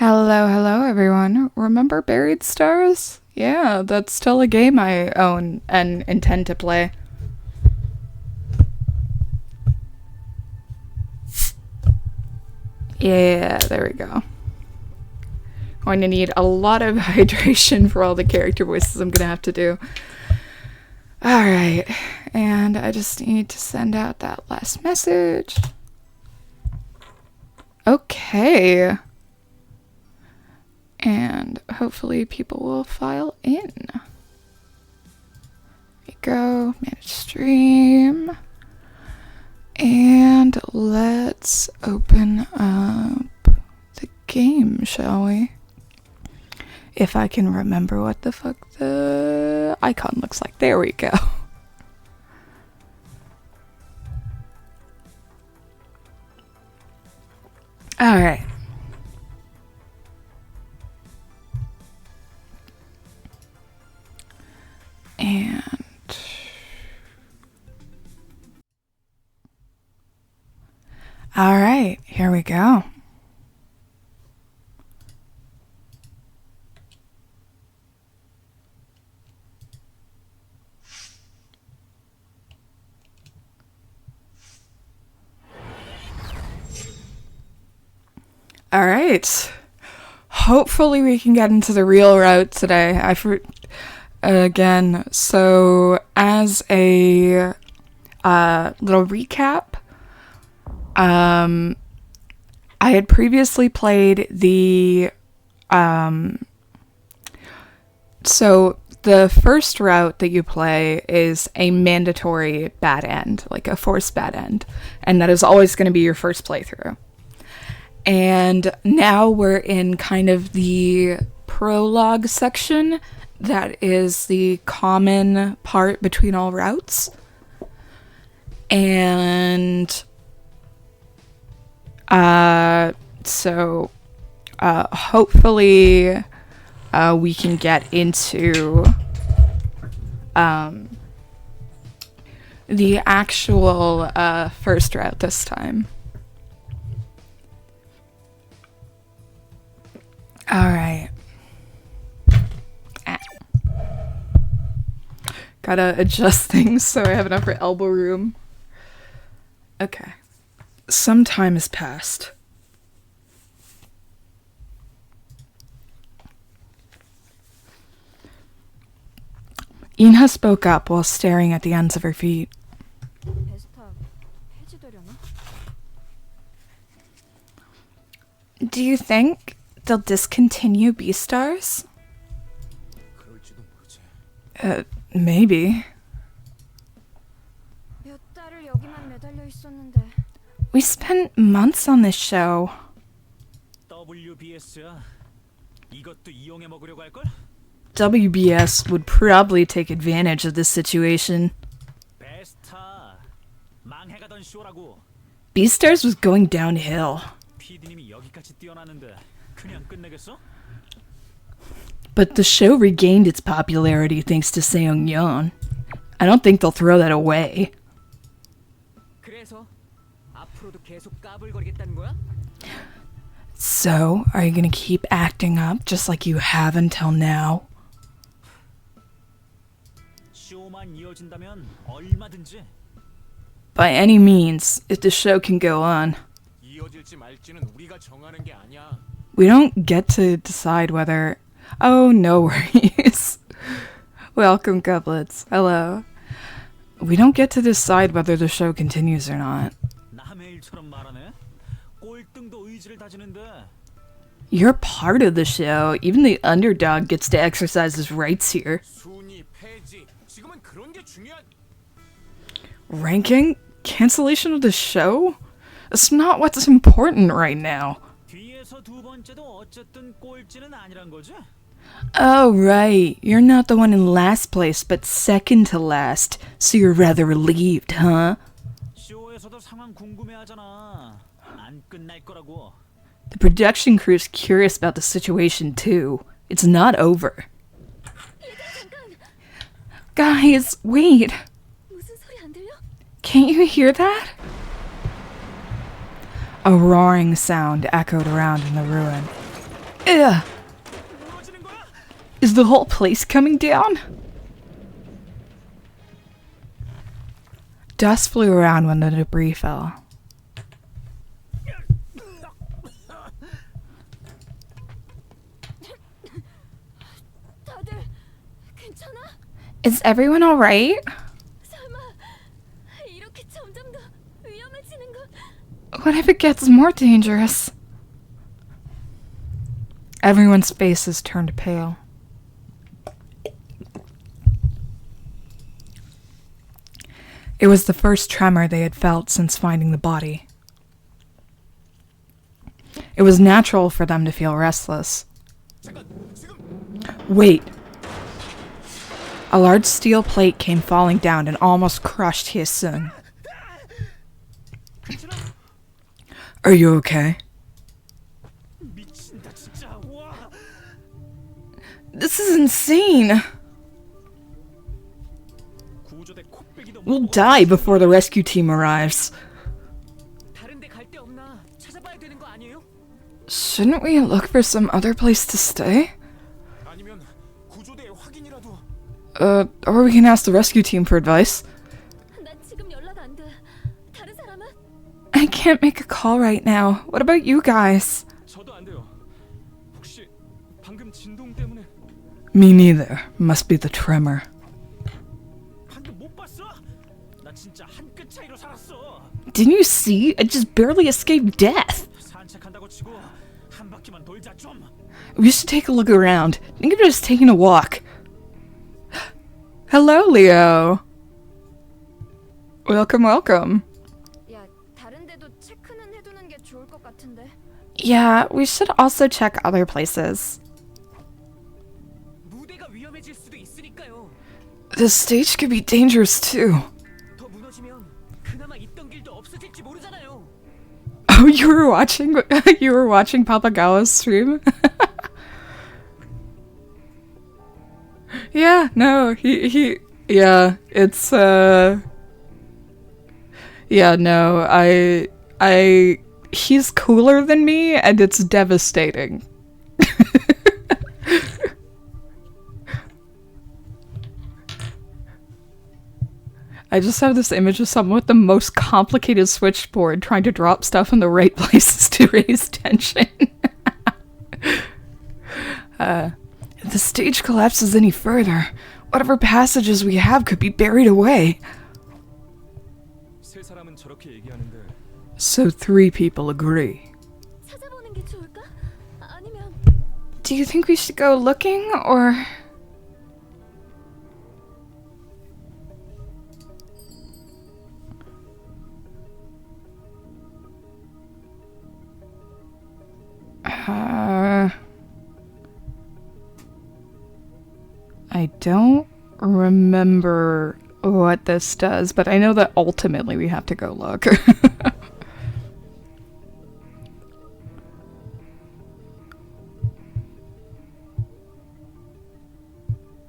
Hello everyone. Remember Buried Stars? Yeah, that's still a game I own and intend to play. Yeah, there we go. Going to need a lot of hydration for all the character voices I'm gonna have to do. Alright, and I just need to send out that last message. Okay. And hopefully people will file in. There we go, manage stream. And let's open up the game, shall we? If I can remember what the fuck the icon looks like. There we go. Alright. And all right, here we go. All right. Hopefully we can get into the real route today. Again, so as a little recap, I had previously played the so the first route that you play is a mandatory bad end, like a forced bad end, and that is always going to be your first playthrough. And now we're in kind of the prologue section. That is the common part between all routes. And hopefully we can get into the actual first route this time. Alright. Gotta adjust things so I have enough for elbow room. Okay. Some time has passed. Inha spoke up while staring at the ends of her feet. Do you think they'll discontinue Beastars? Maybe. We spent months on this show. WBS would probably take advantage of this situation. Beastars was going downhill. But the show regained its popularity thanks to Seong-yeon. I don't think they'll throw that away. So, are you gonna keep acting up just like you have until now? By any means, if the show can go on. We don't get to decide whether... Oh, no worries. Welcome, Couplets. Hello. We don't get to decide whether the show continues or not. You're part of the show. Even the underdog gets to exercise his rights here. Ranking? Cancellation of the show? That's not what's important right now. Oh, right. You're not the one in last place, but second to last. So you're rather relieved, huh? The production crew's curious about the situation, too. It's not over. Guys, wait. Can't you hear that? A roaring sound echoed around in the ruin. Ugh. Is the whole place coming down? Dust flew around when the debris fell. Is everyone alright? What if it gets more dangerous? Everyone's faces turned pale. It was the first tremor they had felt since finding the body. It was natural for them to feel restless. Wait. A large steel plate came falling down and almost crushed Hye-sung. Are you okay? This is insane! We'll die before the rescue team arrives. Shouldn't we look for some other place to stay? Or we can ask the rescue team for advice. I can't make a call right now. What about you guys? Me neither. Must be the tremor. Didn't you see? I just barely escaped death. We should take a look around. I think I'm just taking a walk. Hello, Leo. Welcome, welcome. Yeah, we should also check other places. The stage could be dangerous too. Oh, you were watching Papagawa's stream? Yeah, no, yeah, it's, yeah, no, he's cooler than me, and it's devastating. I just have this image of someone with the most complicated switchboard trying to drop stuff in the right places to raise tension. If the stage collapses any further, whatever passages we have could be buried away. So 3 people agree. Do you think we should go looking, or... I don't remember what this does, but I know that ultimately we have to go look.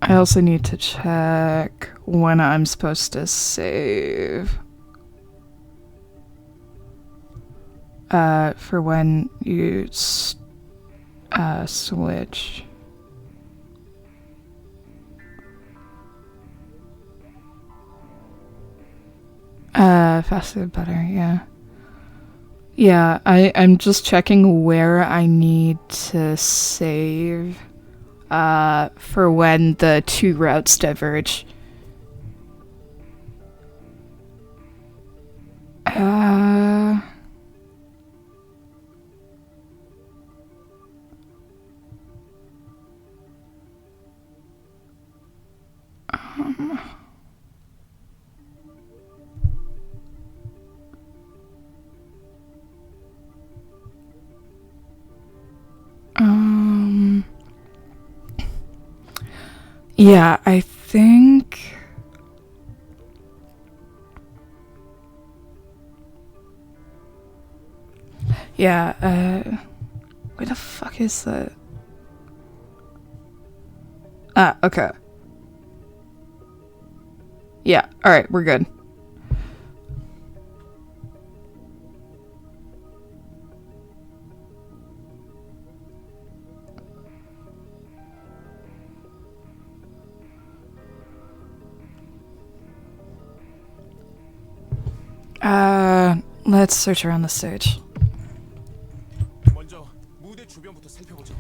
I also need to check when I'm supposed to save. For when you switch. Faster, better, yeah. Yeah, I'm just checking where I need to save, for when the 2 routes diverge. Yeah, I think... Yeah, where the fuck is that? Ah, okay. Yeah, alright, we're good. Let's search around the stage. 먼저 무대 주변부터 살펴보죠.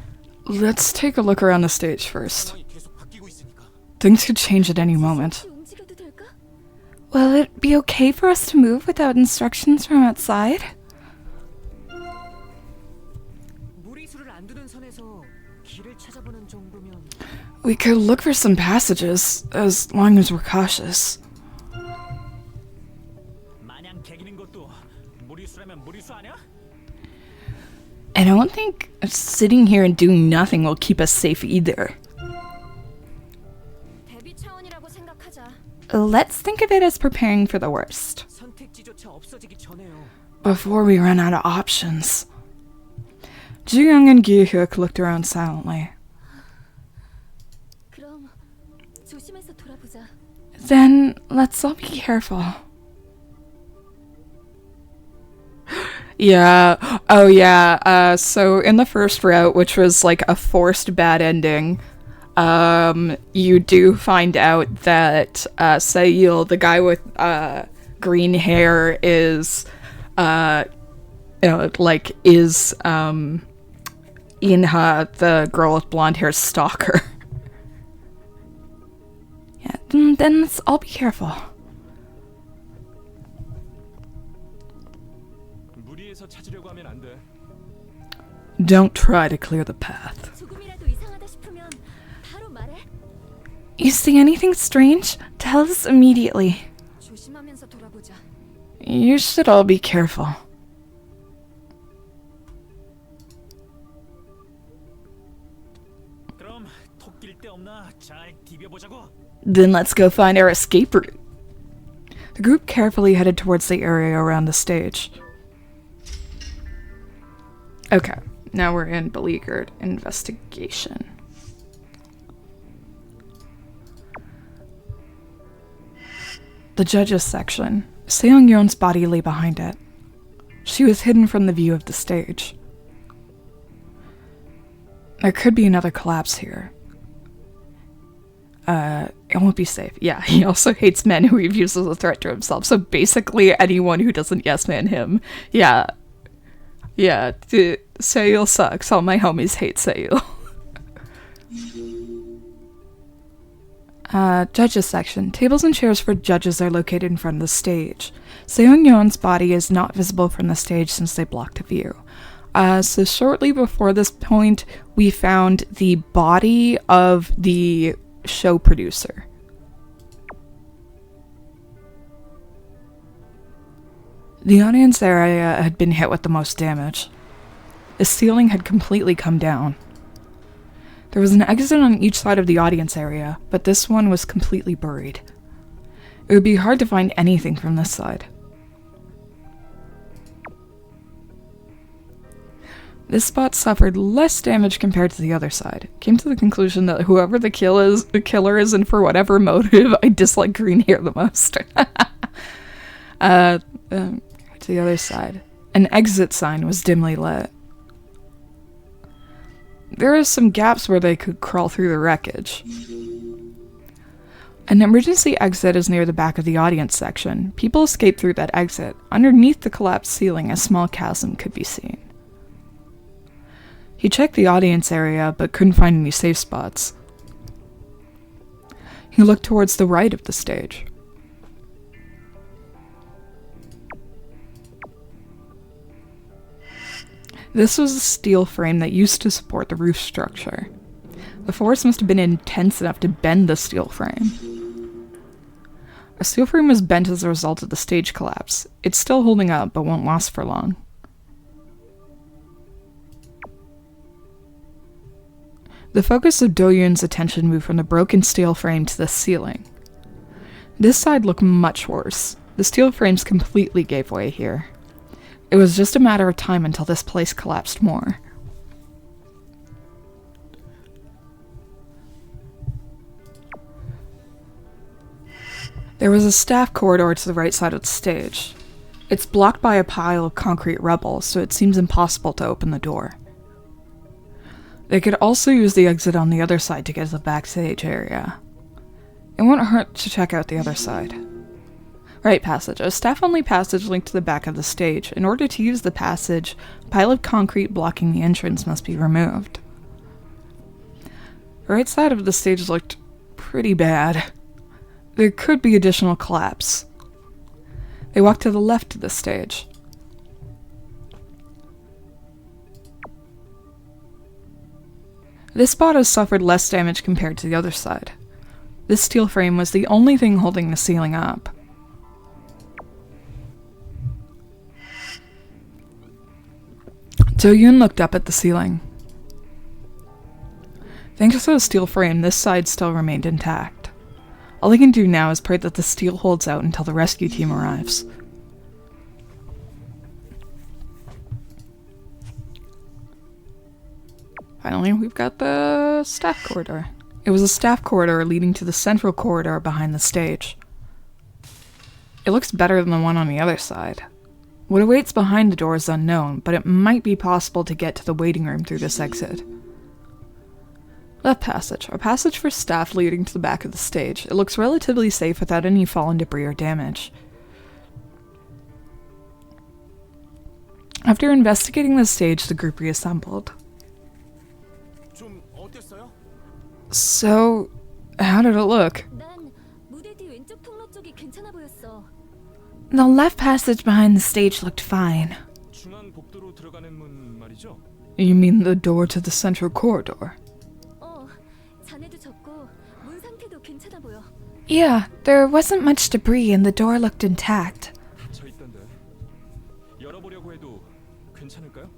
Let's take a look around the stage first. 상황이 계속 바뀌고 있으니까. Things could change at any moment. 움직여도 될까? Will it be okay for us to move without instructions from outside? 무리수를 안 두는 선에서 길을 찾아보는 정도면 We could look for some passages, as long as we're cautious. 마냥 개기는 것도 무리수라면 무리수 아니야? I don't think sitting here and doing nothing will keep us safe either. 대비 차원이라고 생각하자. Let's think of it as preparing for the worst, 선택지조차 없어지기 전에요. before we run out of options. Ji-young and Gi-hyuk looked around silently. 그럼 조심해서 돌아보자. Then, let's all be careful. Yeah. Oh, yeah. So in the first route, which was like a forced bad ending, you do find out that Seil, the guy with green hair, is Inha, the girl with blonde hair, stalker. Yeah. Then let's all be careful. 무리에서 찾으려고 하면 안 돼. Don't try to clear the path. 조금이라도 이상하다 싶으면 바로 말해. You see anything strange? Tell us immediately. 조심하면서 돌아보자. You should all be careful. 그럼 토끼일 데 없나 잘 디벼보자고. Then let's go find our escape route. The group carefully headed towards the area around the stage. Okay, now we're in beleaguered investigation. The judges section. Seong-yeon's body lay behind it. She was hidden from the view of the stage. There could be another collapse here. It won't be safe. Yeah, he also hates men who he views as a threat to himself. So basically anyone who doesn't yes man him. Yeah. Yeah, Seil sucks. All my homies hate Seil. Judges section. Tables and chairs for judges are located in front of the stage. Seong-yeon's body is not visible from the stage since they blocked the view. So shortly before this point, we found the body of the show producer. The audience area had been hit with the most damage. The ceiling had completely come down. There was an exit on each side of the audience area, but this one was completely buried. It would be hard to find anything from this side. This spot suffered less damage compared to the other side. Came to the conclusion that whoever the killer is, and for whatever motive, I dislike green hair the most. To the other side. An exit sign was dimly lit. There are some gaps where they could crawl through the wreckage. An emergency exit is near the back of the audience section. People escape through that exit. Underneath the collapsed ceiling, a small chasm could be seen. He checked the audience area, but couldn't find any safe spots. He looked towards the right of the stage. This was a steel frame that used to support the roof structure. The force must have been intense enough to bend the steel frame. A steel frame was bent as a result of the stage collapse. It's still holding up, but won't last for long. The focus of Do-yoon's attention moved from the broken steel frame to the ceiling. This side looked much worse. The steel frames completely gave way here. It was just a matter of time until this place collapsed more. There was a staff corridor to the right side of the stage. It's blocked by a pile of concrete rubble, so it seems impossible to open the door. They could also use the exit on the other side to get to the backstage area. It won't hurt to check out the other side. Right passage. A staff-only passage linked to the back of the stage. In order to use the passage, a pile of concrete blocking the entrance must be removed. The right side of the stage looked pretty bad. There could be additional collapse. They walked to the left of the stage. This spot has suffered less damage compared to the other side. This steel frame was the only thing holding the ceiling up. Do-yoon looked up at the ceiling. Thanks to the steel frame, this side still remained intact. All he can do now is pray that the steel holds out until the rescue team arrives. Finally, we've got the staff corridor. It was a staff corridor leading to the central corridor behind the stage. It looks better than the one on the other side. What awaits behind the door is unknown, but it might be possible to get to the waiting room through this exit. Left passage. A passage for staff leading to the back of the stage. It looks relatively safe without any fallen debris or damage. After investigating the stage, the group reassembled. 좀 어땠어요? So, how did it look? 난 무대 뒤 왼쪽 통로 쪽이 괜찮아 보였어. The left passage behind the stage looked fine. 중앙 복도로 들어가는 문 말이죠? You mean the door to the central corridor? 잔해도 적고 문 상태도 괜찮아 보여. Yeah, there wasn't much debris and the door looked intact. 닫혀 있던데. 열어보려고 해도 괜찮을까요?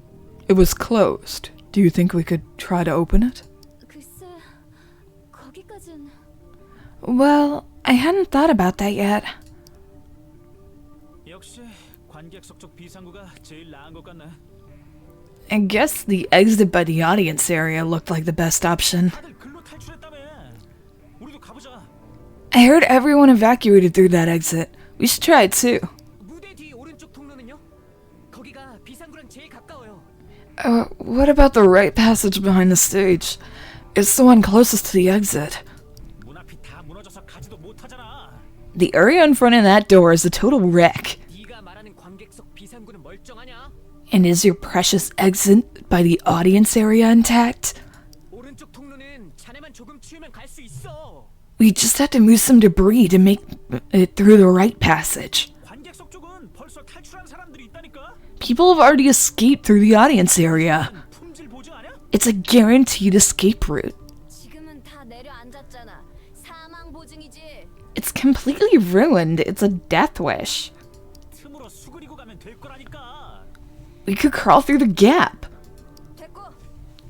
It was closed. Do you think we could try to open it? 글쎄, 거기까진. Well, I hadn't thought about that yet. 역시 관객석 쪽 비상구가 제일 나은 것 같네. I guess the exit by the audience area looked like the best option. 다들 글로 탈출했다며. 우리도 가보자. I heard everyone evacuated through that exit. We should try it too. 무대 뒤 오른쪽 통로는요? 거기가 비상구랑 제일 가까워요. What about the right passage behind the stage? It's the one closest to the exit. 문 앞이 다 무너져서 가지도 못하잖아. The area in front of that door is a total wreck. 네가 말하는 관객석 비상구는 멀쩡하냐? And is your precious exit by the audience area intact? 오른쪽 통로는 자네만 조금 치우면 갈 수 있어. We just have to move some debris to make it through the right passage. 관객석 쪽은 벌써 탈출한 사람들이 있다니까. People have already escaped through the audience area. 품질 보증 아니야? It's a guaranteed escape route. 지금은 다 내려앉았잖아. 사망 보증이지. It's completely ruined. It's a death wish. 틈으로 수그리고 가면 될 거라니까. We could crawl through the gap. 됐고,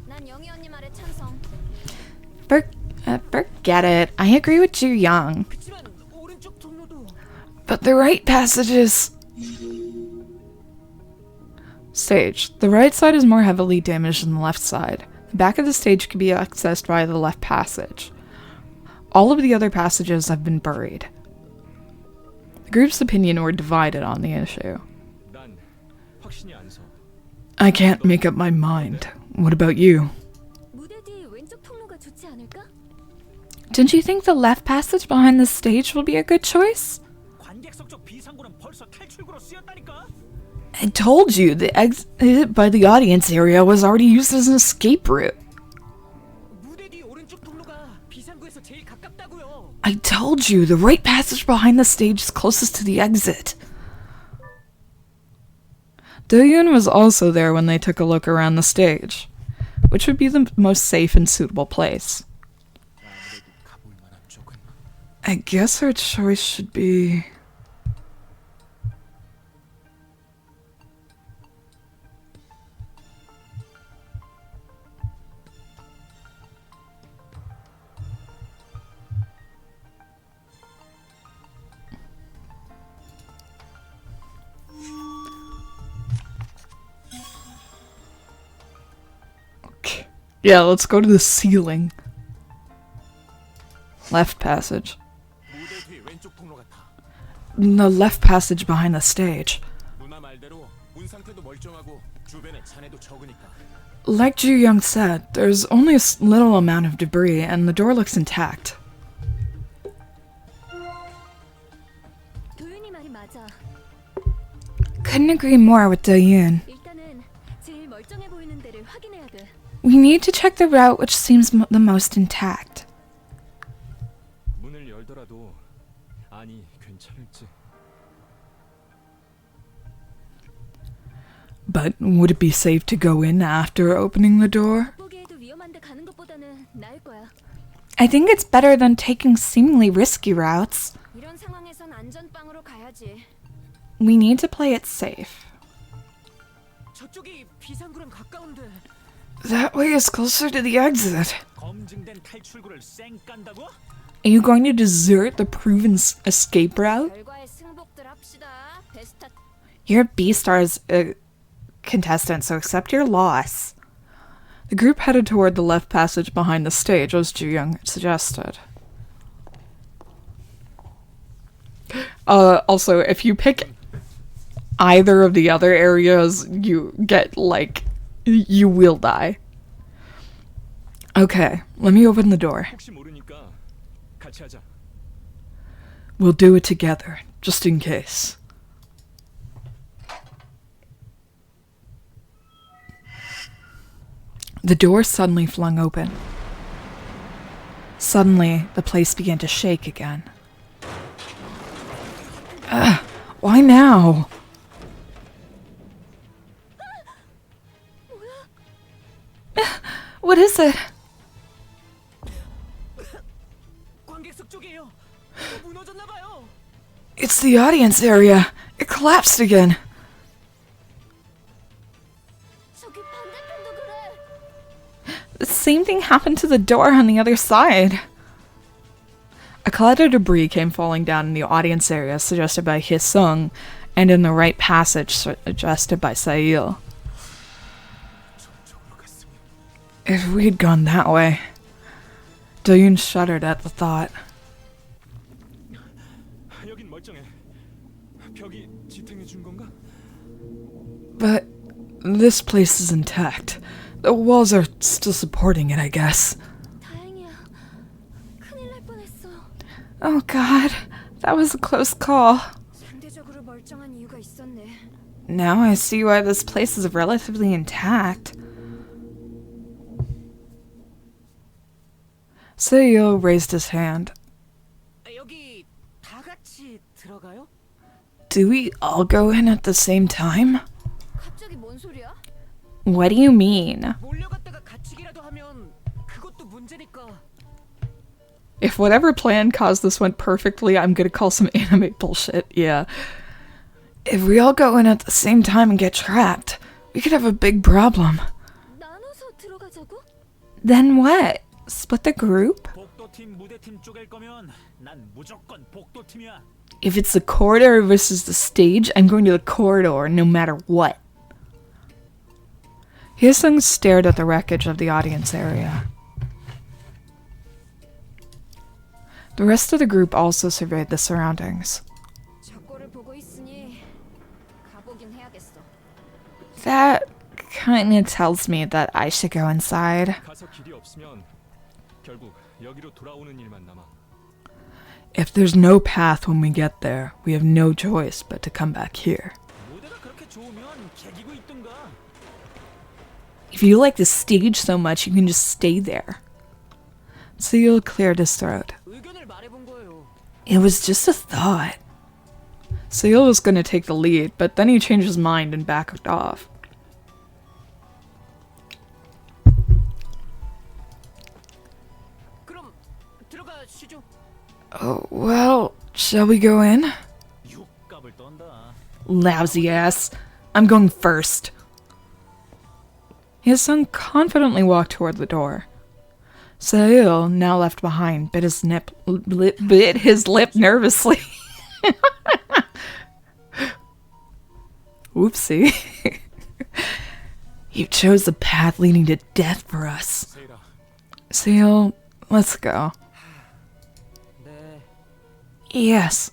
난 영희 언니 말에 찬성. Forget it. I agree with Ju Young. 그치만 오른쪽 통로도 But the right passage is... Stage. The right side is more heavily damaged than the left side. The back of the stage can be accessed via the left passage. All of the other passages have been buried. The group's opinion were divided on the issue. 난 확신이 안 서. I can't make up my mind. What about you? 무대 뒤 왼쪽 통로가 좋지 않을까? Didn't you think the left passage behind the stage would be a good choice? 관객석 쪽 비상구는 벌써 탈출구로 쓰였다니까. I told you the exit by the audience area was already used as an escape route. 무대 뒤 오른쪽 통로가 비상구에서 제일 가깝다고요. I told you the right passage behind the stage is closest to the exit. Do-yoon was also there when they took a look around the stage, which would be the most safe and suitable place. 가볼 만한 쪽은 I guess our choice should be... Yeah, let's go to the ceiling. Left passage. 무대 뒤 왼쪽 통로 같아. The left passage behind the stage. 누나 말대로 문 상태도 멀쩡하고 주변에 잔해도 적으니까. Like Ju Young said, there's only a little amount of debris and the door looks intact. 도윤이 말이 couldn't agree more with Do-yoon. 일단은 제일 멀쩡해 보이는 데를 확인해야 돼. We need to check the route which seems the most intact. 문을 열더라도 아니 괜찮을지. But would it be safe to go in after opening the door? 보기에도 위험한데 가는 것보다는 나을 거야. I think it's better than taking seemingly risky routes. 이런 상황에선 안전빵으로 가야지. We need to play it safe. 저쪽이 비상구랑 가까운데. That way is closer to the exit. 검증된 탈출구를 쌩 깐다고? Are you going to desert the proven escape route? 결과에 승복들 합시다. 베스타. You're a B-Stars contestant, so accept your loss. The group headed toward the left passage behind the stage, as Ju-young suggested. Also, if you pick either of the other areas, you get, like, you will die. Okay, let me open the door. 혹시 모르니까 같이 하자. We'll do it together, just in case. The door suddenly flung open. Suddenly, the place began to shake again. Why now? What is it? 관객석 쪽이에요. 또 무너졌나 봐요. It's the audience area. It collapsed again. 저기 반대편도 그래. The same thing happened to the door on the other side. A cloud of debris came falling down in the audience area suggested by Hye-sung, and in the right passage suggested by Seil. If we'd gone that way. Do-yoon shuddered at the thought. 여긴 멀쩡해. 벽이 지탱해 준 건가? But this place is intact. The walls are still supporting it, I guess. 다행이야. 큰일 날 뻔했어. Oh god, that was a close call. 상대적으로 멀쩡한 이유가 있었네. Now I see why this place is relatively intact. Seil raised his hand. 여기 다 같이 들어가요? Do we all go in at the same time? 갑자기 뭔 소리야? What do you mean? 몰려갔다가 갇히기라도 하면 그것도 문제니까. If whatever plan caused this went perfectly, I'm gonna call some anime bullshit, yeah. If we all go in at the same time and get trapped, we could have a big problem. 나눠서 들어가자고? Then what? Split the group? 복도팀 무대팀 쪼갤 거면 난 무조건 복도팀이야. If it's the corridor versus the stage, I'm going to the corridor no matter what. Hye-sung stared at the wreckage of the audience area. The rest of the group also surveyed the surroundings. 저거를 보고 있으니 가보긴 해야겠어. That kinda tells me that I should go inside. 가서 길이 없으면 결국 여기로 돌아오는 일만 남아. If there's no path when we get there, we have no choice but to come back here. 무대가 그렇게 좋으면 개기고 있던가. If you like the stage so much, you can just stay there. Seil cleared his throat. 의견을 말해본 거예요. It was just a thought. Seil was gonna take the lead, but then he changed his mind and backed off. 그럼 들어가시죠. Oh, well, shall we go in? 육갑을 떤다. Lousy ass. I'm going first. His son confidently walked toward the door. Seil, now left behind, bit his lip nervously. Whoopsie. You chose the path leading to death for us. 세일아, Seil, let's go. 네. Yes.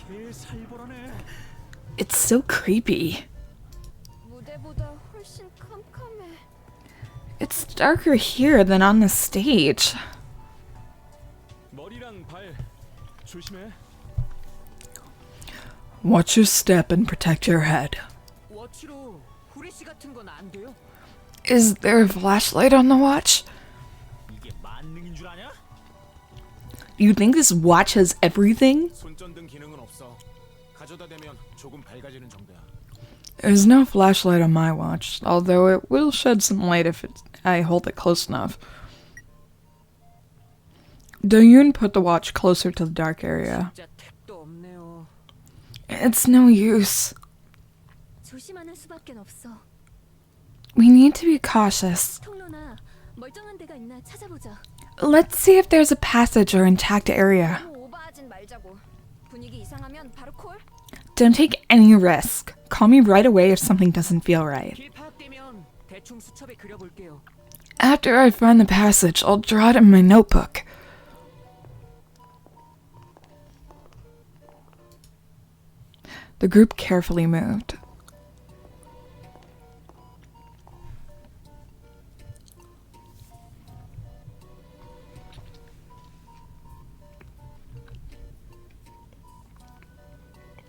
개 살벌하네. It's so creepy. 무대보다 훨씬 캄캄해. It's darker here than on the stage. 머리랑 발 조심해. Watch your step and protect your head. 워치로 후레쉬 같은 건 안 돼요? Is there a flashlight on the watch? 이게 만능인 줄 아냐? You think this watch has everything? 손전등 기능은 없어. 가져다 대면 조금 밝아지는 정도야. There's no flashlight on my watch, although it will shed some light if I hold it close enough. Do-yoon put the watch closer to the dark area. 진짜 택도 없네요. It's no use. 조심하는 수밖에 없어. We need to be cautious. 통로나 멀쩡한 데가 있나 찾아보자. Let's see if there's a passage or intact area. 너무 오버하진 말자고. 분위기 이상하면 바로 콜. Don't take any risk. Call me right away if something doesn't feel right. 길 파악되면 대충 수첩에 그려볼게요. After I find the passage, I'll draw it in my notebook. The group carefully moved.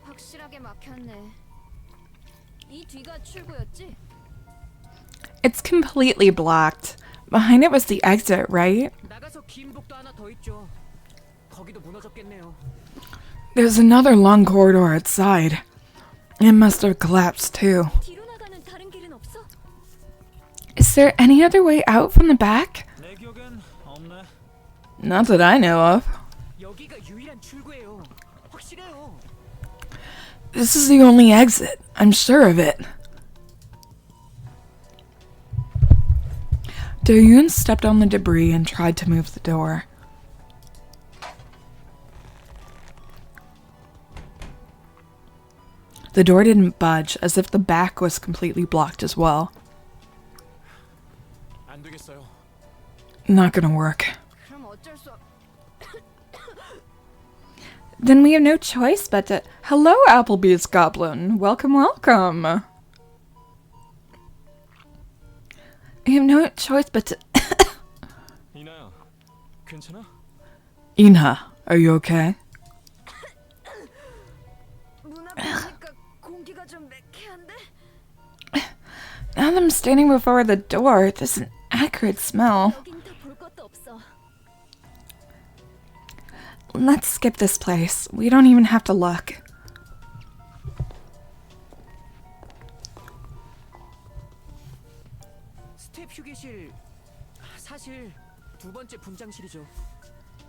확실하게 막혔네. 이 뒤가 출구였지? It's completely blocked. Behind it was the exit, right? 나가서 긴 복도 하나 더 있죠. 거기도 무너졌겠네요. There's another long corridor outside. It must have collapsed too. 뒤로 나가는 다른 길은 없어? Is there any other way out from the back? 내 기억엔 없네. Not that I know of. 여기가 유일한 출구예요. 확실해요. This is the only exit. I'm sure of it. Do-yoon stepped on the debris and tried to move the door. The door didn't budge, as if the back was completely blocked as well. 안 되겠어요. Not gonna work. 그럼 어쩔 수 없... Then we have no choice but to... Hello, Applebee's Goblin. Welcome, welcome. We have no choice but to... 이나야, 괜찮아? Inha, are you okay? 문 앞에 보니까 공기가 좀 매캐한데? Now that I'm standing before the door, there's an acrid smell. 여긴 다 볼 것도 없어. Let's skip this place. We don't even have to look. 스텝 휴게실 사실 두 번째 분장실이죠.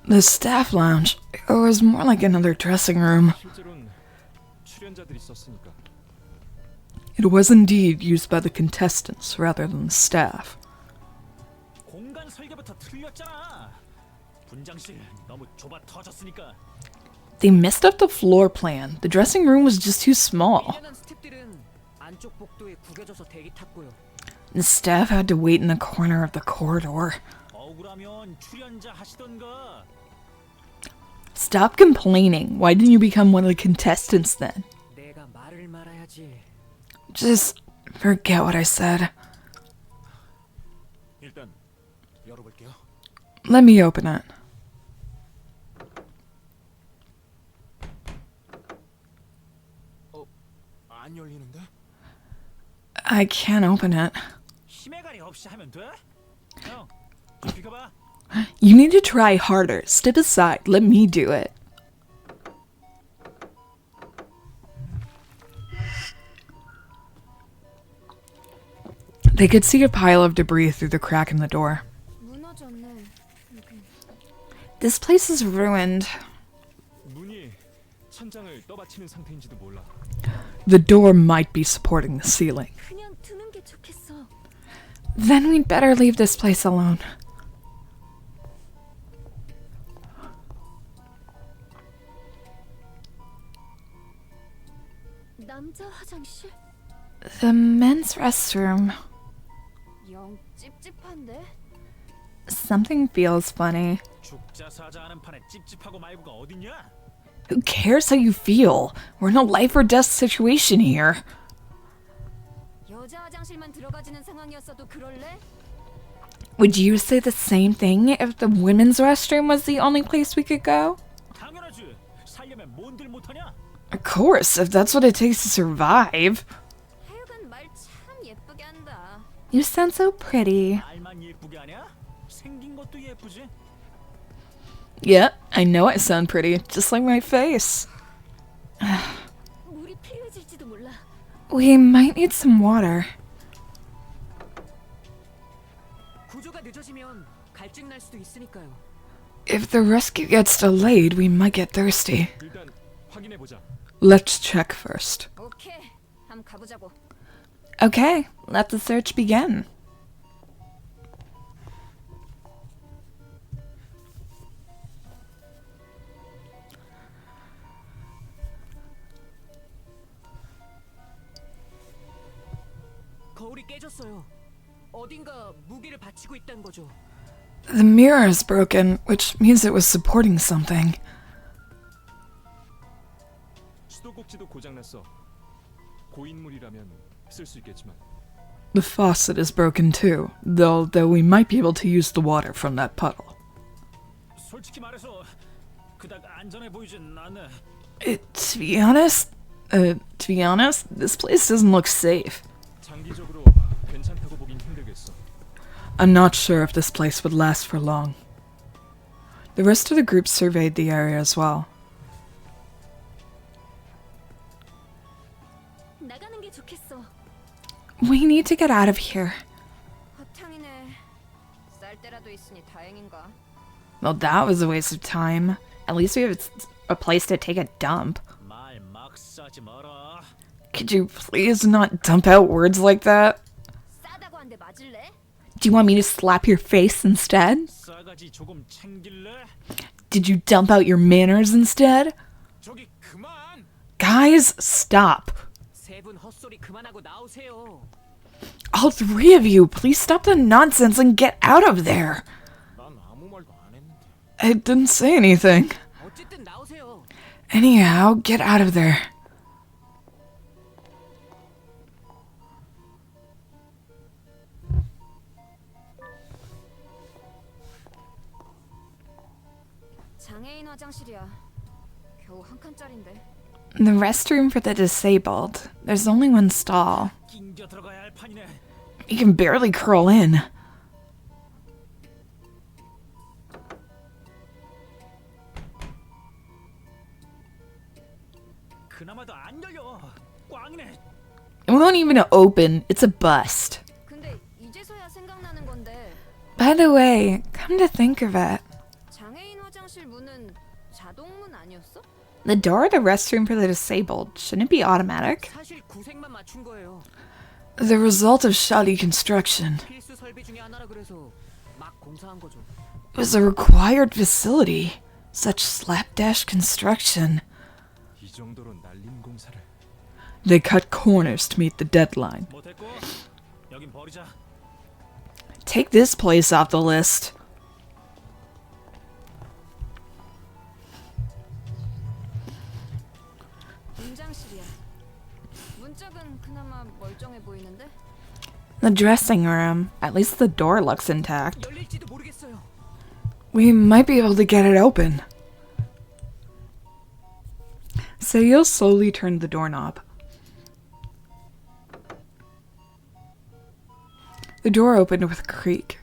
The staff lounge. It was more like another dressing room. 실제로는 출연자들이 썼으니까. It was indeed used by the contestants rather than the staff. 공간 설계부터 틀렸잖아. 분장실 너무 좁아 터졌으니까. They messed up the floor plan. The dressing room was just too small. 미련한 스텝들은 안쪽 복도에 구겨져서 대기 탔고요. The staff had to wait in the corner of the corridor. 억울하면 출연자 하시던가. Stop complaining. Why didn't you become one of the contestants then? 내가 말을 말아야지. Just forget what I said. 일단 열어볼게요. Let me open it. 안 열리는데? I can't open it. 힘의 가리 없이 하면 돼? 형, 좀 비켜봐. You need to try harder. Step aside. Let me do it. They could see a pile of debris through the crack in the door. 무너졌네. 여긴. This place is ruined. 문이 천장을 떠받치는 상태인지도 몰라. The door might be supporting the ceiling. 그냥 두는 게 좋겠어. Then we'd better leave this place alone. 남자 화장실? The men's restroom. 영 찝찝한데? Something feels funny. 죽자 사자하는 판에 찝찝하고 말고가 어딨냐? Who cares how you feel? We're in a life or death situation here. 여자 화장실만 들어가지는 상황이었어도 그럴래? Would you say the same thing if the women's restroom was the only place we could go? 당연하지. 살려면 뭔들 못하냐? Of course, if that's what it takes to survive. 하여간 말 참 예쁘게 한다. You sound so pretty. 말만 예쁘게 하냐? 생긴 것도 예쁘지. Yeah, I know I sound pretty, just like my face. 물이 필요해질지도 몰라. We might need some water. 구조가 늦어지면 갈증 날 수도 있으니까요. If the rescue gets delayed, we might get thirsty. 일단 확인해 보자. Let's check first. 오케이, 한번 가보자고. Okay, let the search begin. 거울이 깨졌어요. 어딘가 무게를 받치고 있다는 거죠. The mirror is broken, which means it was supporting something. 수도꼭지도 고장났어. 고인물이라면 쓸 수 있겠지만 The faucet is broken too, though we might be able to use the water from that puddle. 솔직히 말해서 그닥 안전해 보이진 않네. To be honest, this place doesn't look safe. 장기적으로 괜찮다고 보긴 힘들겠어. I'm not sure if this place would last for long. The rest of the group surveyed the area as well. 나가는 게 좋겠어. We need to get out of here. 허탕이네. 쌀 때라도 있으니 다행인가. Well, that was a waste of time. At least we have a place to take a dump. 말 막 싸지 마라. Could you please not dump out words like that? 싸다고 한 대 맞을래? Do you want me to slap your face instead? 싸가지 조금 챙길래? Did you dump out your manners instead? 저기 그만. Guys, stop. 세 분 헛소리 그만하고 나오세요. All three of you, please stop the nonsense and get out of there. 난 아무 말도 안 했는데. I didn't say anything. 어쨌든 나오세요. Anyhow, get out of there. 장애인 화장실이야. 겨우 한 칸짜린데. The restroom for the disabled. There's only one stall. 낑겨 들어가야 할 판이네. You can barely crawl in. 그나마도 안 열려. 꽝이네. It won't even open. It's a bust. 근데 이제서야 생각나는 건데 By the way, come to think of it, 장애인 화장실 문은 자동문 아니었어? the door of the restroom for the disabled shouldn't it be automatic? 사실 구색만 맞춘 거예요. The result of shoddy construction. 필수 설비 중에 하나라 그래서 막 공사한 거죠. It was a required facility. Such slapdash construction. 이 정도로 날림 공사를 They cut corners to meet the deadline. 못했고 여긴 버리자. Take this place off the list. 문장실이야. 문짝은 그나마 멀쩡해 보이는데? The dressing room. At least the door looks intact. 열릴지도 모르겠어요. We might be able to get it open. Seil slowly turned the doorknob. The door opened with a creak.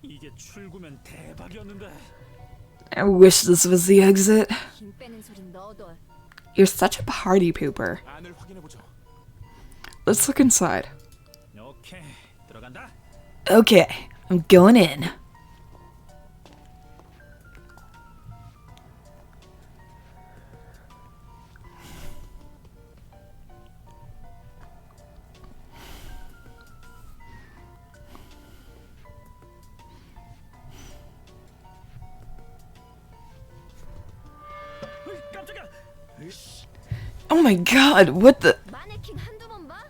이게 출구면 대박이었는데. I wish this was the exit. 힘 빼는 소린 넣어둬. You're such a party pooper. 안을 확인해 보자. Let's look inside. 오케이 들어간다. Okay, I'm going in. 깜짝이야. Oh my god, what the? 마네킹 한두 번 봐?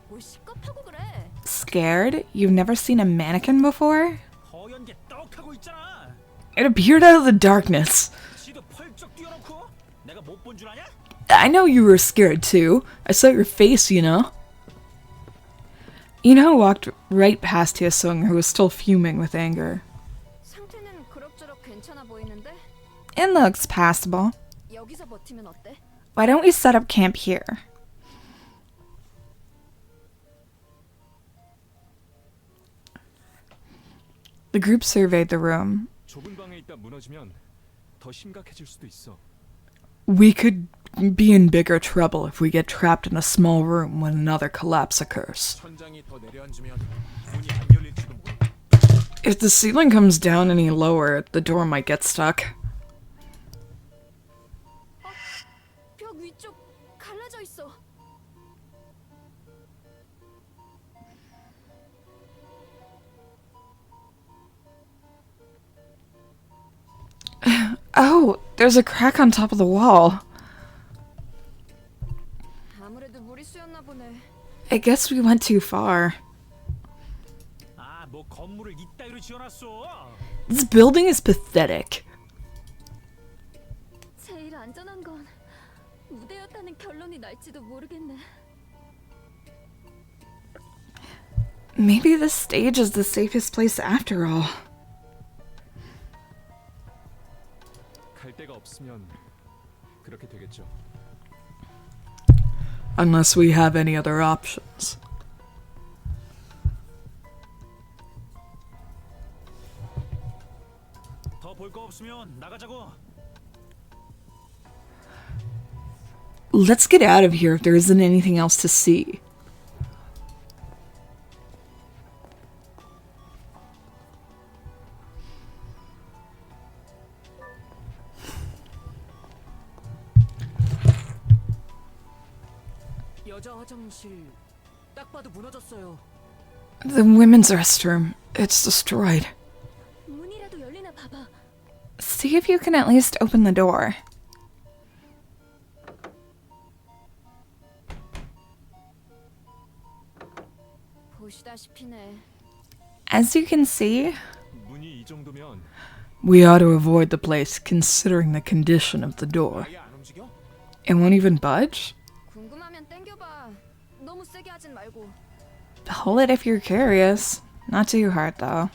뭘 시겁하고 그래? Scared? You've never seen a mannequin before? 허연 게 떡하고 있잖아. It appeared out of the darkness. 지도 펄쩍 뛰어놓고. 내가 못 본 줄 아냐? I know you were scared too. I saw your face, you know. Ino walked right past Hyesung, who was still fuming with anger. 상태는 그럭저럭 괜찮아 보이는데? It looks passable. 여기서 버티면 어때? Why don't we set up camp here? The group surveyed the room. 좁은 방에 있다 무너지면 더 심각해질 수도 있어. We could be in bigger trouble if we get trapped in a small room when another collapse occurs. 천장이 더 내려앉으면 문이 안 열릴지도 모르. If the ceiling comes down any lower, the door might get stuck. 벽 위쪽 갈라져 있어. Oh, there's a crack on top of the wall. 아무래도 무리수였나 보네. I guess we went too far. 아, 뭐 건물을 이따위로 지어놨어. This building is pathetic. 제일 안전한 건 무대였다는 결론이 날지도 모르겠네. Maybe the stage is the safest place after all. 갈 데가 없으면 그렇게 되겠죠. Unless we have any other options. 더 볼 거 없으면 나가자고. Let's get out of here if there isn't anything else to see. 여자 화장실 딱 봐도 무너졌어요. The women's restroom. It's destroyed. 문이라도 열리나 봐봐. See if you can at least open the door. 보시다시피네. As you can see, 문이 이 정도면 we ought to avoid the place considering the condition of the door. 아예 안 움직여? It won't even budge? 궁금하면 땡겨봐. 너무 세게 하진 말고. Pull it if you're curious. Not too hard though.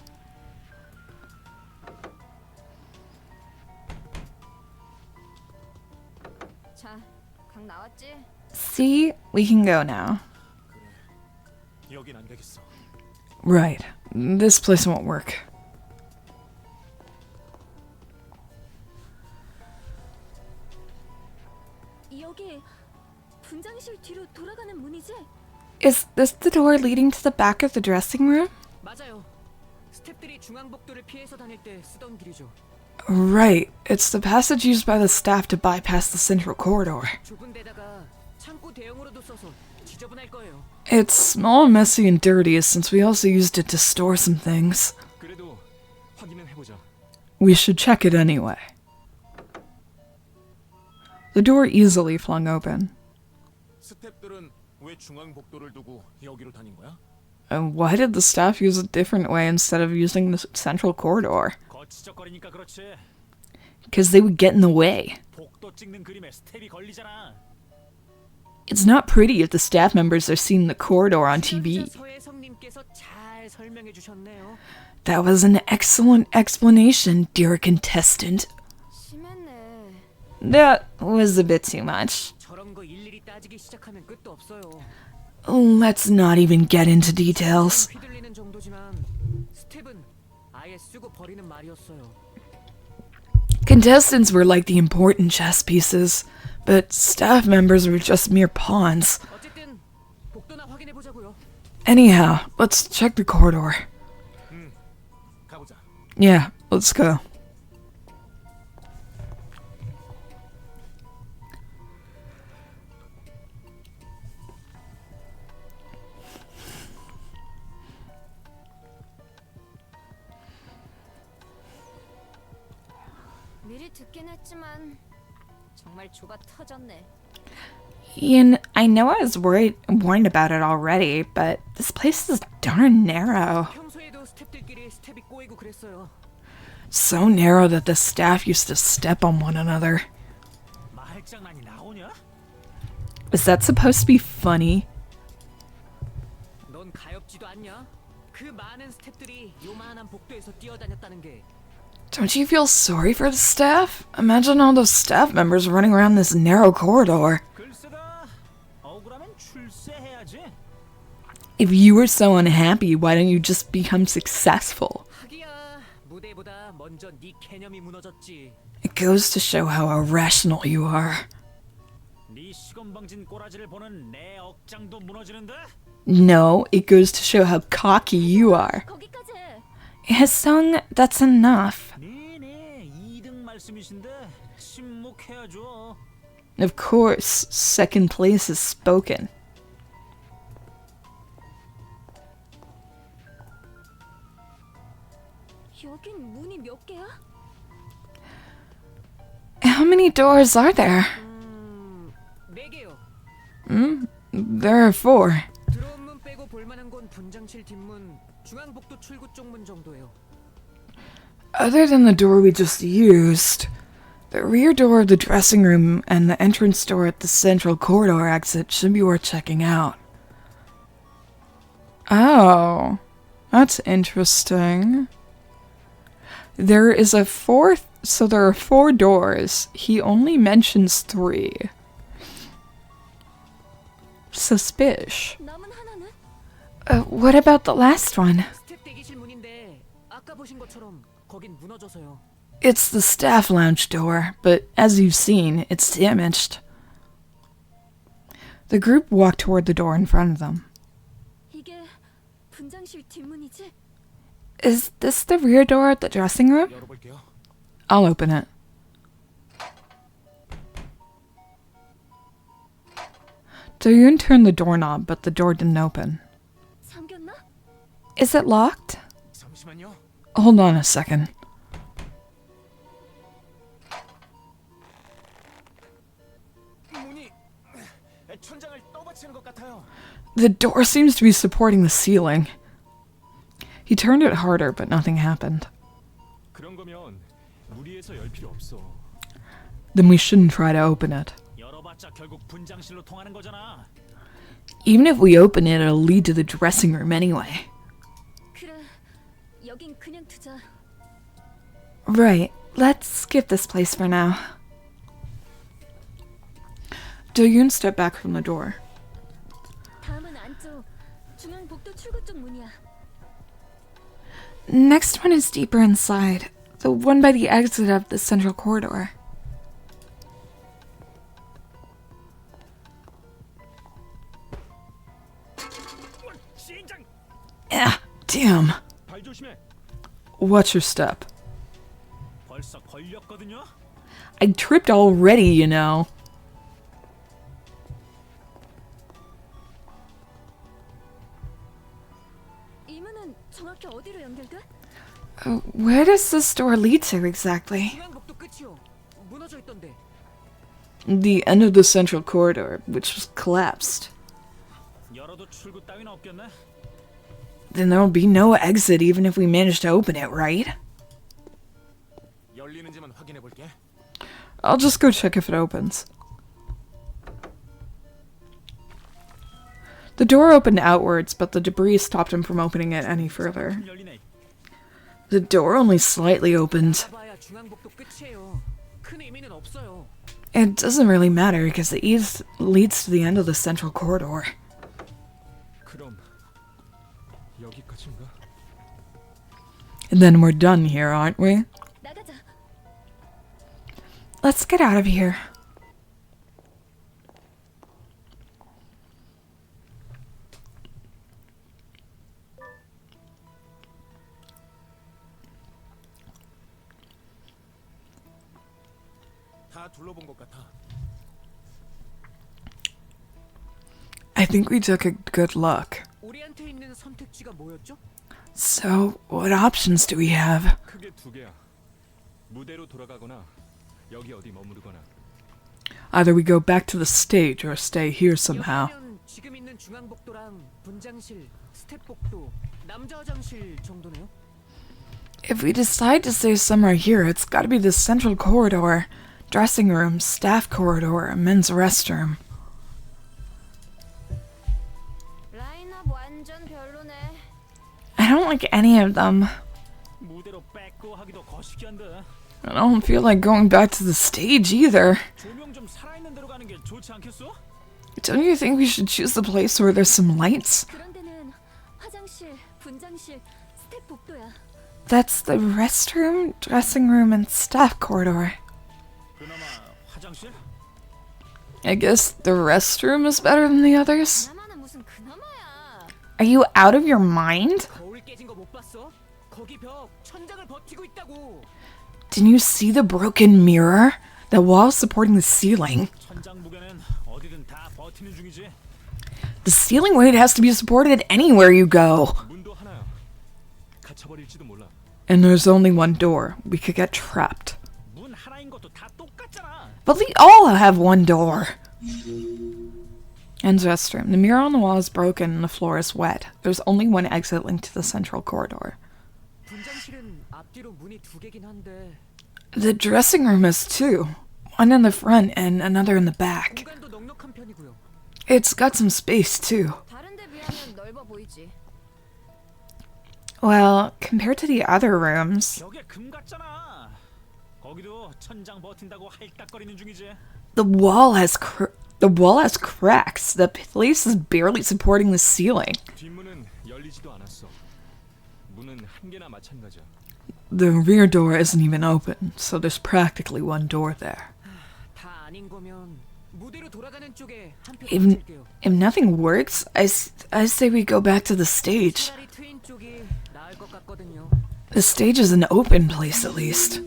자, 각 나왔지? See, we can go now. 여긴 안 되겠어. Right. This place won't work. 여기 분장실 뒤로 돌아가는 문이지? Is this the door leading to the back of the dressing room? 맞아요. 스태프들이 중앙복도를 피해서 다닐 때 쓰던 길이죠. Right. It's the passage used by the staff to bypass the central corridor. 좁은 데다가 창고 대용으로도 써서 지저분할 거예요. It's small, messy, and dirty since we also used it to store some things. 그래도 확인은 해보자. We should check it anyway. The door easily flung open. 스태프들은 왜 중앙복도를 두고 여기로 다닌 거야? And why did the staff use a different way instead of using the central corridor? 거치적거리니까 그렇지. Because they would get in the way. 복도 찍는 그림에 스텝이 걸리잖아. It's not pretty if the staff members are seeing the corridor on TV. 서혜성님께서 잘 설명해 주셨네요. That was an excellent explanation, dear contestant. 심했네. That was a bit too much. 저런 거 일일이 따지기 시작하면 끝도 없어요. Let's not even get into details. 휘둘리는 정도지만 스텝은 아예 쓰고 버리는 말이었어요. Contestants were like the important chess pieces, but staff members were just mere pawns. 어쨌든 복도나 확인해 보자고요. Anyhow, let's check the corridor. 가보자. Yeah, let's go. 미리 듣긴 했지만 정말 좁아 터졌네. Ian, I know I was warned about it already, but this place is darn narrow. 평소에도 스텝들끼리 스텝이 꼬이고 그랬어요. So narrow that the staff used to step on one another. 말 말장난이 나오냐? Is that supposed to be funny? 넌 가엾지도 않냐? 그 많은 스태프들이 요만한 복도에서 뛰어다녔다는 게 Don't you feel sorry for the staff? Imagine all those staff members running around this narrow corridor. 글쎄다. 억울하면 출세해야지. If you were so unhappy, why don't you just become successful? 하기야 무대보다 먼저 네 개념이 무너졌지. It goes to show how irrational you are. 네 시건방진 꼬라지를 보는 내 억장도 무너지는데? No, it goes to show how cocky you are. 거기까지. Haesung, that's enough. 네네 2등 말씀이신데 침묵해야죠. Of course, second place is spoken. 여긴 문이 몇 개야? How many doors are there? 네 개요. There are 4. 들어온 문 빼고 볼만한 건 분장실 뒷문, 중앙복도 출구 쪽 문 정도예요. Other than the door we just used, the rear door of the dressing room and the entrance door at the central corridor exit should be worth checking out. Oh, that's interesting. There is a 4th, so there are 4 doors. He only mentions 3. Suspicious. 남은 하나는? What about the last one? 스텝 대기실 문인데 아까 보신 것처럼 거긴 무너져서요. It's the staff lounge door, but as you've seen, it's damaged. The group walked toward the door in front of them. 이게 분장실 뒷문이지? Is this the rear door at the dressing room? 열어볼게요. I'll open it. Do-yoon turned the doorknob, but the door didn't open. 잠겼나? Is it locked? 잠시만요. Hold on a second. 문이 천장을 떠받치는 것 같아요. The door seems to be supporting the ceiling. He turned it harder, but nothing happened. 그런 거면 무리해서 열 필요 없어. Then we shouldn't try to open it. 열어봤자 결국 분장실로 통하는 거잖아. Even if we open it, it'll lead to the dressing room anyway. 그래, 여긴 그냥 두자. Right, let's skip this place for now. Do-yoon stepped back from the door. 다음은 안쪽, 중앙복도 출구 쪽 문이야. Next one is deeper inside, the one by the exit of the central corridor. 진장. Ah, damn. 발 조심해. Watch your step. 벌써 걸렸거든요. I tripped already, you know. 이 문은 정확히 어디로 연결돼? Where does this door lead to exactly? 중앙복도 끝이요. 무너져 있던데. The end of the central corridor, which was collapsed. 열어도 출구 따위는 없겠네. Then there'll be no exit even if we manage to open it, right? 열리는지만 확인해 볼게. I'll just go check if it opens. The door opened outwards, but the debris stopped him from opening it any further. 열리네. The door only slightly opened. 봐봐야 중앙복도 끝이에요. 큰 의미는 없어요. It doesn't really matter because the east leads to the end of the central corridor. 그럼 여기까지인가? And then we're done here, aren't we? 나가자. Let's get out of here. 다 둘러본 것 같아. I think we took a good look. 우리한테 있는 선택지가 뭐였죠? So, what options do we have? 크게 2개야. 무대로 돌아가거나 여기 어디 머무르거나. Either we go back to the stage or stay here somehow. 여기면 지금 있는 중앙복도랑 분장실, 스텝복도, 남자 화장실 정도네요. If we decide to stay somewhere here, it's gotta be the central corridor. dressing room, staff corridor, men's restroom. 라인업 완전 별로네. I don't like any of them. 무대로 뺏고 하기도 거시기한데. I don't feel like going back to the stage either. 조명 좀 살아있는 데로 가는 게 좋지 않겠어? Don't you think we should choose the place where there's some lights? 그런 데는 화장실, 분장실, 스텝 복도야. That's the restroom, dressing room, and staff corridor. 그나마 화장실? I guess the restroom is better than the others? 그나마는 무슨 그나마야. Are you out of your mind? 거울 깨진 거 못 봤어? 거기 벽 천장을 버티고 있다고. Didn't you see the broken mirror? The wall supporting the ceiling. 천장 무게는 어디든 다 버티는 중이지. The ceiling weight has to be supported anywhere you go. 문도 하나야. 갇혀버릴지도 몰라. And there's only one door. We could get trapped. 문 하나인 것도 다 똑같잖아. But we all have one door. Men's restroom. The mirror on the wall is broken and the floor is wet. There's only one exit linked to the central corridor. 분장실은 앞뒤로 문이 두 개긴 한데 The dressing room has two. One in the front and another in the back. 공간도 넉넉한 편이고요. It's got some space too. 다른 데 비하면 넓어 보이지. Well, compared to the other rooms, 벽에 금 같잖아. 거기도 천장 버틴다고 할딱거리는 중이지. the wall has cracks. The place is barely supporting the ceiling. 뒷문은 열리지도 않았어. 문은 한 개나 마찬가지야. The rear door isn't even open, so there's practically one door there. 다 아닌 거면 무대로 돌아가는 쪽에 한표 If, 붙일게요. if nothing works, I say we go back to the stage. 차라리 트윈 쪽이 나을 것 같거든요. The stage is an open place, at least.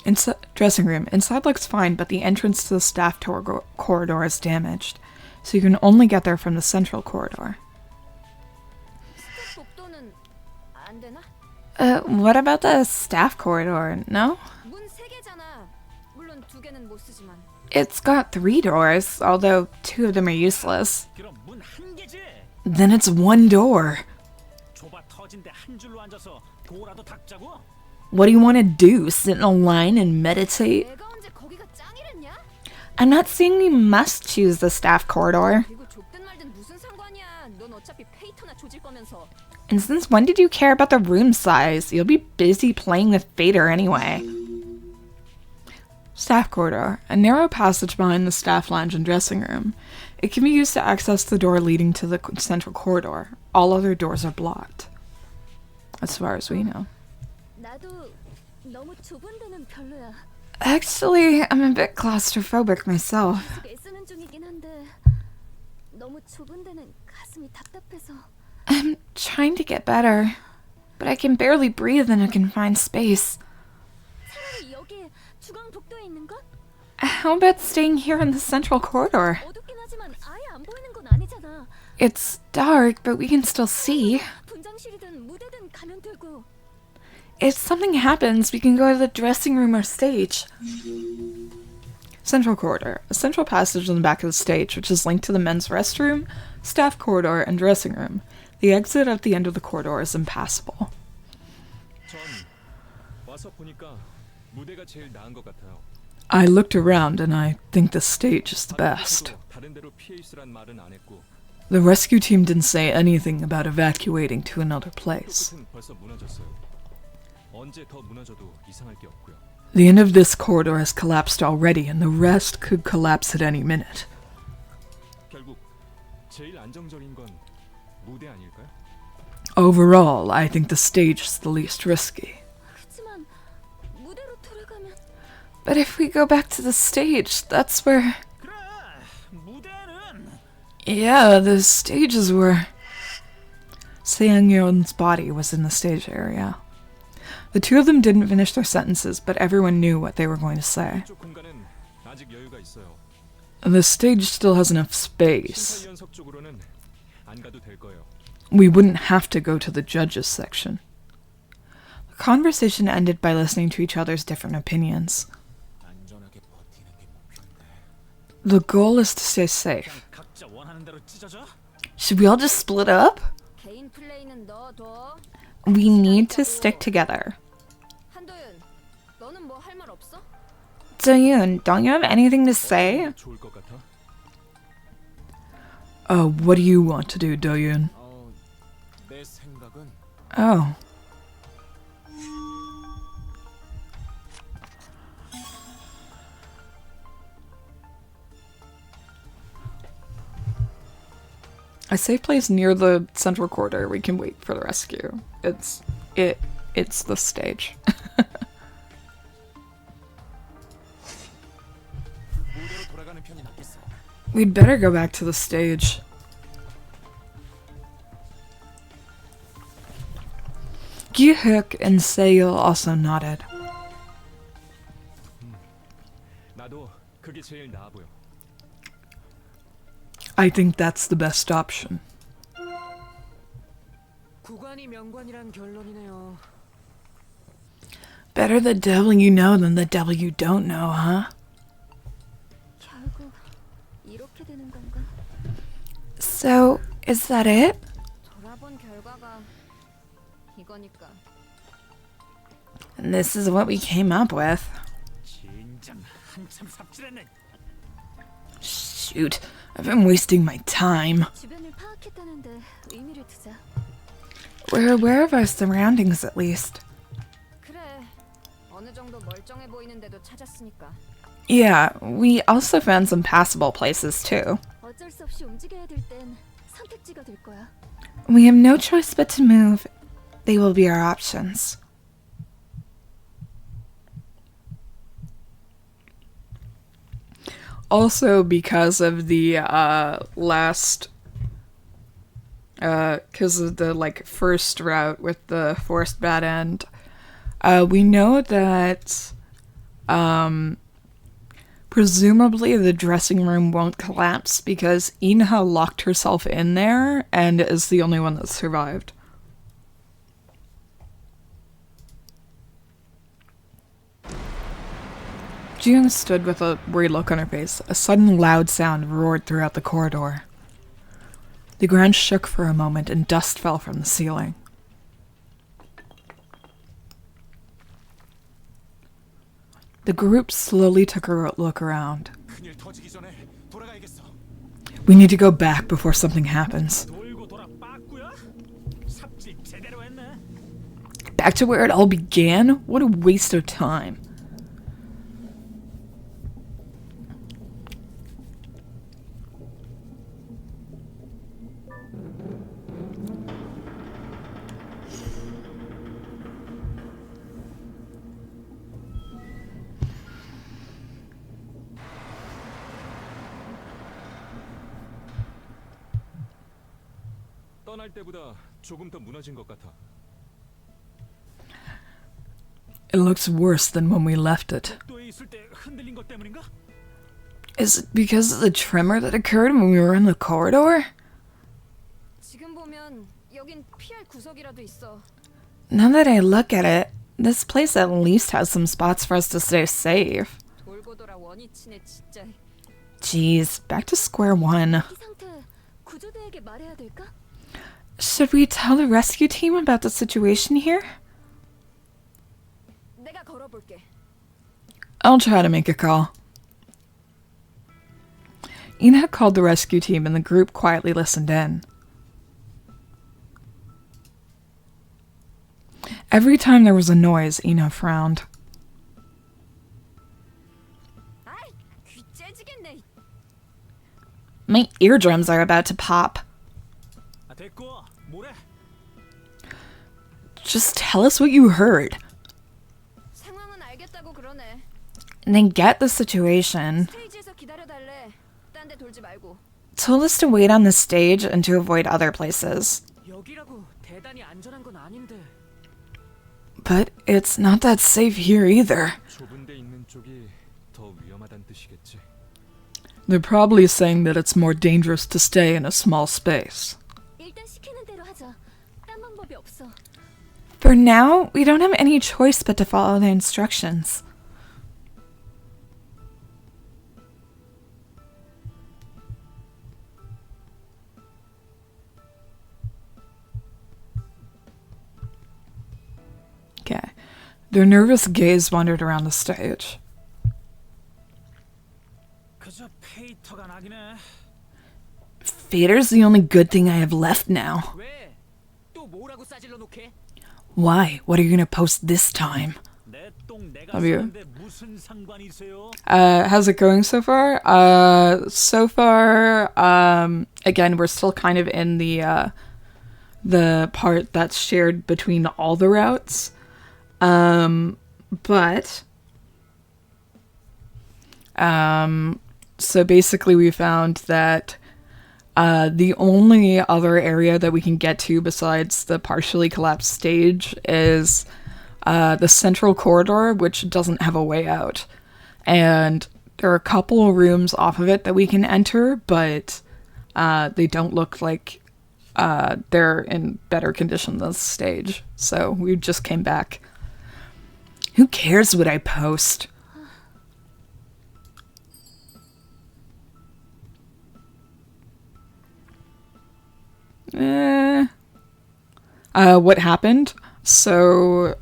Inside dressing room. Inside looks fine, but the entrance to the staff corridor is damaged, so you can only get there from the central corridor. 스텝 복도는 안 되나? What about the staff corridor? No? 문 세 개잖아. 물론 두 개는 못 쓰지만. It's got 3 doors, although 2 of them are useless. 그럼 문 한 개지. Then it's one door. 좁아 터진 데 한 줄로 앉아서 도라도 닦자고? What do you want to do? Sit in a line and meditate? 내가 언제 거기가 짱이랬냐? I'm not saying we must choose the staff corridor. 그리고 좁든 말든 무슨 상관이야. 넌 어차피 페이터나 조질 거면서. And since when did you care about the room size? You'll be busy playing the fader anyway. Staff corridor. A narrow passage behind the staff lounge and dressing room. It can be used to access the door leading to the central corridor. All other doors are blocked. As far as we know. 나도 너무 좁은 데는 별로야. Actually, I'm a bit claustrophobic myself. 계속 애쓰는 중이긴 한데 너무 좁은 데는 가슴이 답답해서. I'm trying to get better, but I can barely breathe in a confined space. 차라리 여기 중앙 복도에 있는 것? How about staying here in the central corridor? 어둡긴 하지만 아예 안 보이는 건 아니잖아. It's dark, but we can still see. 분장실이든 무대든 가면 되고. If something happens, we can go to the dressing room or stage. Central corridor. A central passage in the back of the stage, which is linked to the men's restroom, staff corridor, and dressing room. The exit at the end of the corridor is impassable. 전 와서 보니까 무대가 제일 나은 것 같아요. I looked around and I think the stage is the best. 다른 데로 피해 있으란 말은 안 했고. The rescue team didn't say anything about evacuating to another place. 끝은 벌써 무너졌어요. 언제 더 무너져도 이상할 게 없고요. The end of this corridor has collapsed already, and the rest could collapse at any minute. 결국 제일 안정적인 건 무대 아닐까요? Overall, I think the stage is the least risky. 그렇지만 무대로 돌아가면 But if we go back to the stage, that's where... 그래. 무대는 Yeah, the stage is where... Seil-Yon's body was in the stage area. The two of them didn't finish their sentences, but everyone knew what they were going to say. 이쪽 공간은 아직 여유가 있어요. The stage still has enough space. 심사위원석 쪽으로는 안 가도 될 거예요. We wouldn't have to go to the judges section. The conversation ended by listening to each other's different opinions. 안전하게 버티는 게 목표인데. The goal is to stay safe. 각자 원하는 대로 찢어져? Should we all just split up? 개인 플레이는 넣어둬. We need to stick together. 한도윤, 너는 뭐 할 말 없어? Doyoon, don't you have anything to say? 좋을 것 같아. What do you want to do, Doyoon? 내 생각은 Oh. A safe place near the central corridor. We can wait for the rescue. It's the stage. 무대로 돌아가는 편이 낫겠어. We'd better go back to the stage. Gi-hook and Seil also nodded. 나도 그게 제일 나아 보여. I think that's the best option. 구관이 명관이란 결론이네요. Better the devil you know than the devil you don't know, huh? 결국 이렇게 되는 건가? So, is that it? 돌아본 결과가 이거니까. And this is what we came up with. 진정 한참 삽질했네. Shoot, I've been wasting my time. 주변을 파악했다는데 의미를 두자. We're aware of our surroundings at least. 그래. 어느 정도 멀쩡해 보이는데도 찾았으니까. Yeah, we also found some passable places too. 어쩔 수 없이 움직여야 될 땐 선택지가 될 거야. We have no choice but to move. They will be our options. Also, because of the because of the first route with the forced bad end, we know that presumably the dressing room won't collapse because Inha locked herself in there and is the only one that survived. June stood with a worried look on her face. A sudden loud sound roared throughout the corridor. The ground shook for a moment and dust fell from the ceiling. The group slowly took a look around. 큰일 터지기 전에 돌아가야겠어. We need to go back before something happens. 돌고 돌아 빠꾸야? 삽질 제대로 했네. Back to where it all began? What a waste of time. 떠날 때보다 조금 더 무너진 것 같아. It looks worse than when we left it. 복도에 있을 때 흔들린 것 때문인가? Is it because of the tremor that occurred when we were in the corridor? 지금 보면 여긴 피할 구석이라도 있어. Now that I look at it, this place at least has some spots for us to stay safe. 돌고 돌아 원이 치네 진짜. Jeez, back to square one. 이 상태 구조대에게 말해야 될까? Should we tell the rescue team about the situation here? 내가 걸어볼게. I'll try to make a call. Ina called the rescue team and the group quietly listened in. Every time there was a noise, Ina frowned. 아이, 귀 째지겠네. My eardrums are about to pop. 아, 됐고 뭐래? Just tell us what you heard. 상황은 알겠다고 그러네. And then get the situation. 스테이지에서 기다려달래. 딴 데 돌지 말고. Told us to wait on the stage and to avoid other places. 여기라고 대단히 안전한 건 아닌데. But it's not that safe here either. 좁은 데 있는 쪽이 더 위험하단 뜻이겠지. They're probably saying that it's more dangerous to stay in a small space. 일단 시키는 대로 하자. 딴 방법이 없어. For now, we don't have any choice but to follow the instructions. Okay. Their nervous gaze wandered around the stage. 페이터가 나긴 해. Fader's the only good thing I have left now. 왜? 또 뭐라고 싸질러 놓게? Why? What are you gonna post this time? 내 똥 내가 Have you? 쓰는데 무슨 상관이세요? How's it going so far? So far, again, we're still kind of in the part that's shared between all the routes. So basically we found that the only other area that we can get to besides the partially collapsed stage is the central corridor, which doesn't have a way out. And there are a couple of rooms off of it that we can enter, but they don't look like they're in better condition than the stage. So we just came back. Who cares what I post? What happened? So,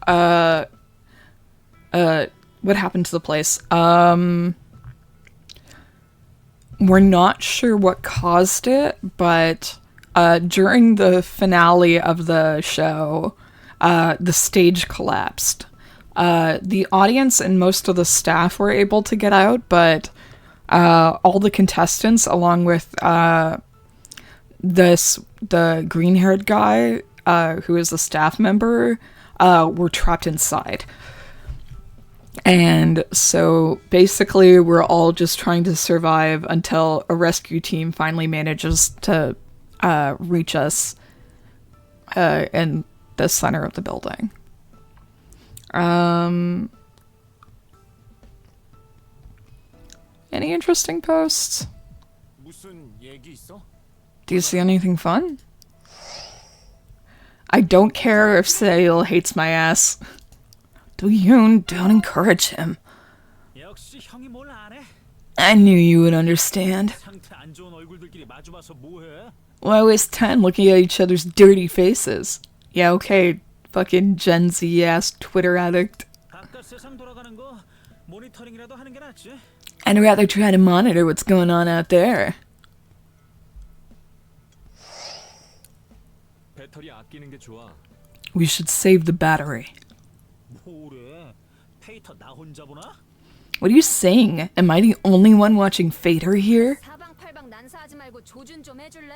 what happened to the place? We're not sure what caused it, but during the finale of the show, the stage collapsed. The audience and most of the staff were able to get out, but all the contestants, along with the green-haired guy, who is a staff member, were trapped inside. And so basically we're all just trying to survive until a rescue team finally manages to reach us in the center of the building. Any interesting posts? 무슨 얘기 있어? Do you see anything fun? I don't care if Seil hates my ass. Do-yoon, don't encourage him. 역시 형이 뭘 안 해? I knew you would understand. 상태 안 좋은 얼굴들끼리 마주봐서 뭐해? Why waste time looking at each other's dirty faces? Yeah, okay, fucking Gen Z-ass Twitter addict. 바깥 세상 돌아가는 거 모니터링이라도 하는 게 낫지. I'd rather try to monitor what's going on out there. 배터리 아끼는 게 좋아. We should save the battery. 뭐래? 페이터 나 혼자 보나? What are you saying? Am I the only one watching Fader here? 사방팔방 난사하지 말고 조준 좀 해줄래?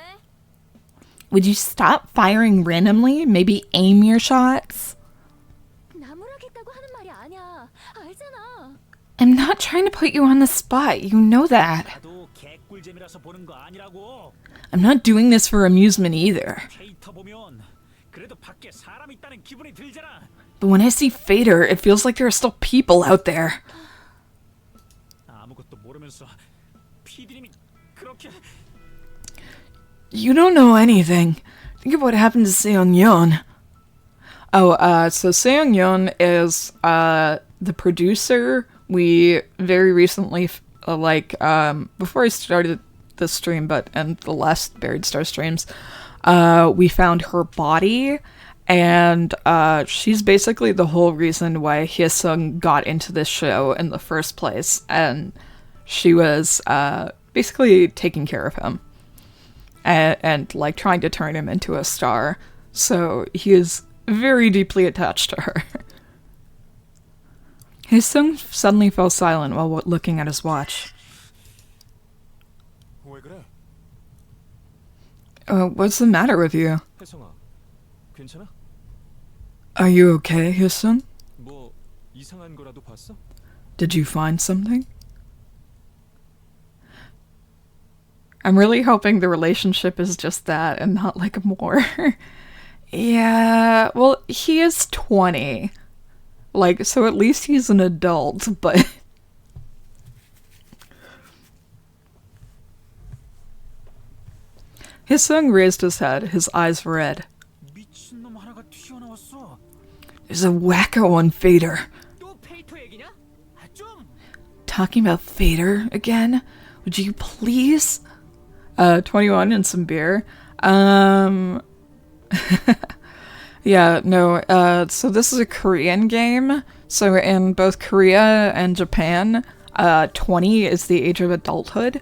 Would you stop firing randomly? Maybe aim your shots? 나무라겠다고 하는 말이 아니야. 알잖아. I'm not trying to put you on the spot. You know that. 나도 개꿀잼이라서 보는 거 아니라고. I'm not doing this for amusement either. 페이터 보면 그래도 밖에 사람 있다는 기분이 들잖아. But when I see Fader, it feels like there are still people out there. 아무것도 모르면서 피디님이 그렇게 You don't know anything. Think of what happened to Seong-yeon. So Seong-yeon is the producer. We very recently, before I started the stream, but in the last Buried Star streams, we found her body, and she's basically the whole reason why Hye-sung got into this show in the first place, and she was basically taking care of him. And like trying to turn him into a star. So he is very deeply attached to her. His son suddenly fell silent while looking at his watch. 왜 그래? What's the matter with you? 혜성아, 괜찮아? Are you okay, his son? 뭐 이상한 거라도 봤어? Did you find something? I'm really hoping the relationship is just that and not like more. Yeah, well, he is 20. Like, so at least he's an adult, but... His son raised his head, his eyes red. 미친놈 하나가 튀어나왔어. There's a wacko on Fader. 또 페이터 얘기냐? 아, 좀. Talking about Fader again? Would you please? 21 and some beer. Yeah, no, so this is a Korean game. So in both Korea and Japan, 20 is the age of adulthood,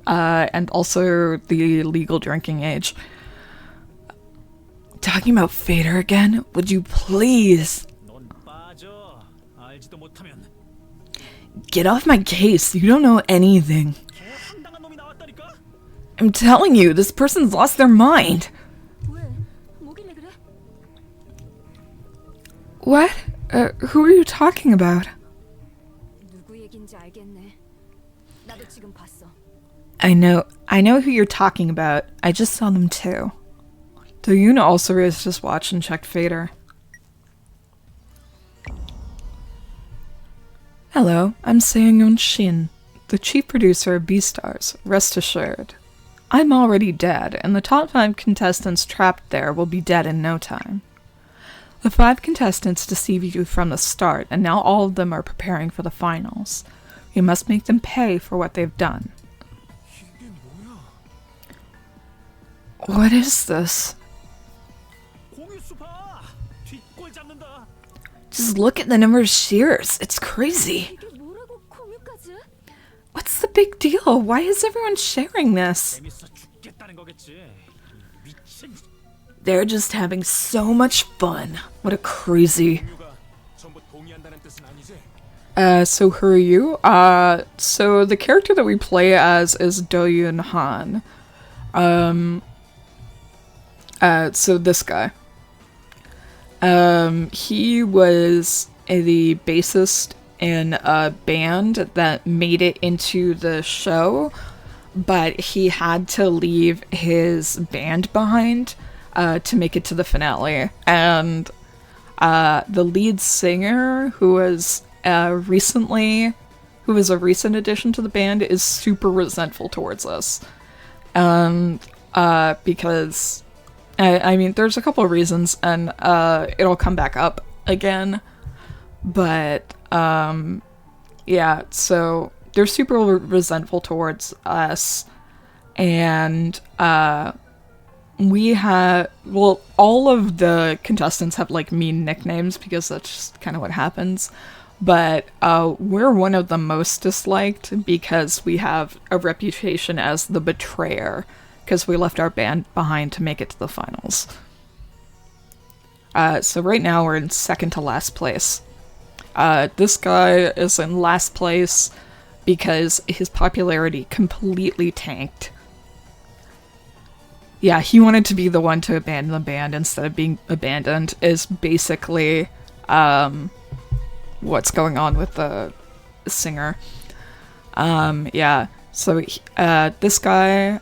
and also the legal drinking age. Talking about Fader again? Would you please? 넌 빠져. 알지도 못하면 Get off my case, you don't know anything. 개 황당한 놈이 나왔다니까. I'm telling you, this person's lost their mind. 왜? 뭐길래 그래? What? Who are you talking about? 누구 얘긴지 알겠네. 나도 지금 봤어. I know who you're talking about. I just saw them too. So Yuna also raised his watch and checked Fader. Hello, I'm Seong Shin, the chief producer of Beastars. Rest assured. I'm already dead, and the top 5 contestants trapped there will be dead in no time. The 5 contestants deceived you from the start, and now all of them are preparing for the finals. You must make them pay for what they've done. 이게 뭐야? What is this? 공유수파 뒷골 잡는다. Just look at the number of shears. It's crazy. 이게 뭐라고 공유까지? What's the big deal? Why is everyone sharing this? 재밌어 죽겠다는 거겠지. 미친. They're just having so much fun. What a crazy. 공유가 전부 동의한다는 뜻은 아니지? So who are you? So the character that we play as is Do-Yoon Han. So this guy. He was the bassist in a band that made it into the show, but he had to leave his band behind to make it to the finale. And the lead singer, who was a recent addition to the band, is super resentful towards us. Because I mean, there's a couple of reasons, and it'll come back up again. But yeah, so they're super resentful towards us, and we have, well, all of the contestants have like mean nicknames because that's just kind of what happens. But we're one of the most disliked because we have a reputation as the betrayer, because we left our band behind to make it to the finals. So right now we're in second to last place. This guy is in last place because his popularity completely tanked. Yeah, he wanted to be the one to abandon the band instead of being abandoned, is basically what's going on with the singer. Yeah, so this guy,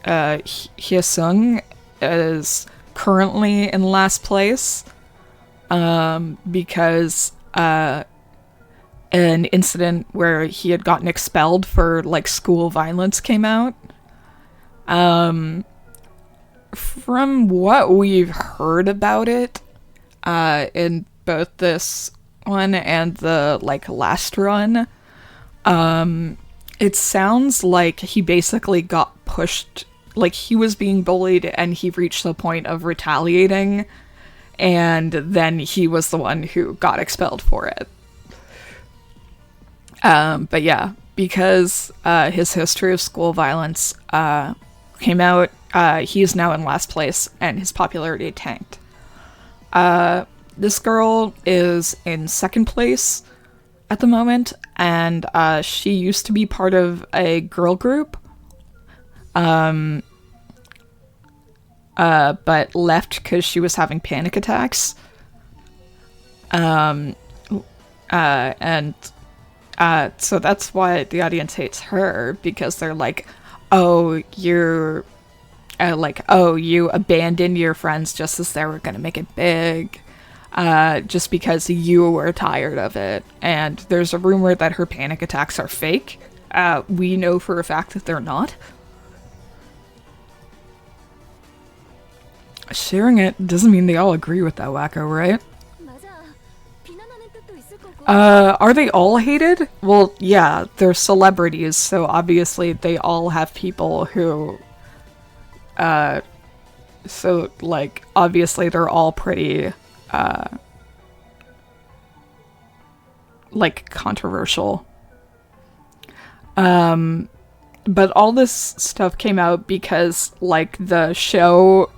Hyesung, is currently in last place because an incident where he had gotten expelled for like school violence came out. From what we've heard about it, in both this one and the like last run, it sounds like he basically got pushed, like he was being bullied and he reached the point of retaliating, and then he was the one who got expelled for it. But yeah, because his history of school violence came out, he is now in last place and his popularity tanked. This girl is in second place at the moment, and she used to be part of a girl group, but left because she was having panic attacks. And so that's why the audience hates her, because they're like, oh, you're you abandoned your friends just as they were gonna make it big, just because you were tired of it. And there's a rumor that her panic attacks are fake. We know for a fact that they're not. Sharing it doesn't mean they all agree with that wacko, right? 맞아. 비난하는 뜻도 있을 거고. Are they all hated? Well, yeah, they're celebrities, so obviously they all have people who, so, like, obviously they're all pretty, like controversial. But all this stuff came out because like the show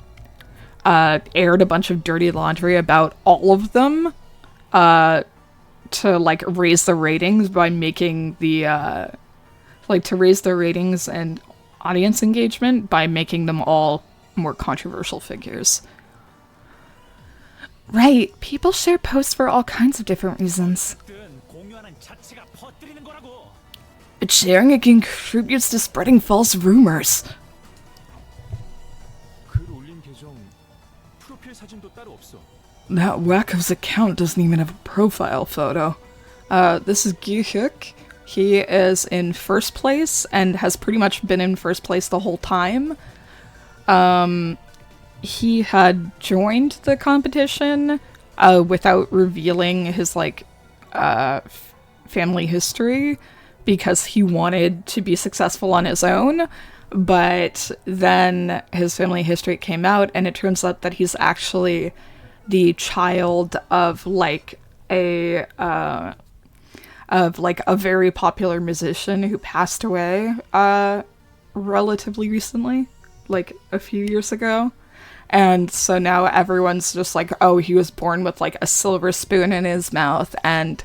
aired a bunch of dirty laundry about all of them to like raise the ratings by making the to raise their ratings and audience engagement by making them all more controversial figures. Right, people share posts for all kinds of different reasons. 공유하는 자체가 퍼뜨리는 거라고. But sharing it contributes to spreading false rumors. 글 올린 계정 프로필 사진도 따로 없어. That wacko's account doesn't even have a profile photo. This is Gi-hyuk. He is in first place and has pretty much been in first place the whole time. He had joined the competition without revealing his family history because he wanted to be successful on his own, but then his family history came out and it turns out that he's actually the child of a very popular musician who passed away relatively recently, like a few years ago. And so now everyone's just like, oh, he was born with like a silver spoon in his mouth, and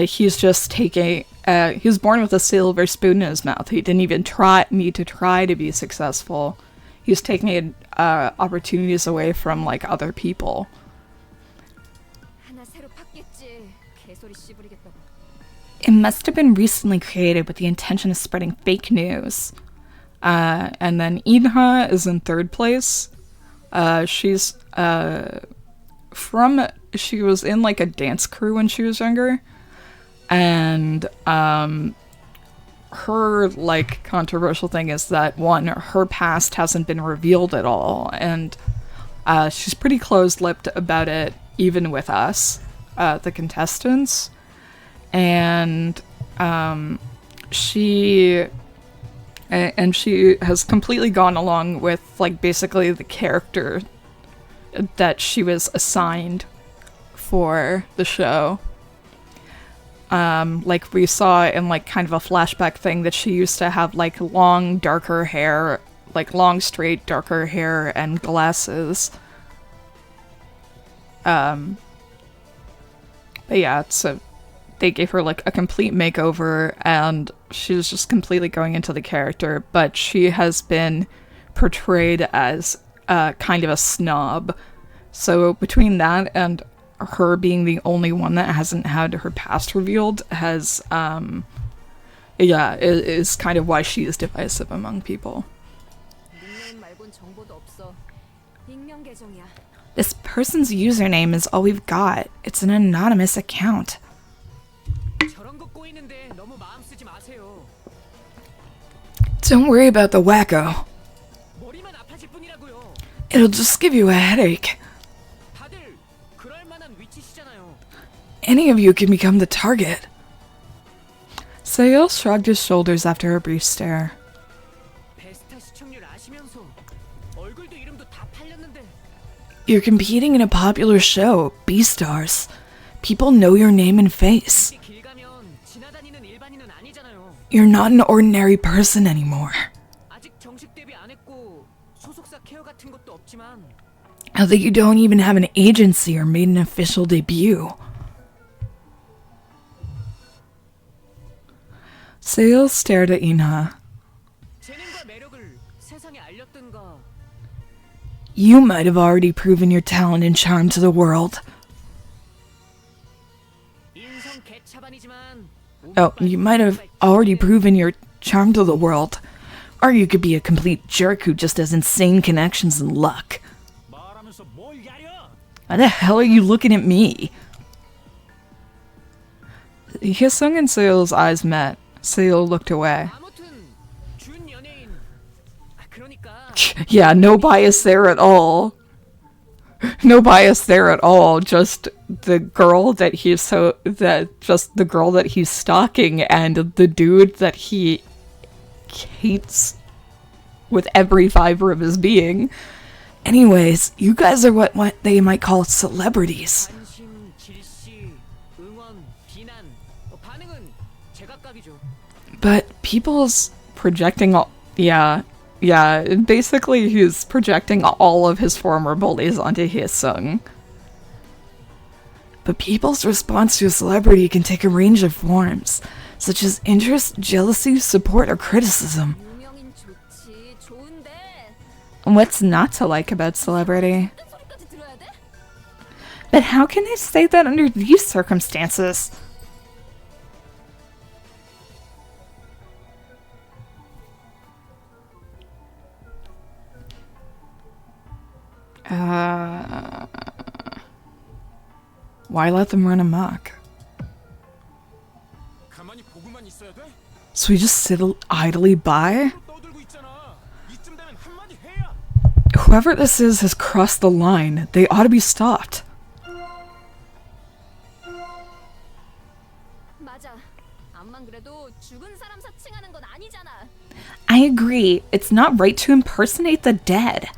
he's just taking he was born with a silver spoon in his mouth. He didn't even need to try to be successful. He's taking opportunities away from like other people. 하나 새로 팠겠지. 개소리 씨부리겠다고. It must have been recently created with the intention of spreading fake news. And then Inha is in third place. She was in like a dance crew when she was younger. And her like controversial thing is that one, her past hasn't been revealed at all. And she's pretty close-lipped about it, even with us, the contestants. And she has completely gone along with like basically the character that she was assigned for the show. Like we saw in like kind of a flashback thing that she used to have like long darker hair, like long straight darker hair and glasses. But yeah, so they gave her like a complete makeover and she was just completely going into the character, but she has been portrayed as kind of a snob. So between that and her being the only one that hasn't had her past revealed is kind of why she is divisive among people. 닉네임 말곤 정보도 없어. 익명 계정이야. This person's username is all we've got. It's an anonymous account. 저런 거 꼬이는데 너무 마음 쓰지 마세요. Don't worry about the wacko. 머리만 아파질 뿐이라고요. It'll just give you a headache. 다들 그럴 만한 위치시잖아요. Any of you can become the target. Seil shrugged his shoulders after a brief stare. 베스타 시청률 아시면서 얼굴도 이름도 다 팔렸는데 You're competing in a popular show, B-Stars. People know your name and face. 길 가면 지나다니는 일반인은 아니잖아요. You're not an ordinary person anymore. 아직 정식 데뷔 안 했고 소속사 케어 같은 것도 없지만 Now that you don't even have an agency or made an official debut. Seil stared at Inha. 재능과 매력을 세상에 알렸든가 You might have already proven your talent and charm to the world. 인성 개차반이지만 Oh, you might have already proven your charm to the world. Or you could be a complete jerk who just has insane connections and luck. 말하면서 뭘 야려? Why the hell are you looking at me? Hyesung and Seil's eyes met. Seil looked away. 아무튼 준 연예인 그러니까 Yeah, no bias there at all. No bias there at all. Just the girl that he's stalking and the dude that he hates with every fiber of his being. Anyways, you guys are what they might call celebrities. 관심, 질시, 응원, 비난 생각이죠. But people's projecting all. Yeah. Basically, he's projecting all of his former bullies onto Hyesung. But people's response to a celebrity can take a range of forms, such as interest, jealousy, support, or criticism. 유명인 좋지. 좋은데. What's not to like about celebrity? 어떤 소리까지 들어야 돼? But how can they say that under these circumstances? Why let them run amok? 가만히 보고만 있어야 돼? So we just sit idly by? 떠들고 있잖아. 이쯤 되면 한마디 해야. Whoever this is has crossed the line. They ought to be stopped. 맞아. 암만 그래도 죽은 사람 사칭하는 건 아니잖아. I agree. It's not right to impersonate the dead.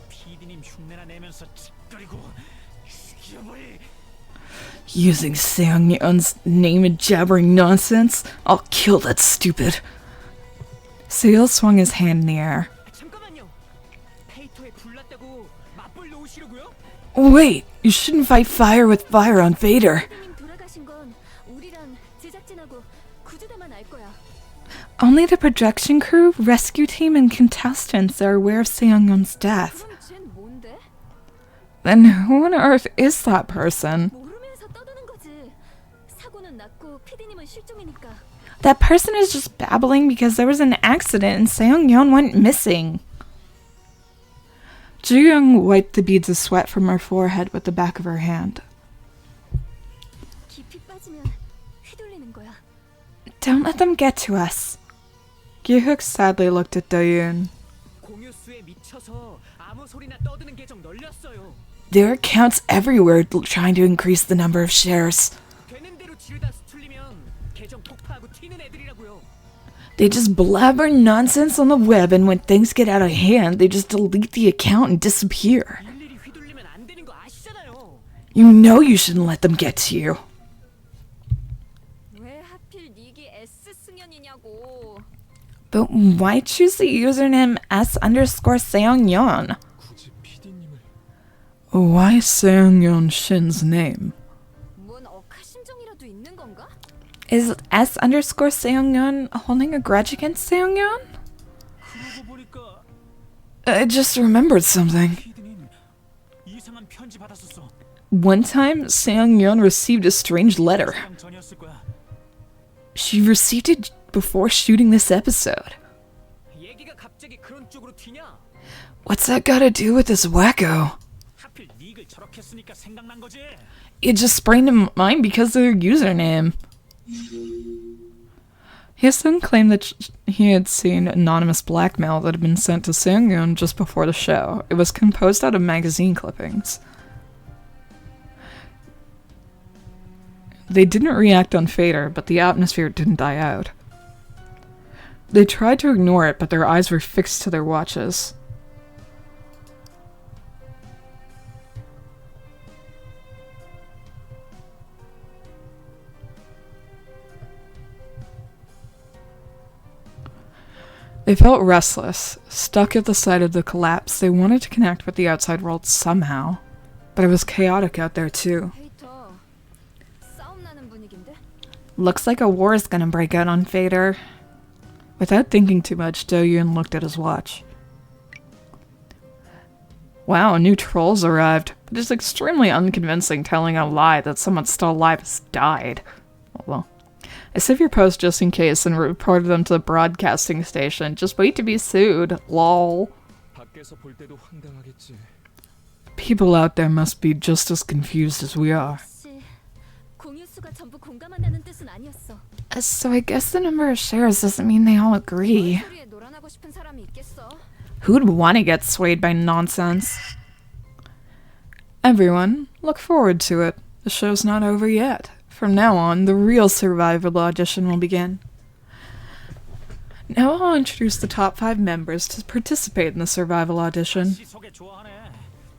PD님 흉내나 내면서 찌꺼리고 죽여버리. Using Seong-yeon's name and jabbering nonsense? I'll kill that stupid. Seil swung his hand in the air. 잠깐만요. 페이터에 불났다고 맞불 놓으시려고요? Wait, you shouldn't fight fire with fire on Vader. 님 돌아가신 건 우리랑 제작진하고 구조대만 알 거야. Only the projection crew, rescue team, and contestants are aware of Seong-yeon's death. 그럼 쟨 뭔데? Then who on earth is that person? 모르면서 떠드는 거지. 사고는 났고 PD님은 실종이니까. That person is just babbling because there was an accident and Seong-yeon went missing. Ju-young wiped the beads of sweat from her forehead with the back of her hand. 깊이 빠지면 휘둘리는 거야. Don't let them get to us. Gi-hook sadly looked at Do-yoon. 공유수에 미쳐서 아무 소리나 떠드는 계정 널렸어요. There are accounts everywhere trying to increase the number of shares. 되는 대로 지르다 수틀리면 계정 폭파하고 튀는 애들이라고요. They just blabber nonsense on the web, and when things get out of hand, they just delete the account and disappear. 일일이 휘둘리면 안 되는 거 아시잖아요. You know you shouldn't let them get to you. 왜 하필 닉이 S승연이냐고. But why choose the username S_Seong-yeon? 굳이 PD님을 Why Seong-yeon Shin's name? 뭔 억하심정이라도 있는 건가? Is S_Seong-yeon holding a grudge against Seong-yeon? 그러고 보니까 I just remembered something. PD님 이상한 편지 받았었어. One time, Seong-yeon received a strange letter. 촬영 전이었을 거야. She received it before shooting this episode. 얘기가 갑자기 그런 쪽으로 튀냐? What's that got to do with this wacko? 하필 닉을 저렇게 쓰니까 생각난 거지. It just sprang to mind because of their username. Hyesung claimed that he had seen anonymous blackmail that had been sent to Seong-yeon just before the show. It was composed out of magazine clippings. They didn't react on Fader, but the atmosphere didn't die out. They tried to ignore it, but their eyes were fixed to their watches. They felt restless, stuck at the site of the collapse. They wanted to connect with the outside world somehow, but it was chaotic out there too. 페이터, 싸움 나는 분위기인데? Looks like a war is gonna break out on Fader. Without thinking too much, Do-yoon looked at his watch. Wow, new trolls arrived, but it's extremely unconvincing telling a lie that someone still alive has died. Well, I saved your post just in case and reported them to the broadcasting station. Just wait to be sued. Lol. 밖에서 볼 때도 황당하겠지. People out there must be just as confused as we are. 혹시 공유수가 전부 공감한다는 뜻은 아니었어. So I guess the number of shares doesn't mean they all agree. 소리에 놀아나고 싶은 사람이 있겠어? Who'd want to get swayed by nonsense? Everyone, look forward to it. The show's not over yet. From now on, the real survival audition will begin. Now I'll introduce the top 5 members to participate in the survival audition. 시속에 좋아하네.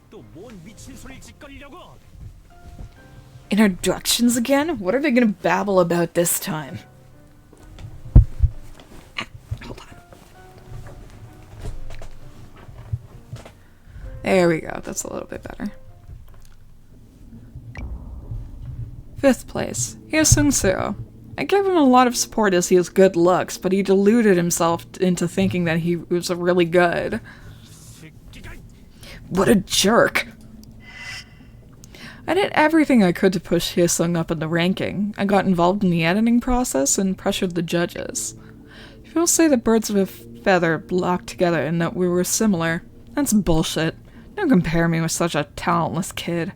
또 뭔 미친 소리 짓거리려고. Introductions again? What are they gonna babble about this time? Hold on. There we go. That's a little bit better. 5th place, Hyesung Seo. I gave him a lot of support as he has good looks, but he deluded himself into thinking that he was really good. What a jerk! I did everything I could to push Hyesung up in the ranking. I got involved in the editing process and pressured the judges. People say that birds of a feather flock together and that we were similar. That's bullshit. Don't compare me with such a talentless kid.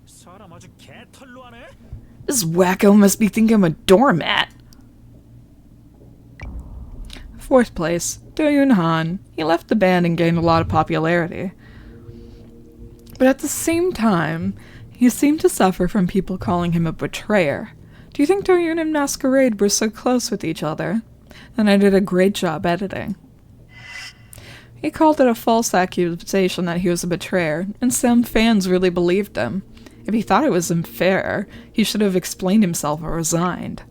사람 아주 개털로 하네. This wacko must be thinking I'm a doormat. 4th place, Do Yoon Han. He left the band and gained a lot of popularity. But at the same time, he seemed to suffer from people calling him a betrayer. Do you think Do Yoon and Masquerade were so close with each other? Then I did a great job editing. He called it a false accusation that he was a betrayer, and some fans really believed him. If he thought it was unfair, he should have explained himself or resigned.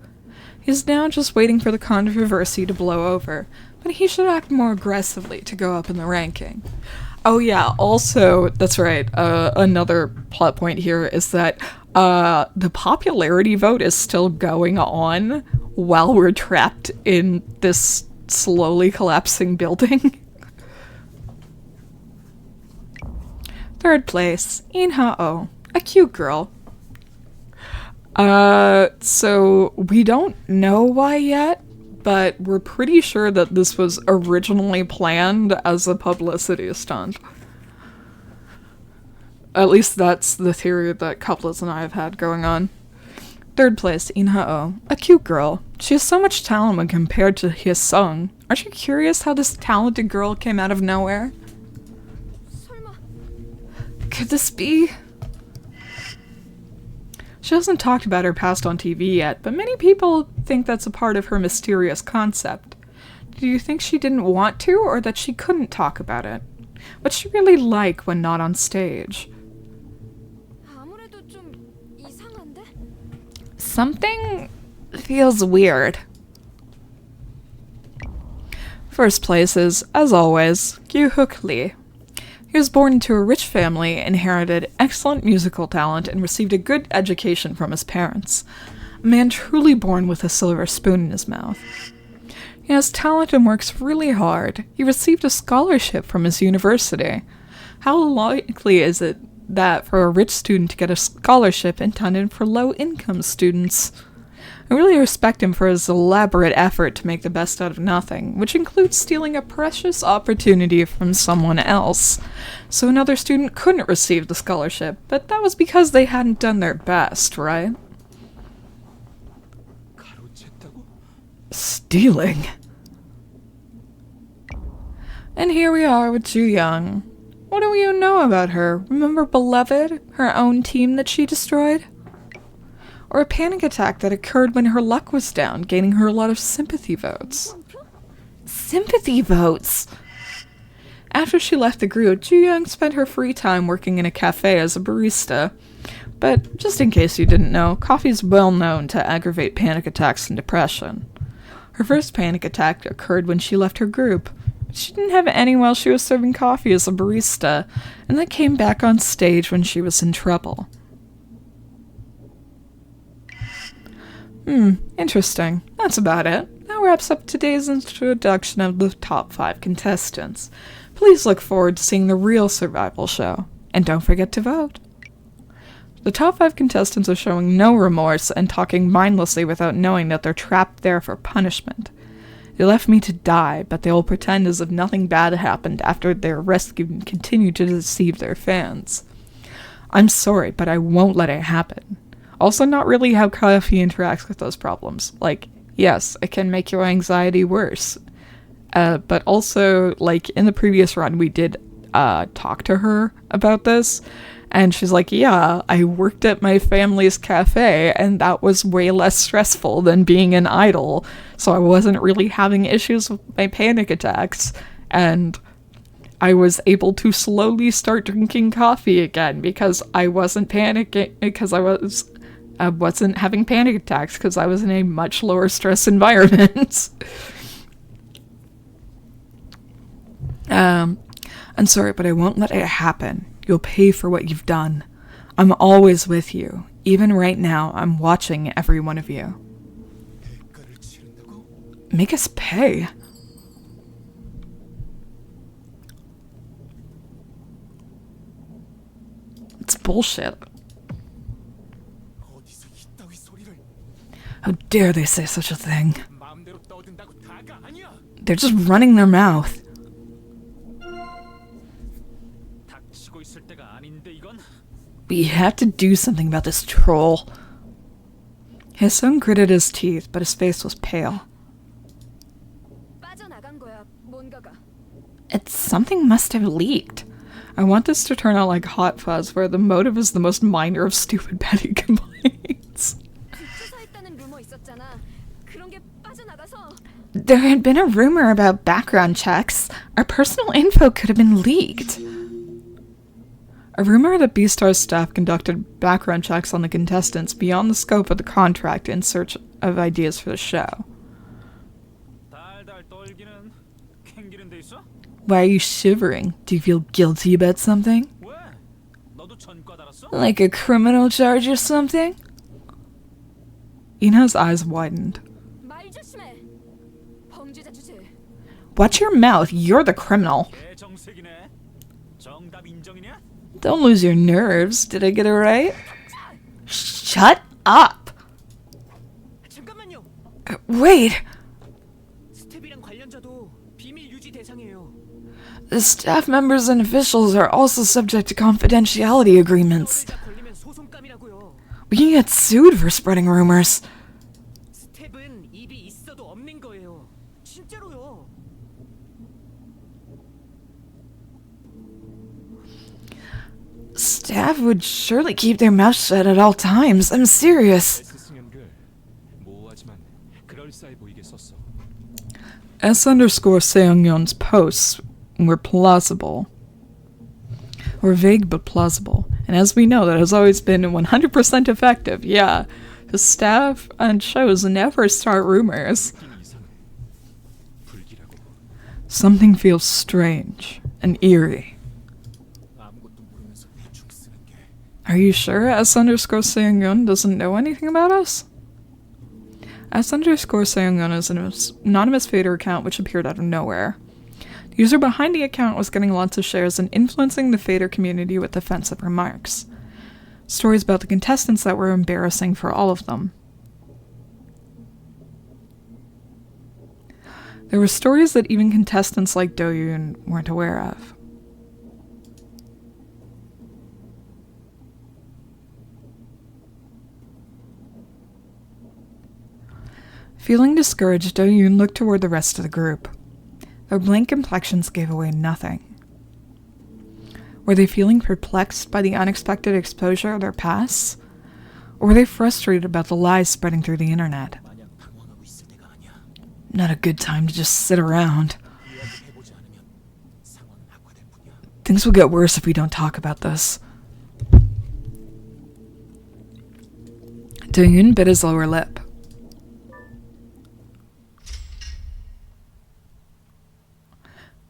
He's now just waiting for the controversy to blow over, but he should act more aggressively to go up in the ranking. Oh yeah, also, that's right, another plot point here is that the popularity vote is still going on while we're trapped in this slowly collapsing building. 3rd place, In Ha-oh, a cute girl. So we don't know why yet, but we're pretty sure that this was originally planned as a publicity stunt. At least that's the theory that Couples and I have had going on. 3rd place, In Ha-oh, a cute girl. She has so much talent when compared to Hyesung. Aren't you curious how this talented girl came out of nowhere? 설마 Could this be? She hasn't talked about her past on TV yet, but many people think that's a part of her mysterious concept. Do you think she didn't want to, or that she couldn't talk about it? What's she really like when not on stage? 아무래도 좀 이상한데? Something feels weird. 1st place is, as always, Gyu-hook Lee. He was born into a rich family, inherited excellent musical talent, and received a good education from his parents. A man truly born with a silver spoon in his mouth. He has talent and works really hard. He received a scholarship from his university. How likely is it that for a rich student to get a scholarship intended for low-income students? I really respect him for his elaborate effort to make the best out of nothing, which includes stealing a precious opportunity from someone else. So another student couldn't receive the scholarship, but that was because they hadn't done their best, right? 가로챘다고? Stealing. And here we are with Ju Young. What do you know about her? Remember Beloved? Her own team that she destroyed? Or a panic attack that occurred when her luck was down, gaining her a lot of sympathy votes. Sympathy votes! After she left the group, Ju Young spent her free time working in a cafe as a barista. But, just in case you didn't know, coffee is well known to aggravate panic attacks and depression. Her first panic attack occurred when she left her group. She didn't have any while she was serving coffee as a barista, and that came back on stage when she was in trouble. Interesting. That's about it. That wraps up today's introduction of the top 5 contestants. Please look forward to seeing the real survival show. And don't forget to vote. The top 5 contestants are showing no remorse and talking mindlessly without knowing that they're trapped there for punishment. They left me to die, but they will pretend as if nothing bad happened after they're rescued and continue to deceive their fans. I'm sorry, but I won't let it happen. Also, not really how coffee interacts with those problems. Like, yes, it can make your anxiety worse. But also, like, in the previous run, we did talk to her about this. And she's like, yeah, I worked at my family's cafe, and that was way less stressful than being an idol. So I wasn't really having issues with my panic attacks. And I was able to slowly start drinking coffee again because I wasn't panicking, because I wasn't having panic attacks because I was in a much lower stress environment. I'm sorry, but I won't let it happen. You'll pay for what you've done. I'm always with you. Even right now, I'm watching every one of you. Make us pay. It's bullshit. How dare they say such a thing? They're just running their mouth. 닥치고 있을 때가 아닌데 이건. We have to do something about this troll. His son gritted his teeth, but his face was pale. 빠져나간 거야, 뭔가가. Something must have leaked. I want this to turn out like Hot Fuzz, where the motive is the most minor of stupid petty complaints. 뒷조사했다는 루머 있었잖아. 그런 게 빠져나가서. There had been a rumor about background checks. Our personal info could have been leaked. A rumor that B-Star's staff conducted background checks on the contestants beyond the scope of the contract in search of ideas for the show. 달달 떨기는 캥기는 데 있어? Why are you shivering? Do you feel guilty about something? 왜? 너도 전과 달았어? Like a criminal charge or something? Ina's eyes widened. 말 조심해. 범죄자 주제. Watch your mouth, you're the criminal. 개정색이네. 정답 인정이냐? Don't lose your nerves, did I get it right? Shut up! 잠깐만요. Wait! 스텝이랑 관련자도 비밀 유지 대상이에요. The staff members and officials are also subject to confidentiality agreements. 가 걸리면 소송감이라고요. We can get sued for spreading rumors. 스텝은 입이 있어도 없는 거예요. 진짜로요. Staff would surely keep their mouth shut at all times. I'm serious. S승연글 모호하지만 그럴싸해 보이게 썼어. S_Seongyon's posts were plausible. Or vague but plausible. And as we know, that has always been 100% effective. Yeah, the staff and shows never start rumors. 느낌이 이상해. 불길하고 Something feels strange and eerie. 아무것도 모르면서 대충 쓰는 게 Are you sure S_Seongyun doesn't know anything about us? S_Seongyun is an anonymous Fader account which appeared out of nowhere. The user behind the account was getting lots of shares and influencing the Fader community with offensive remarks. Stories about the contestants that were embarrassing for all of them. There were stories that even contestants like Do-yoon weren't aware of. Feeling discouraged, Do-yoon looked toward the rest of the group. Their blank complexions gave away nothing. Were they feeling perplexed by the unexpected exposure of their pasts? Or were they frustrated about the lies spreading through the internet? 마냥 방황하고 있을 때가 아니야. Not a good time to just sit around. 이야기해보지 않으면 상황은 악화될 뿐이야. Things will get worse if we don't talk about this. Do-yoon bit his lower lip.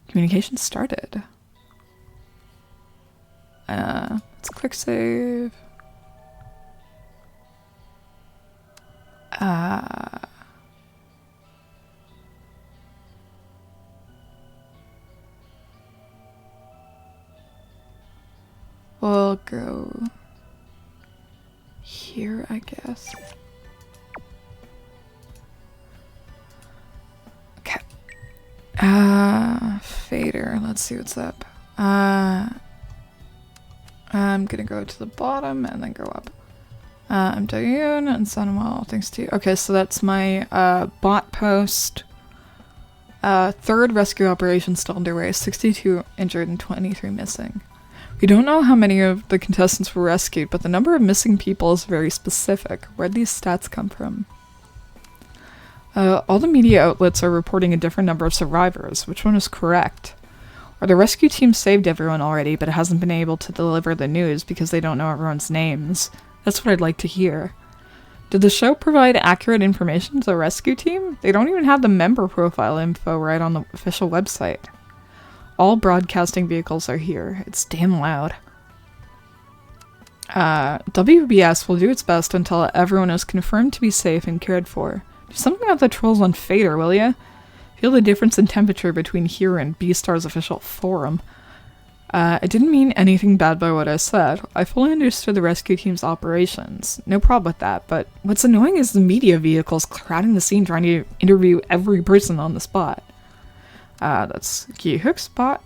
Communication started. Let's quick save. We'll go here, I guess. Okay. Fader. Let's see what's up. I'm gonna go to the bottom and then go up. I'm Do-yoon and Sunwell, thanks to you. Okay, so that's my bot post. Third rescue operation still underway. 62 injured and 23 missing. We don't know how many of the contestants were rescued, but the number of missing people is very specific. Where'd these stats come from? All the media outlets are reporting a different number of survivors. Which one is correct? Or the rescue team saved everyone already, but it hasn't been able to deliver the news because they don't know everyone's names. That's what I'd like to hear. Did the show provide accurate information to the rescue team? They don't even have the member profile info right on the official website. All broadcasting vehicles are here. It's damn loud. WBS will do its best until everyone is confirmed to be safe and cared for. Do something about the trolls on Fader, will ya? Feel the difference in temperature between here and Beastar's official forum. I didn't mean anything bad by what I said. I fully understood the rescue team's operations. No problem with that, but what's annoying is the media vehicles crowding the scene trying to interview every person on the spot. That's Key Hook spot.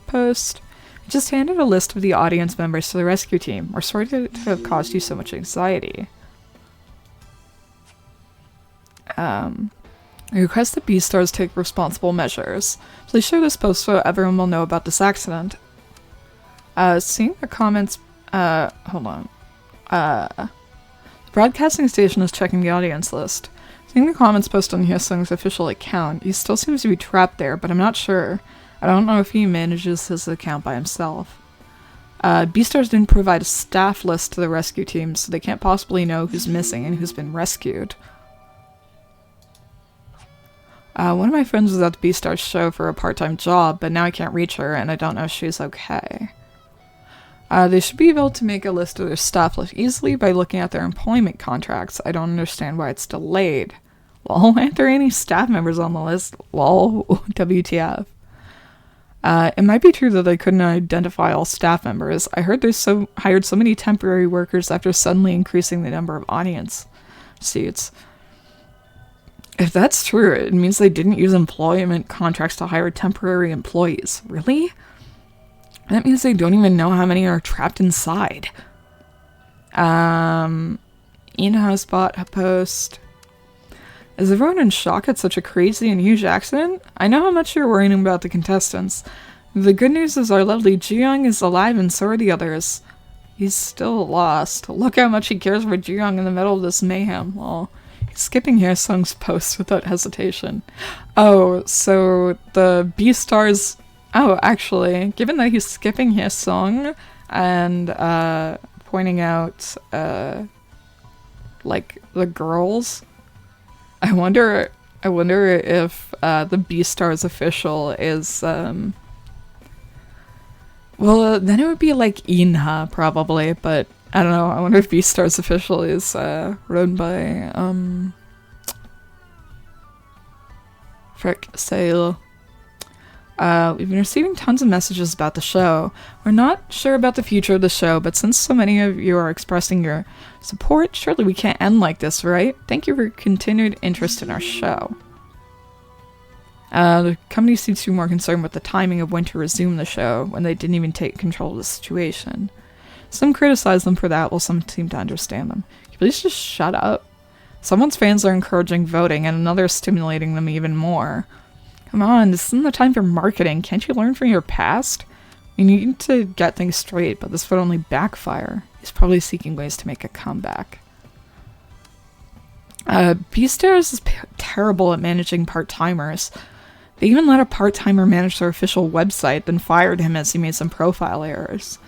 Post. I just handed a list of the audience members to the rescue team. We're sorry to have caused you so much anxiety. I request that Beastars take responsible measures. Please share this post so everyone will know about this accident. Seeing the comments, hold on. The broadcasting station is checking the audience list. Seeing the comments posted on Hyesung's official account, he still seems to be trapped there, but I'm not sure. I don't know if he manages his account by himself. Beastars didn't provide a staff list to the rescue team, so they can't possibly know who's missing and who's been rescued. One of my friends was at the Beastars show for a part-time job, but now I can't reach her, and I don't know if she's okay. They should be able to make a list of their staff list easily by looking at their employment contracts. I don't understand why it's delayed. Lol, aren't there any staff members on the list? Lol, WTF. It might be true that they couldn't identify all staff members. I heard they hired so many temporary workers after suddenly increasing the number of audience seats. If that's true, it means they didn't use employment contracts to hire temporary employees. Really? That means they don't even know how many are trapped inside. In-house bot post. Is everyone in shock at such a crazy and huge accident? I know how much you're worrying about the contestants. The good news is our lovely Ji-young is alive and so are the others. He's still lost. Look how much he cares for Ji-young in the middle of this mayhem. Lol. He's skipping Hyesung's post without hesitation. Oh, so the Beastars... Oh, actually, given that he's skipping Hyesung and pointing out, like, the girls... I wonder if the Beastars official is, well, then it would be like Inha, probably, but I don't know. I wonder if Beastars official is run by, Seil. We've been receiving tons of messages about the show. We're not sure about the future of the show, but since so many of you are expressing your support, surely we can't end like this, right? Thank you for your continued interest in our show. The company seems to be more concerned with the timing of when to resume the show, when they didn't even take control of the situation. Some criticize them for that, while some seem to understand them. Can you please just shut up? Someone's fans are encouraging voting, and another is stimulating them even more. Come on, this isn't the time for marketing. Can't you learn from your past? You need to get things straight, but this would only backfire. He's probably seeking ways to make a comeback. Beastars is terrible at managing part-timers. They even let a part-timer manage their official website, then fired him as he made some profile errors.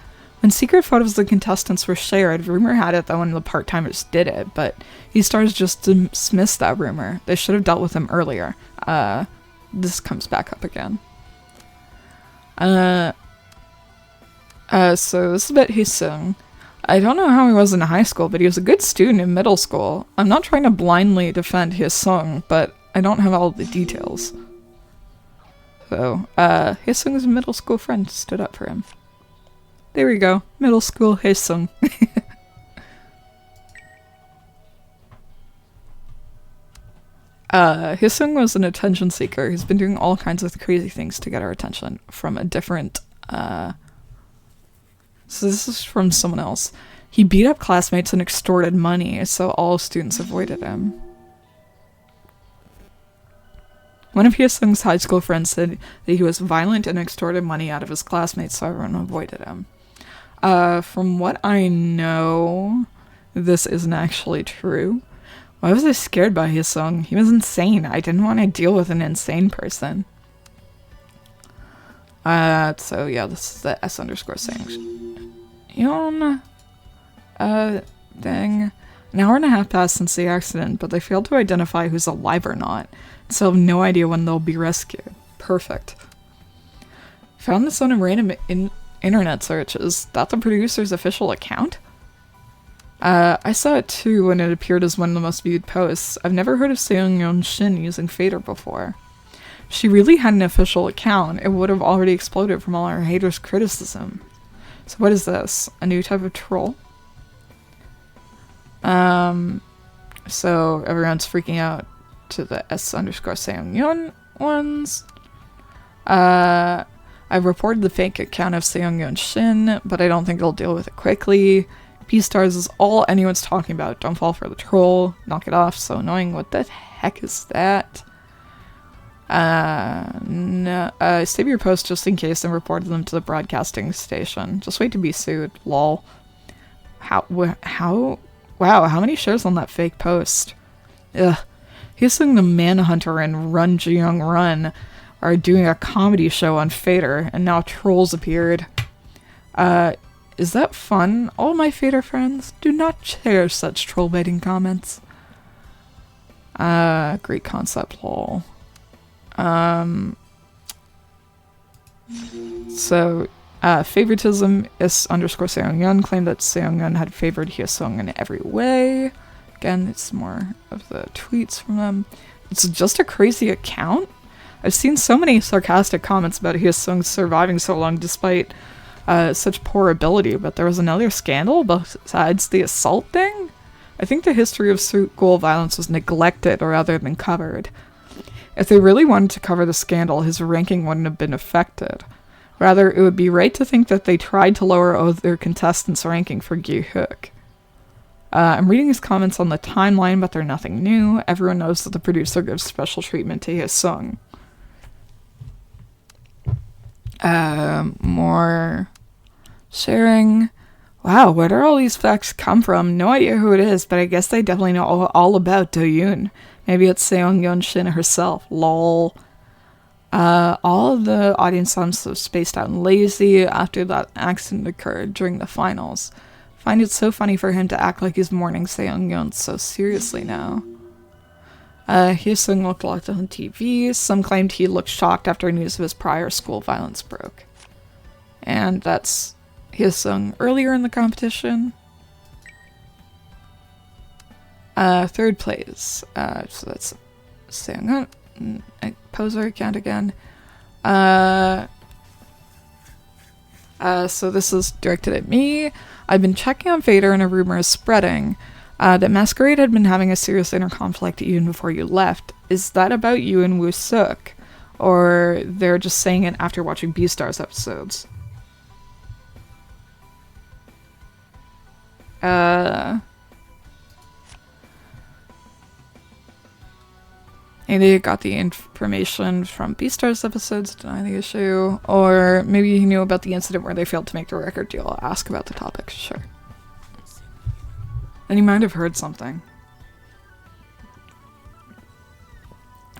When secret photos of the contestants were shared, rumor had it that one of the part-timers did it, but Beastars just dismissed that rumor. They should have dealt with him earlier. This comes back up again. So this is about Hyesung. I don't know how he was in high school, but he was a good student in middle school. I'm not trying to blindly defend Hyesung, but I don't have all the details. So, Hyesung's middle school friend stood up for him. There we go. Middle school Hyesung. Hyesung was an attention seeker. He's been doing all kinds of crazy things to get our attention from a different, so this is from someone else. He beat up classmates and extorted money, so all students avoided him. One of Hyesung's high school friends said that he was violent and extorted money out of his classmates, so everyone avoided him. From what I know, this isn't actually true. Why was I scared by Hyesung? He was insane. I didn't want to deal with an insane person. So yeah, this is the S underscore saying Yon thing. An hour and a half passed since the accident, but they failed to identify who's alive or not. So have no idea when they'll be rescued. Perfect. Found this on a random internet search. Is that the producer's official account? I saw it too when it appeared as one of the most viewed posts. I've never heard of Seong Shin using Fader before. If she really had an official account, it would have already exploded from all our haters' criticism. So what is this? A new type of troll? So everyone's freaking out to the S underscore Seongyeon ones. I've reported the fake account of Seongyeon Shin, but I don't think they'll deal with it quickly. P-stars is all anyone's talking about. Don't fall for the troll. Knock it off. So annoying. What the heck is that? No, save your post just in case and reported them to the broadcasting station. Just wait to be sued. Lol. Wow, how many shares on that fake post? Ugh. Hyesung the Manhunter and Run Ji-young Run are doing a comedy show on Fader, and now trolls appeared. Is that fun? All my Fader friends, do not share such troll baiting comments. Great concept, lol. So, favoritism is underscore Seongyeon claimed that Seongyeon had favored Hyesung in every way. Again, it's more of the tweets from them. It's just a crazy account. I've seen so many sarcastic comments about Hyesung surviving so long despite such poor ability, but there was another scandal besides the assault thing? I think the history of school violence was neglected rather than covered. If they really wanted to cover the scandal, his ranking wouldn't have been affected. Rather, it would be right to think that they tried to lower other contestants' ranking for Gi-hook. I'm reading his comments on the timeline, but they're nothing new. Everyone knows that the producer gives special treatment to Hyesung. More sharing. Wow, where do all these facts come from? No idea who it is, but I guess they definitely know all about Do-yoon. Maybe it's Seongyeon Shin herself. Lol. All of the audience sounds so spaced out and lazy after that accident occurred during the finals. Find it so funny for him to act like he's mourning Seongyeon so seriously now. Hyesung looked locked on TV. Some claimed he looked shocked after news of his prior school violence broke. And that's Hyesung earlier in the competition. Third place. So that's Seongyeon. Poser account again. So this is directed at me. I've been checking on Fader and a rumor is spreading that Masquerade had been having a serious inner conflict even before you left. Is that about you and Woo-suk? Or they're just saying it after watching Beastars episodes? Maybe he got the information from Beastars episodes to deny the issue, or maybe he knew about the incident where they failed to make the record deal. I'll ask about the topic, sure. And he might have heard something.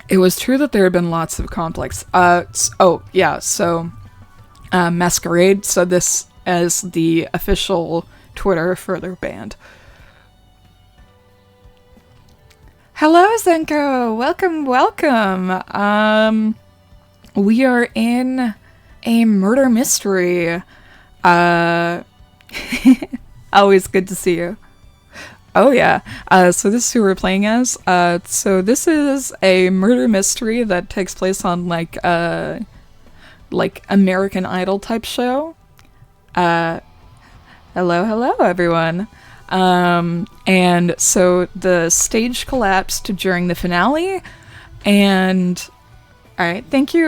It was true that there had been lots of conflicts. So Masquerade said this as the official Twitter for their band. Hello, Zenko! Welcome. We are in a murder mystery. Always good to see you. Oh yeah, so this is who we're playing as. So this is a murder mystery that takes place on like American Idol type show. Hello everyone. And so the stage collapsed during the finale, and alright, thank you,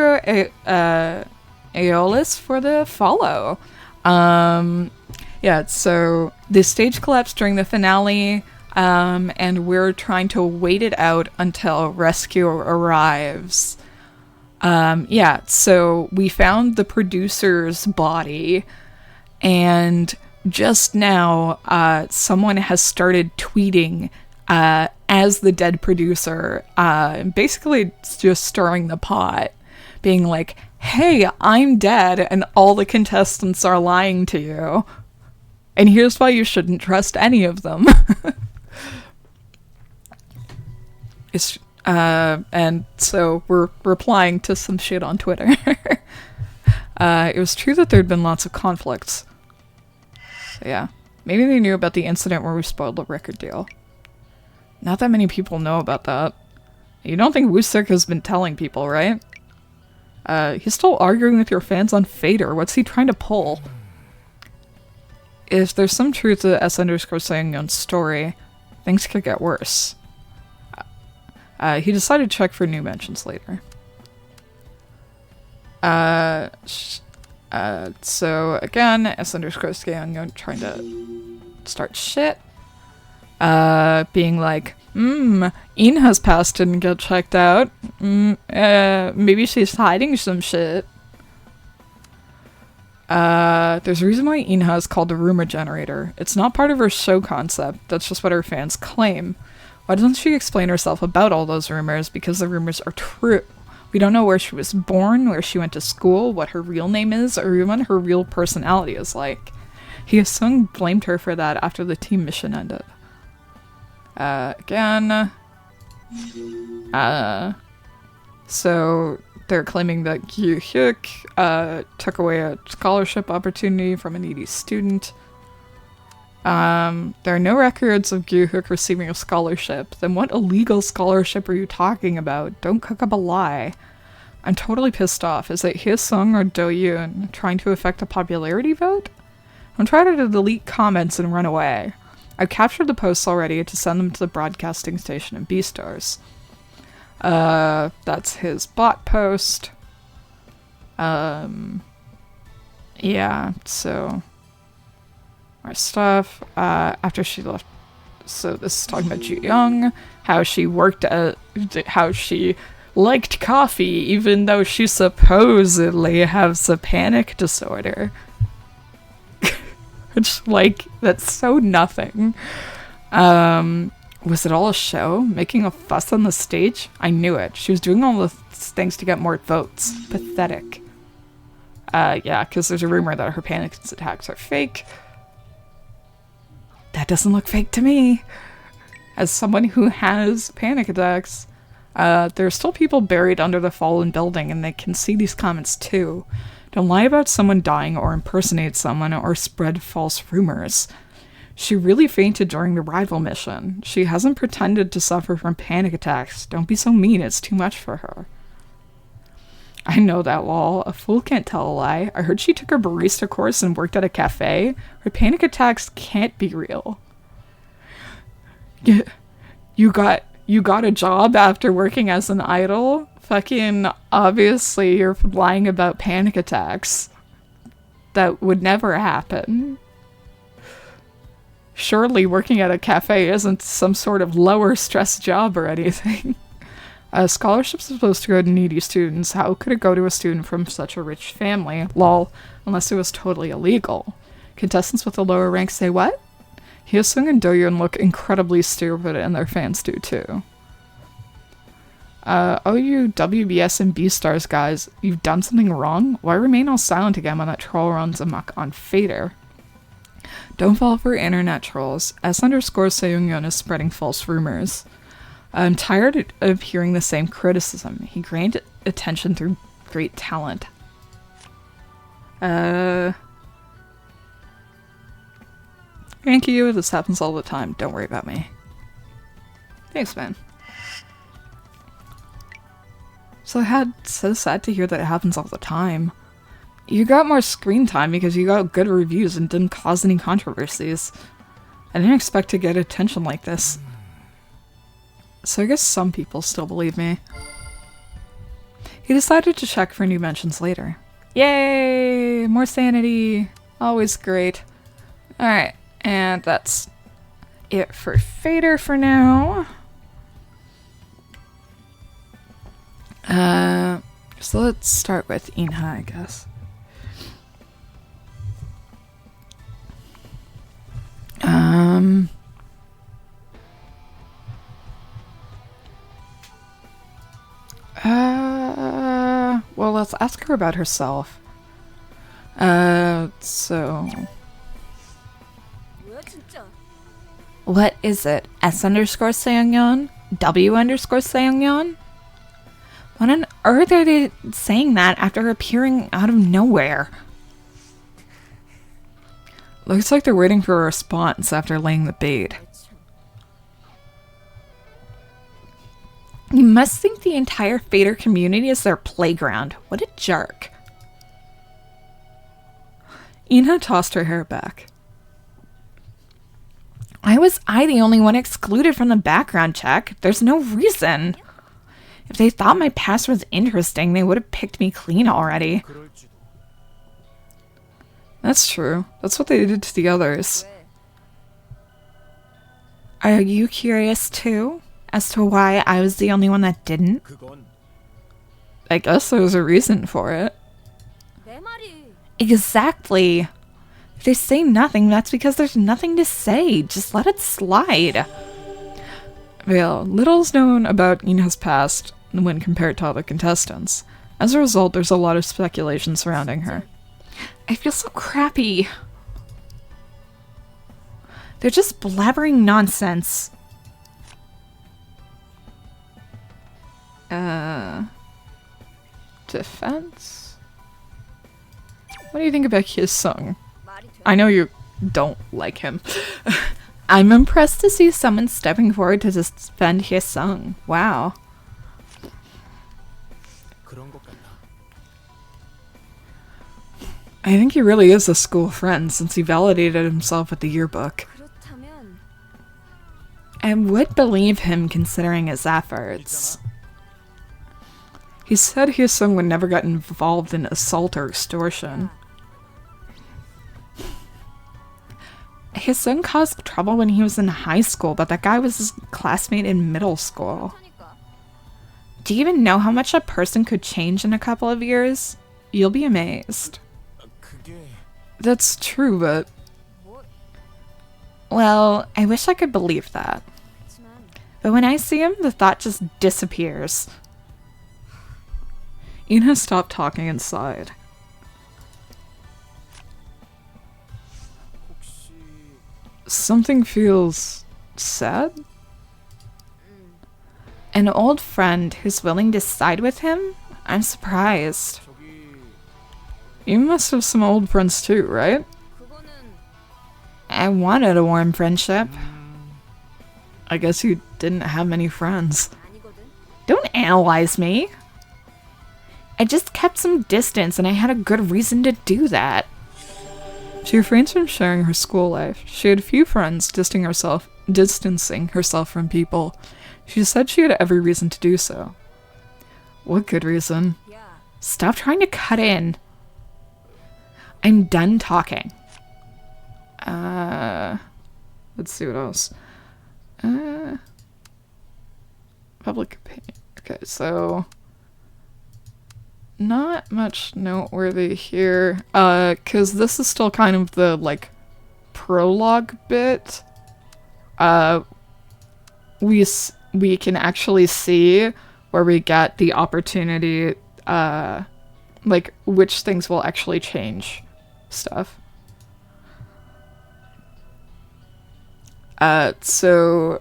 Aeolus, for the follow. Yeah, so the stage collapsed during the finale, and we're trying to wait it out until rescue arrives. Yeah, so we found the producer's body, and just now, someone has started tweeting as the dead producer, basically just stirring the pot, being like, hey, I'm dead and all the contestants are lying to you. And here's why you shouldn't trust any of them. And so we're replying to some shit on Twitter. It was true that there'd been lots of conflicts. So yeah, maybe they knew about the incident where we spoiled the record deal. Not that many people know about that. You don't think Wusik has been telling people, right? He's still arguing with your fans on Fader. What's he trying to pull? If there's some truth to S_Seiyun's story, things could get worse. He decided to check for new mentions later. So again, S_Seiyun trying to start shit. Being like, Inha's past didn't get checked out. Maybe she's hiding some shit. There's a reason why Inha is called the rumor generator. It's not part of her show concept, that's just what her fans claim. Why doesn't she explain herself about all those rumors? Because the rumors are true. We don't know where she was born, where she went to school, what her real name is, or even her real personality is like. Hyesung blamed her for that after the team mission ended. So they're claiming that Gyu-hyuk took away a scholarship opportunity from a needy student. There are no records of Gyu-hyuk receiving a scholarship. Then what illegal scholarship are you talking about? Don't cook up a lie. I'm totally pissed off. Is it Hyesung or Do-yoon trying to affect a popularity vote? I'm trying to delete comments and run away. I've captured the posts already to send them to the broadcasting station in B-Stars. That's his bot post. Yeah, so more stuff. After she left, so this is talking about Ju Young, how she liked coffee even though she supposedly has a panic disorder. Which, like, that's so nothing. Was it all a show? Making a fuss on the stage? I knew it. She was doing all the things to get more votes. Pathetic. Yeah, because there's a rumor that her panic attacks are fake. That doesn't look fake to me. As someone who has panic attacks, there are still people buried under the fallen building, and they can see these comments too. Don't lie about someone dying or impersonate someone or spread false rumors. She really fainted during the rival mission. She hasn't pretended to suffer from panic attacks. Don't be so mean, it's too much for her. I know that, lol. A fool can't tell a lie. I heard she took her barista course and worked at a cafe. Her panic attacks can't be real. You got a job after working as an idol? Fucking obviously you're lying about panic attacks. That would never happen. Surely working at a cafe isn't some sort of lower stress job or anything. Scholarships are supposed to go to needy students. How could it go to a student from such a rich family? Lol, unless it was totally illegal. Contestants with a lower rank say what? Hyesung and Do-yoon look incredibly stupid, and their fans do too. Oh, you WBS and B-Stars guys, you've done something wrong? Why remain all silent again when that troll runs amok on Fader? Don't fall for internet trolls. S_Seiyun is spreading false rumors. I'm tired of hearing the same criticism. He gained attention through great talent. Thank you, this happens all the time. Don't worry about me. Thanks, man. So sad to hear that it happens all the time. You got more screen time because you got good reviews and didn't cause any controversies. I didn't expect to get attention like this. So I guess some people still believe me. He decided to check for new mentions later. Yay! More sanity! Always great. Alright, and that's it for Fader for now. So let's start with Inha, I guess. Well, let's ask her about herself. So... 뭐야 진짜? What is it? S underscore Seongyeon? W underscore Seongyeon? What on earth are they saying that after appearing out of nowhere? Looks like they're waiting for a response after laying the bait. You must think the entire Fader community is their playground. What a jerk. Ina tossed her hair back. Why was I the only one excluded from the background check? There's no reason. If they thought my past was interesting, they would have picked me clean already. That's true. That's what they did to the others. Are you curious too? As to why I was the only one that didn't? 그건 I guess there was a reason for it. 내 말이. Exactly. If they say nothing, that's because there's nothing to say. Just let it slide. Well, little's known about Ina's past when compared to other contestants. As a result, there's a lot of speculation surrounding her. I feel so crappy. They're just blabbering nonsense. Defense? What do you think about his song? 말이 돼? I know you don't like him. I'm impressed to see someone stepping forward to defend his song. Wow. 그런 것 같나? I think he really is a school friend since he validated himself with the yearbook. 그렇다면 I would believe him considering his efforts. He said his son would never get involved in assault or extortion. His son caused trouble when he was in high school, but that guy was his classmate in middle school. 하니까 Do you even know how much a person could change in a couple of years? You'll be amazed. 그게 That's true, but... 뭐 Well, I wish I could believe that. 그렇지만 But when I see him, the thought just disappears. Ina stopped talking and sighed. 혹시 Something feels sad? An old friend who's willing to side with him? I'm surprised. 저기 You must have some old friends too, right? 그거는 I wanted a warm friendship. I guess you didn't have many friends. 아니거든. Don't analyze me. I just kept some distance and I had a good reason to do that. She refrains from sharing her school life. She had few friends, distancing herself from people. She said she had every reason to do so. What good reason? 야, Stop trying to cut in. I'm done talking. Let's see what else. Public opinion. Okay, so not much noteworthy here. Cause this is still kind of the like prologue bit. We can actually see where we get the opportunity, like which things will actually change stuff. So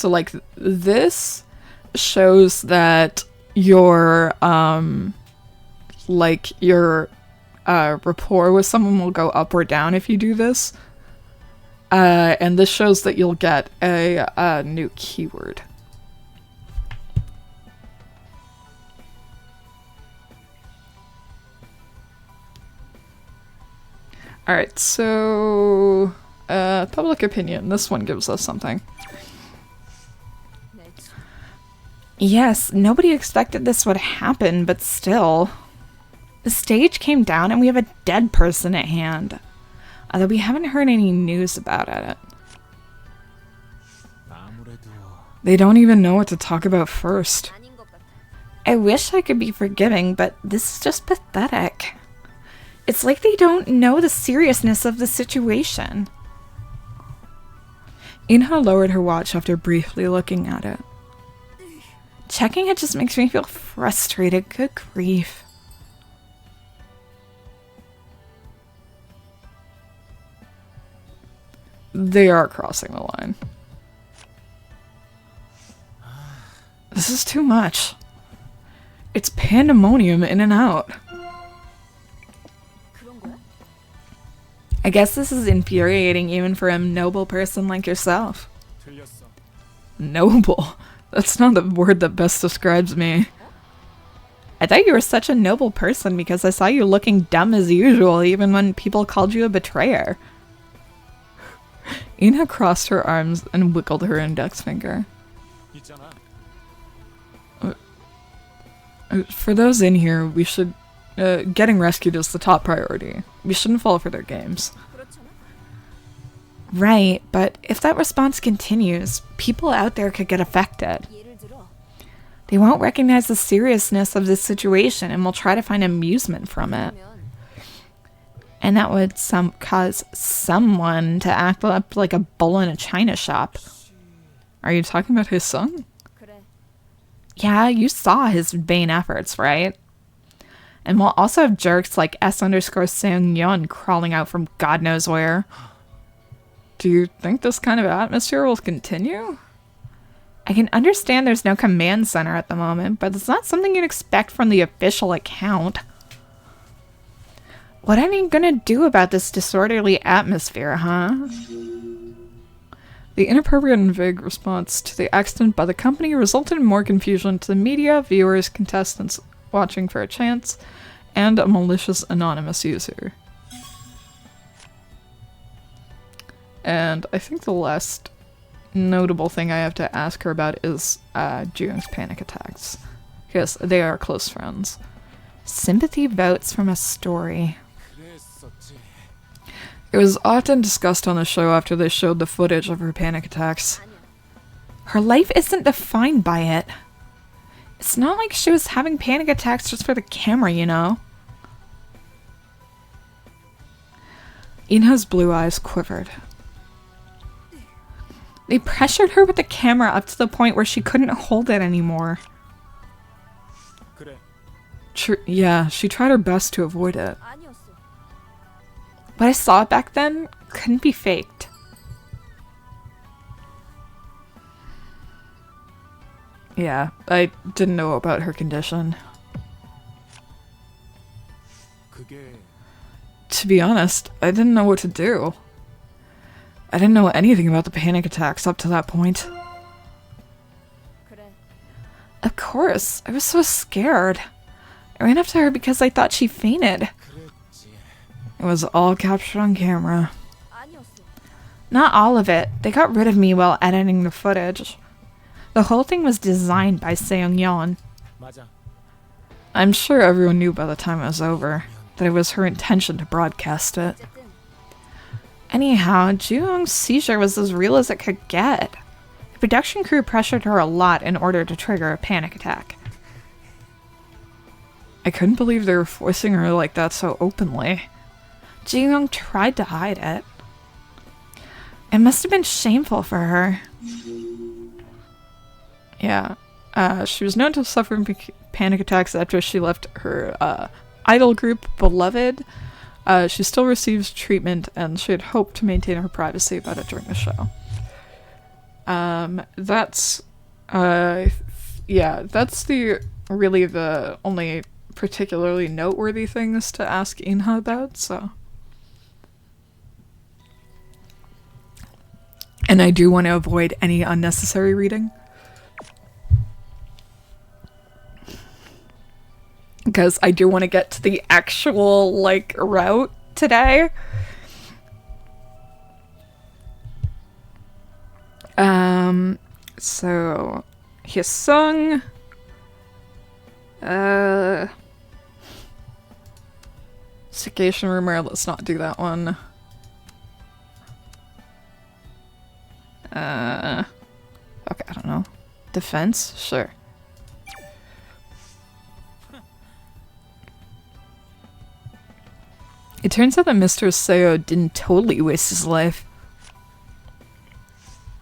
like this shows that your rapport with someone will go up or down if you do this. And this shows that you'll get a new keyword. Alright, so public opinion. This one gives us something. 내 참- Yes, nobody expected this would happen, but still. The stage came down and we have a dead person at hand. Although we haven't heard any news about it. 아무래도 They don't even know what to talk about first. 아닌 것 같아. I wish I could be forgiving, but this is just pathetic. It's like they don't know the seriousness of the situation. Inha lowered her watch after briefly looking at it. Checking it just makes me feel frustrated. Good grief. They are crossing the line. This is too much. It's pandemonium in and out. 그런 거야? I guess this is infuriating even for a noble person like yourself. 틀렸어. Noble? That's not the word that best describes me. I thought you were such a noble person because I saw you looking dumb as usual even when people called you a betrayer. Ina crossed her arms and wiggled her index finger. 있잖아. For those in here, we should... getting rescued is the top priority. We shouldn't fall for their games. 그렇잖아. Right, but if that response continues, people out there could get affected. 예를 들어 They won't recognize the seriousness of this situation and will try to find amusement from it. 그러면 And that would cause someone to act up like a bull in a china shop. Are you talking about his son? 그래. Yeah, you saw his vain efforts, right? And we'll also have jerks like S_Seung crawling out from God knows where. Do you think this kind of atmosphere will continue? I can understand there's no command center at the moment, but it's not something you'd expect from the official account. What are you gonna do about this disorderly atmosphere, huh? The inappropriate and vague response to the accident by the company resulted in more confusion to the media, viewers, contestants watching for a chance, and a malicious anonymous user. And I think the last notable thing I have to ask her about is Ji-young's panic attacks. Because they are close friends. Sympathy votes from a story. 그랬었지. It was often discussed on the show after they showed the footage of her panic attacks. Her life isn't defined by it. It's not like she was having panic attacks just for the camera, you know? Inha's blue eyes quivered. They pressured her with the camera up to the point where she couldn't hold it anymore. 그래. Yeah, she tried her best to avoid it. 아니었어. What I saw back then couldn't be faked. Yeah, I didn't know about her condition. 그게 To be honest, I didn't know what to do. I didn't know anything about the panic attacks up to that point. 그래. Of course, I was so scared. I ran up to her because I thought she fainted. 그랬지. It was all captured on camera. 아니었어. Not all of it. They got rid of me while editing the footage. The whole thing was designed by Seung-yeon. 맞아. I'm sure everyone knew by the time it was over that it was her intention to broadcast it. 어쨌든 Anyhow, Ju-young's seizure was as real as it could get. The production crew pressured her a lot in order to trigger a panic attack. I couldn't believe they were forcing her like that so openly. Ji-young tried to hide it. It must have been shameful for her. Yeah, she was known to suffer panic attacks after she left her idol group, Beloved. She still receives treatment, and she had hoped to maintain her privacy about it during the show. That's really the only particularly noteworthy things to ask Inha about, so. And I do want to avoid any unnecessary reading. Because I do want to get to the actual, route today. So, Hyesung. Suggestion rumor, let's not do that one. Okay, I don't know. Defense? Sure. It turns out that Mr. Seil didn't totally waste his life.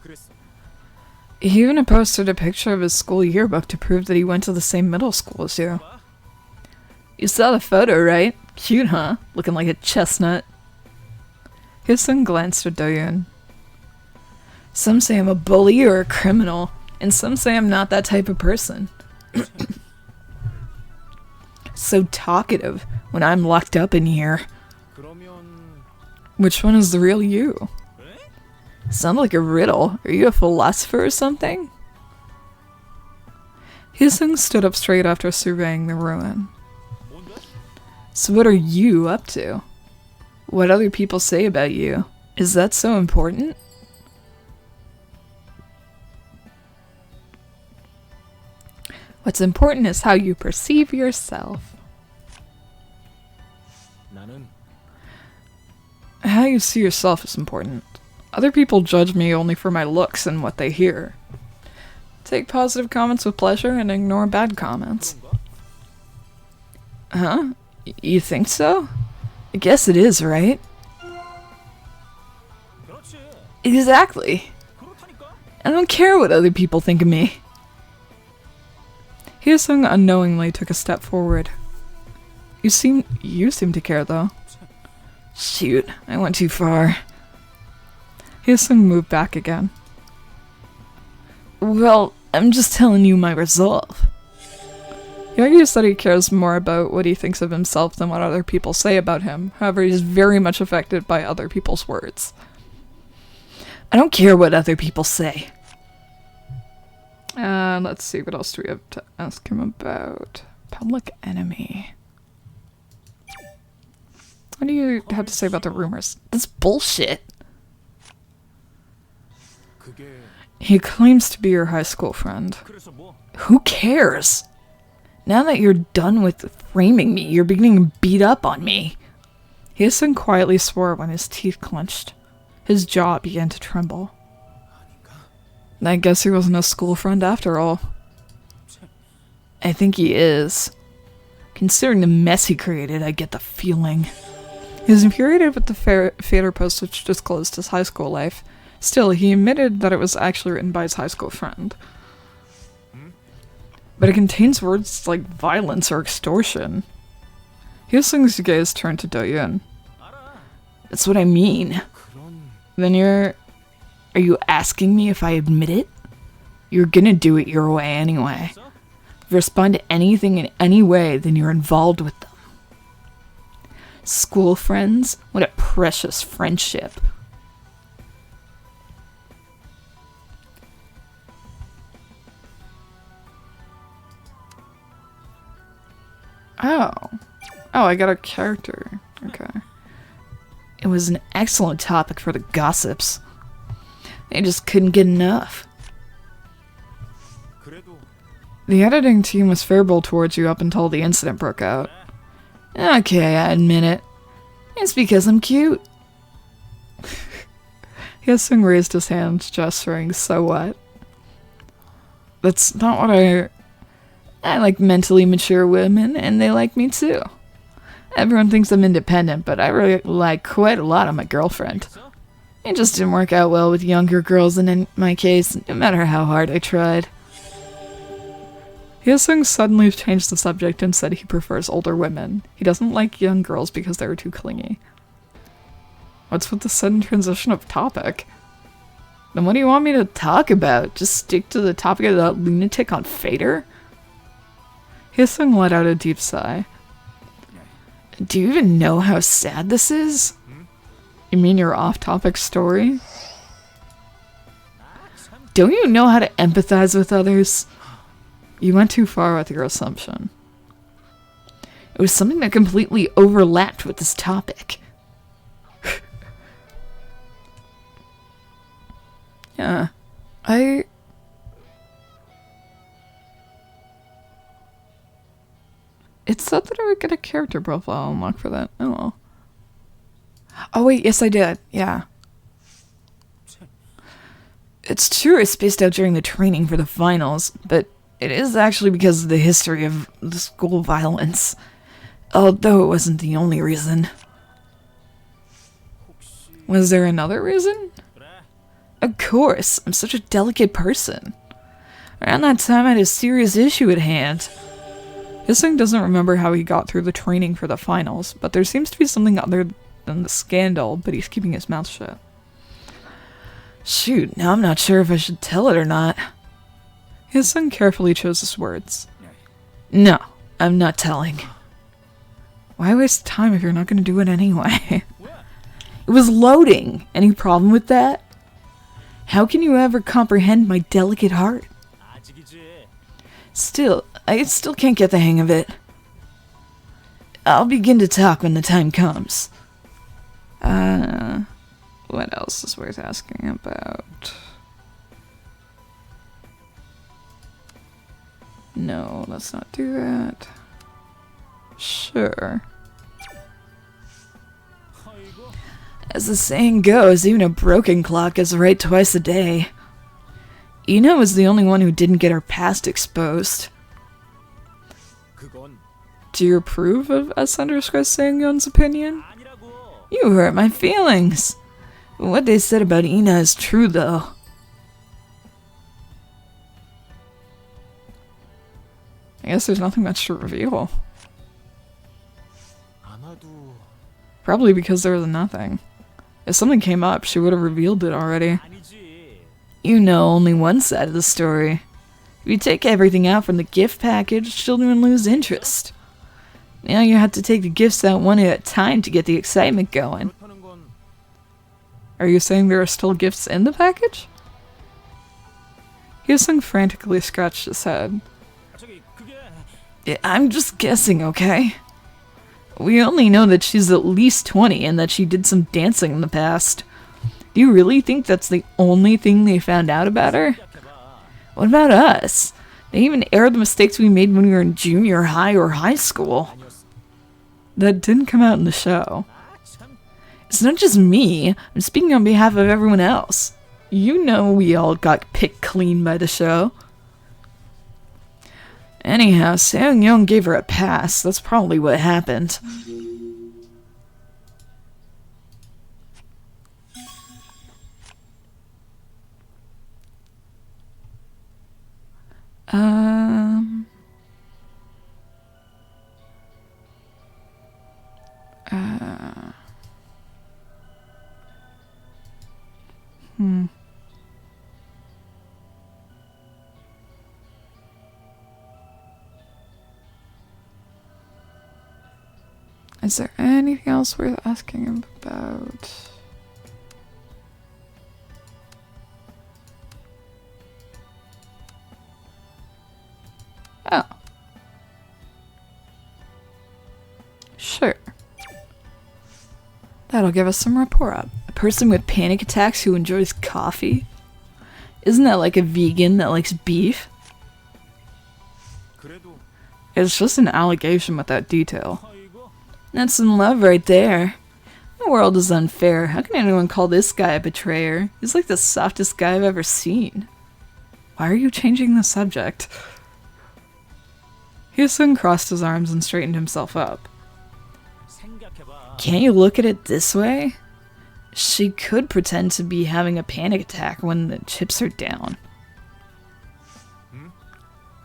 그랬어. He even posted a picture of his school yearbook to prove that he went to the same middle school as you. You saw the photo, right? Cute, huh? Looking like a chestnut. Hyosung glanced at Doyoon. Some say I'm a bully or a criminal, and some say I'm not that type of person. So talkative when I'm locked up in here. 그러면 Which one is the real you? Sound like a riddle. Are you a philosopher or something? Hyosung stood up straight after surveying the ruin. 뭔데? So what are you up to? What other people say about you? Is that so important? What's important is how you perceive yourself. 나는 How you see yourself is important. Other people judge me only for my looks and what they hear. Take positive comments with pleasure and ignore bad comments. Huh? You think so? I guess it is, right? 그렇지. Exactly. 그렇다니까. I don't care what other people think of me. Hyosung unknowingly took a step forward. You seem to care, though. Shoot, I went too far. Hyosung moved back again. Well, I'm just telling you my resolve. He argues that he cares more about what he thinks of himself than what other people say about him. However, he's very much affected by other people's words. I don't care what other people say. Let's see, what else do we have to ask him about? Public enemy. What do you have to say about the rumors? That's bullshit. 그게 He claims to be your high school friend. 그래서 뭐? Who cares? Now that you're done with framing me, you're beginning to beat up on me. Hyosung quietly swore when his teeth clenched. His jaw began to tremble. I guess he wasn't a school friend after all. I think he is. Considering the mess he created, I get the feeling. He was infuriated with the Fader post which disclosed his high school life. Still, he admitted that it was actually written by his high school friend. But it contains words like violence or extortion. Hyosung's gaze turned to Doyoon. That's what I mean. 그런 Then are you asking me if I admit it? You're gonna do it your way anyway. If you respond to anything in any way, then you're involved with them. School friends? What a precious friendship. Oh. Oh, I got a character. Okay. It was an excellent topic for the gossips. They just couldn't get enough. 그래도 The editing team was favorable towards you up until the incident broke out. Okay, I admit it. It's because I'm cute. Hyosung raised his hands, gesturing, so what? That's not what I like mentally mature women, and they like me too. Everyone thinks I'm independent, but I really like quite a lot of my girlfriend. It just didn't work out well with younger girls, and in my case, no matter how hard I tried. Hyosung suddenly changed the subject and said he prefers older women. He doesn't like young girls because they were too clingy. What's with the sudden transition of topic? Then what do you want me to talk about? Just stick to the topic of that lunatic on Fader? Hyosung let out a deep sigh. Do you even know how sad this is? You mean your off-topic story? Don't you know how to empathize with others? You went too far with your assumption. It was something that completely overlapped with this topic. Yeah. It said that I would get a character profile unlocked for that. Oh well. Oh wait, yes I did. Yeah. It's true I spaced out during the training for the finals, but it is actually because of the history of the school violence. Although it wasn't the only reason. Was there another reason? Of course, I'm such a delicate person. Around that time I had a serious issue at hand. Hissing doesn't remember how he got through the training for the finals, but there seems to be something other than the scandal, but he's keeping his mouth shut. Shoot, now I'm not sure if I should tell it or not. Hissing carefully chose his words. No, I'm not telling. Why waste time if you're not going to do it anyway? It was loading. Any problem with that? How can you ever comprehend my delicate heart? I still can't get the hang of it. I'll begin to talk when the time comes. What else is worth asking about? No, let's not do that. Sure. As the saying goes, even a broken clock is right twice a day. Ina was the only one who didn't get her past exposed. 그건 Do you approve of S_Seongyun's opinion? You hurt my feelings. What they said about Ina is true, though. I guess there's nothing much to reveal. 아마도 Probably because there was nothing. If something came up, she would have revealed it already. You know only one side of the story. If you take everything out from the gift package, children lose interest. Now you have to take the gifts out one at a time to get the excitement going. 그렇다는 건 Are you saying there are still gifts in the package? Hyosung frantically scratched his head. 저기 그게 I'm just guessing, okay? We only know that she's at least 20 and that she did some dancing in the past. Do you really think that's the only thing they found out about her? What about us? They even aired the mistakes we made when we were in junior high or high school. That didn't come out in the show. It's not just me. I'm speaking on behalf of everyone else. You know we all got picked clean by the show. Anyhow, Seongyun gave her a pass. That's probably what happened. Um... Is there anything else worth asking him about? Oh. Sure. That'll give us some rapport up. A person with panic attacks who enjoys coffee? Isn't that like a vegan that likes beef? 그래도 It's just an allegation without detail. 아이고 That's some love right there. The world is unfair. How can anyone call this guy a betrayer? He's like the softest guy I've ever seen. Why are you changing the subject? Hyosung crossed his arms and straightened himself up. 생각해봐. Can't you look at it this way? She could pretend to be having a panic attack when the chips are down.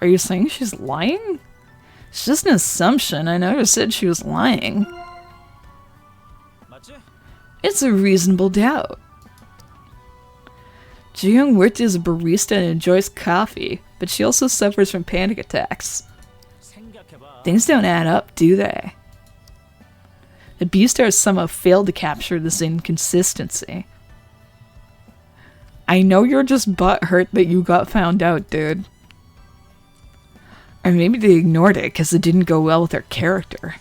Are you saying she's lying? It's just an assumption. I never said she was lying. 맞지? It's a reasonable doubt. Ji-young worked as a barista and enjoys coffee, but she also suffers from panic attacks. 생각해봐. Things don't add up, do they? The Beastars somehow failed to capture this inconsistency. I know you're just butthurt that you got found out, dude. Or maybe they ignored it because it didn't go well with their character.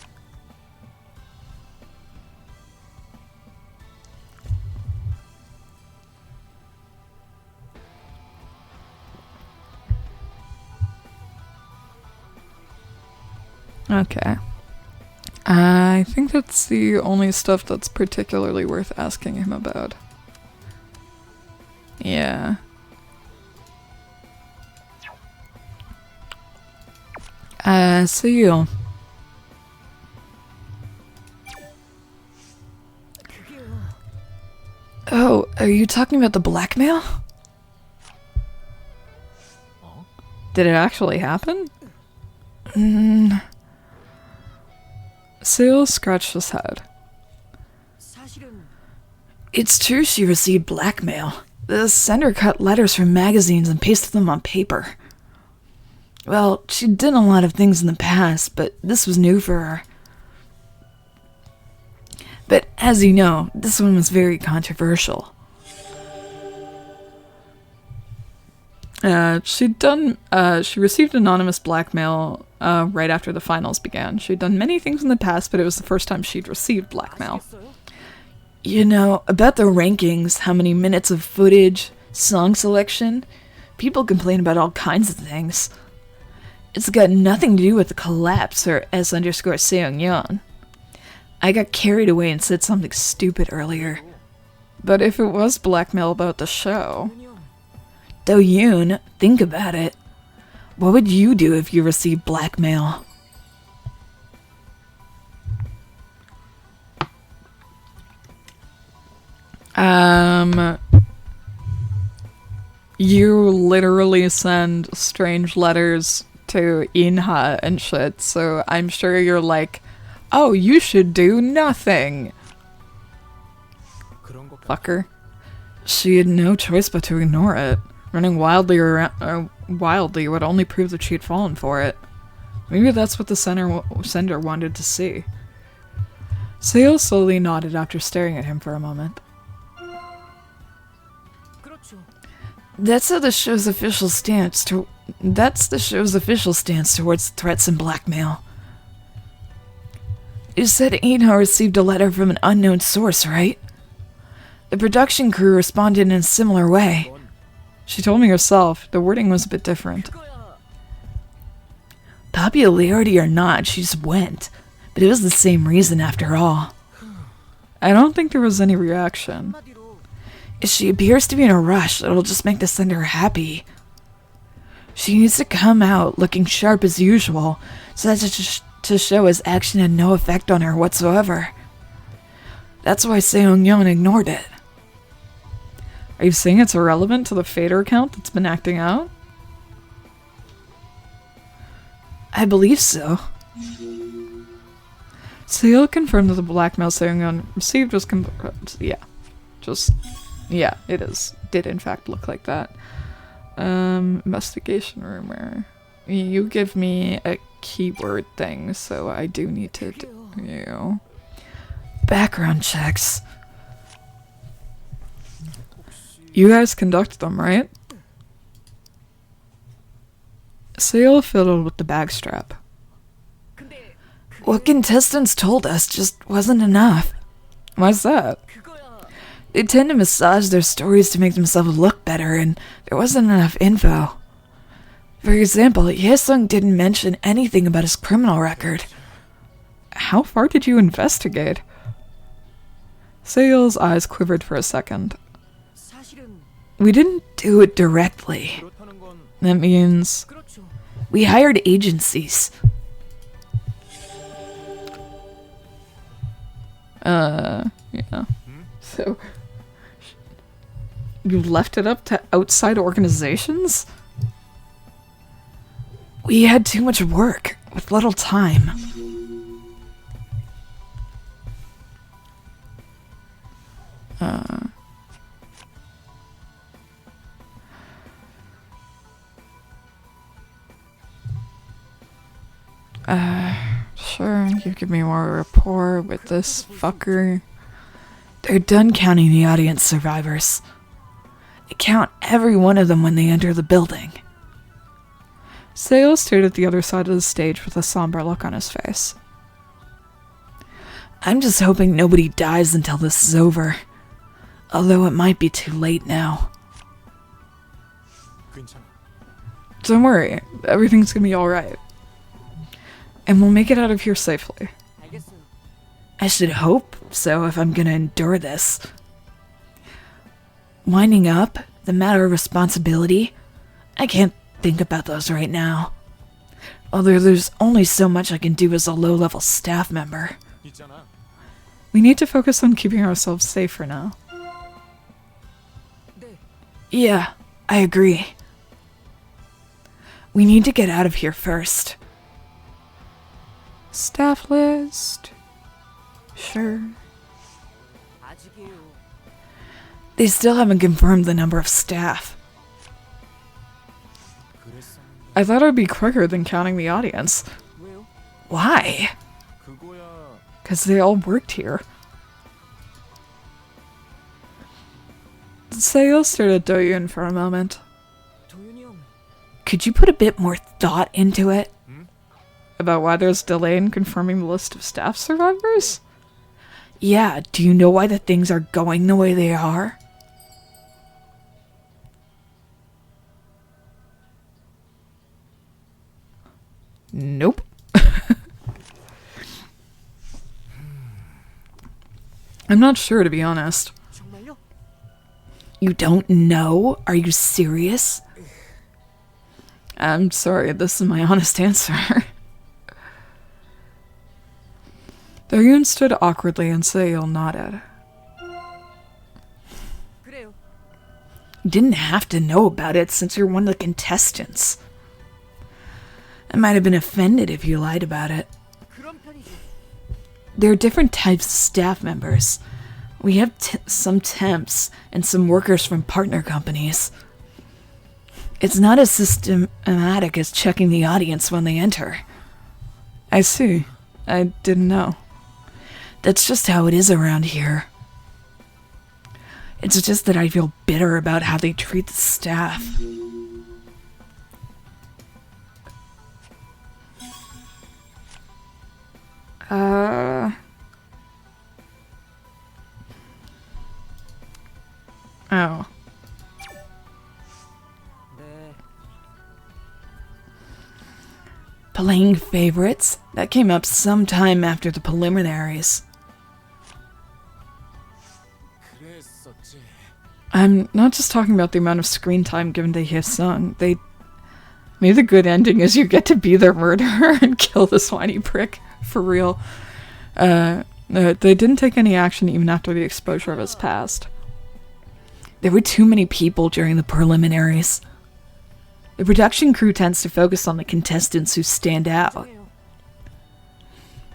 Okay. I think that's the only stuff that's particularly worth asking him about. Yeah. Seil. Oh, Are you talking about the blackmail? Did it actually happen? Seil scratched his head. 사실은 It's true she received blackmail. The sender cut letters from magazines and pasted them on paper. Well, she'd done a lot of things in the past, but this was new for her. But as you know, this one was very controversial. She received anonymous blackmail right after the finals began. She'd done many things in the past, but it was the first time she'd received blackmail. 아시겠어요? You know, about the rankings, how many minutes of footage, song selection, people complain about all kinds of things. It's got nothing to do with the collapse or S_Seongyeon. I got carried away and said something stupid earlier. But if it was blackmail about the show... Do-yoon, think about it. What would you do if you received blackmail? You literally send strange letters to Inha and shit, so I'm sure you're like, oh, you should do nothing. 그런 것 Fucker. She had no choice but to ignore it. Running wildly would only prove that she had fallen for it. Maybe that's what the sender wanted to see. Seil slowly nodded after staring at him for a moment. 그렇죠. That's the show's official stance towards threats and blackmail. You said Inha received a letter from an unknown source, right? The production crew responded in a similar way. She told me herself, the wording was a bit different. 그거야. Popularity or not, she just went. But it was the same reason after all. I don't think there was any reaction. 한마디로 If she appears to be in a rush, it'll just make the sender happy. She needs to come out looking sharp as usual, so that to show his action had no effect on her whatsoever. That's why Seongyeon ignored it. Are you saying it's irrelevant to the Fader account that's been acting out? I believe so. Seil confirmed that the blackmail Seongyeon received was yeah, it is. Did in fact look like that. Investigation rumor. You give me a keyword thing, so I do need to do background checks. You guys conduct them, right? Seil fiddled with the bag strap. 근데 What contestants told us just wasn't enough. Why's that? 그거야. They tend to massage their stories to make themselves look better, and there wasn't enough info. For example, Yesung didn't mention anything about his criminal record. How far did you investigate? Seil's eyes quivered for a second. 사실은 We didn't do it directly. 그렇다는 건 That means 그렇죠. we hired agencies. Yeah. So, you left it up to outside organizations? We had too much work, with little time. Sure, you give me more rapport with this fucker. They're done counting the audience survivors. They count every one of them when they enter the building. Seil stared at the other side of the stage with a somber look on his face. I'm just hoping nobody dies until this is over. Although it might be too late now. 괜찮아. Don't worry, everything's gonna be alright. And we'll make it out of here safely. 알겠어요. I should hope so if I'm gonna endure this. Winding up, the matter of responsibility, I can't think about those right now. Although there's only so much I can do as a low-level staff member. 있잖아. We need to focus on keeping ourselves safe for now. Yeah, I agree. We need to get out of here first. Staff list. Sure. 아직이에요. They still haven't confirmed the number of staff. I thought it would be quicker than counting the audience. 왜요? Why? 그거야. Because they all worked here. Seil stared at Doyun for a moment. 도윤이 형. Could you put a bit more thought into it? Hmm? About why there's delay in confirming the list of staff survivors? Yeah, do you know why the things are going the way they are? Nope. I'm not sure, to be honest. 정말요? You don't know? Are you serious? I'm sorry, this is my honest answer. Doyun stood awkwardly and Seil nodded. 그래요. You didn't have to know about it since you're one of the contestants. I might have been offended if you lied about it. 그런 편이지. There are different types of staff members. We have some temps and some workers from partner companies. It's not as systematic as checking the audience when they enter. I see. I didn't know. That's just how it is around here. It's just that I feel bitter about how they treat the staff. Oh. 네. Playing favorites? That came up sometime after the preliminaries. 그랬었지. I'm not just talking about the amount of screen time given to Hye-sung. Maybe the good ending is you get to be their murderer and kill this whiny prick. For real. They didn't take any action even after the exposure of his past. There were too many people during the preliminaries. The production crew tends to focus on the contestants who stand out. 죄송해요.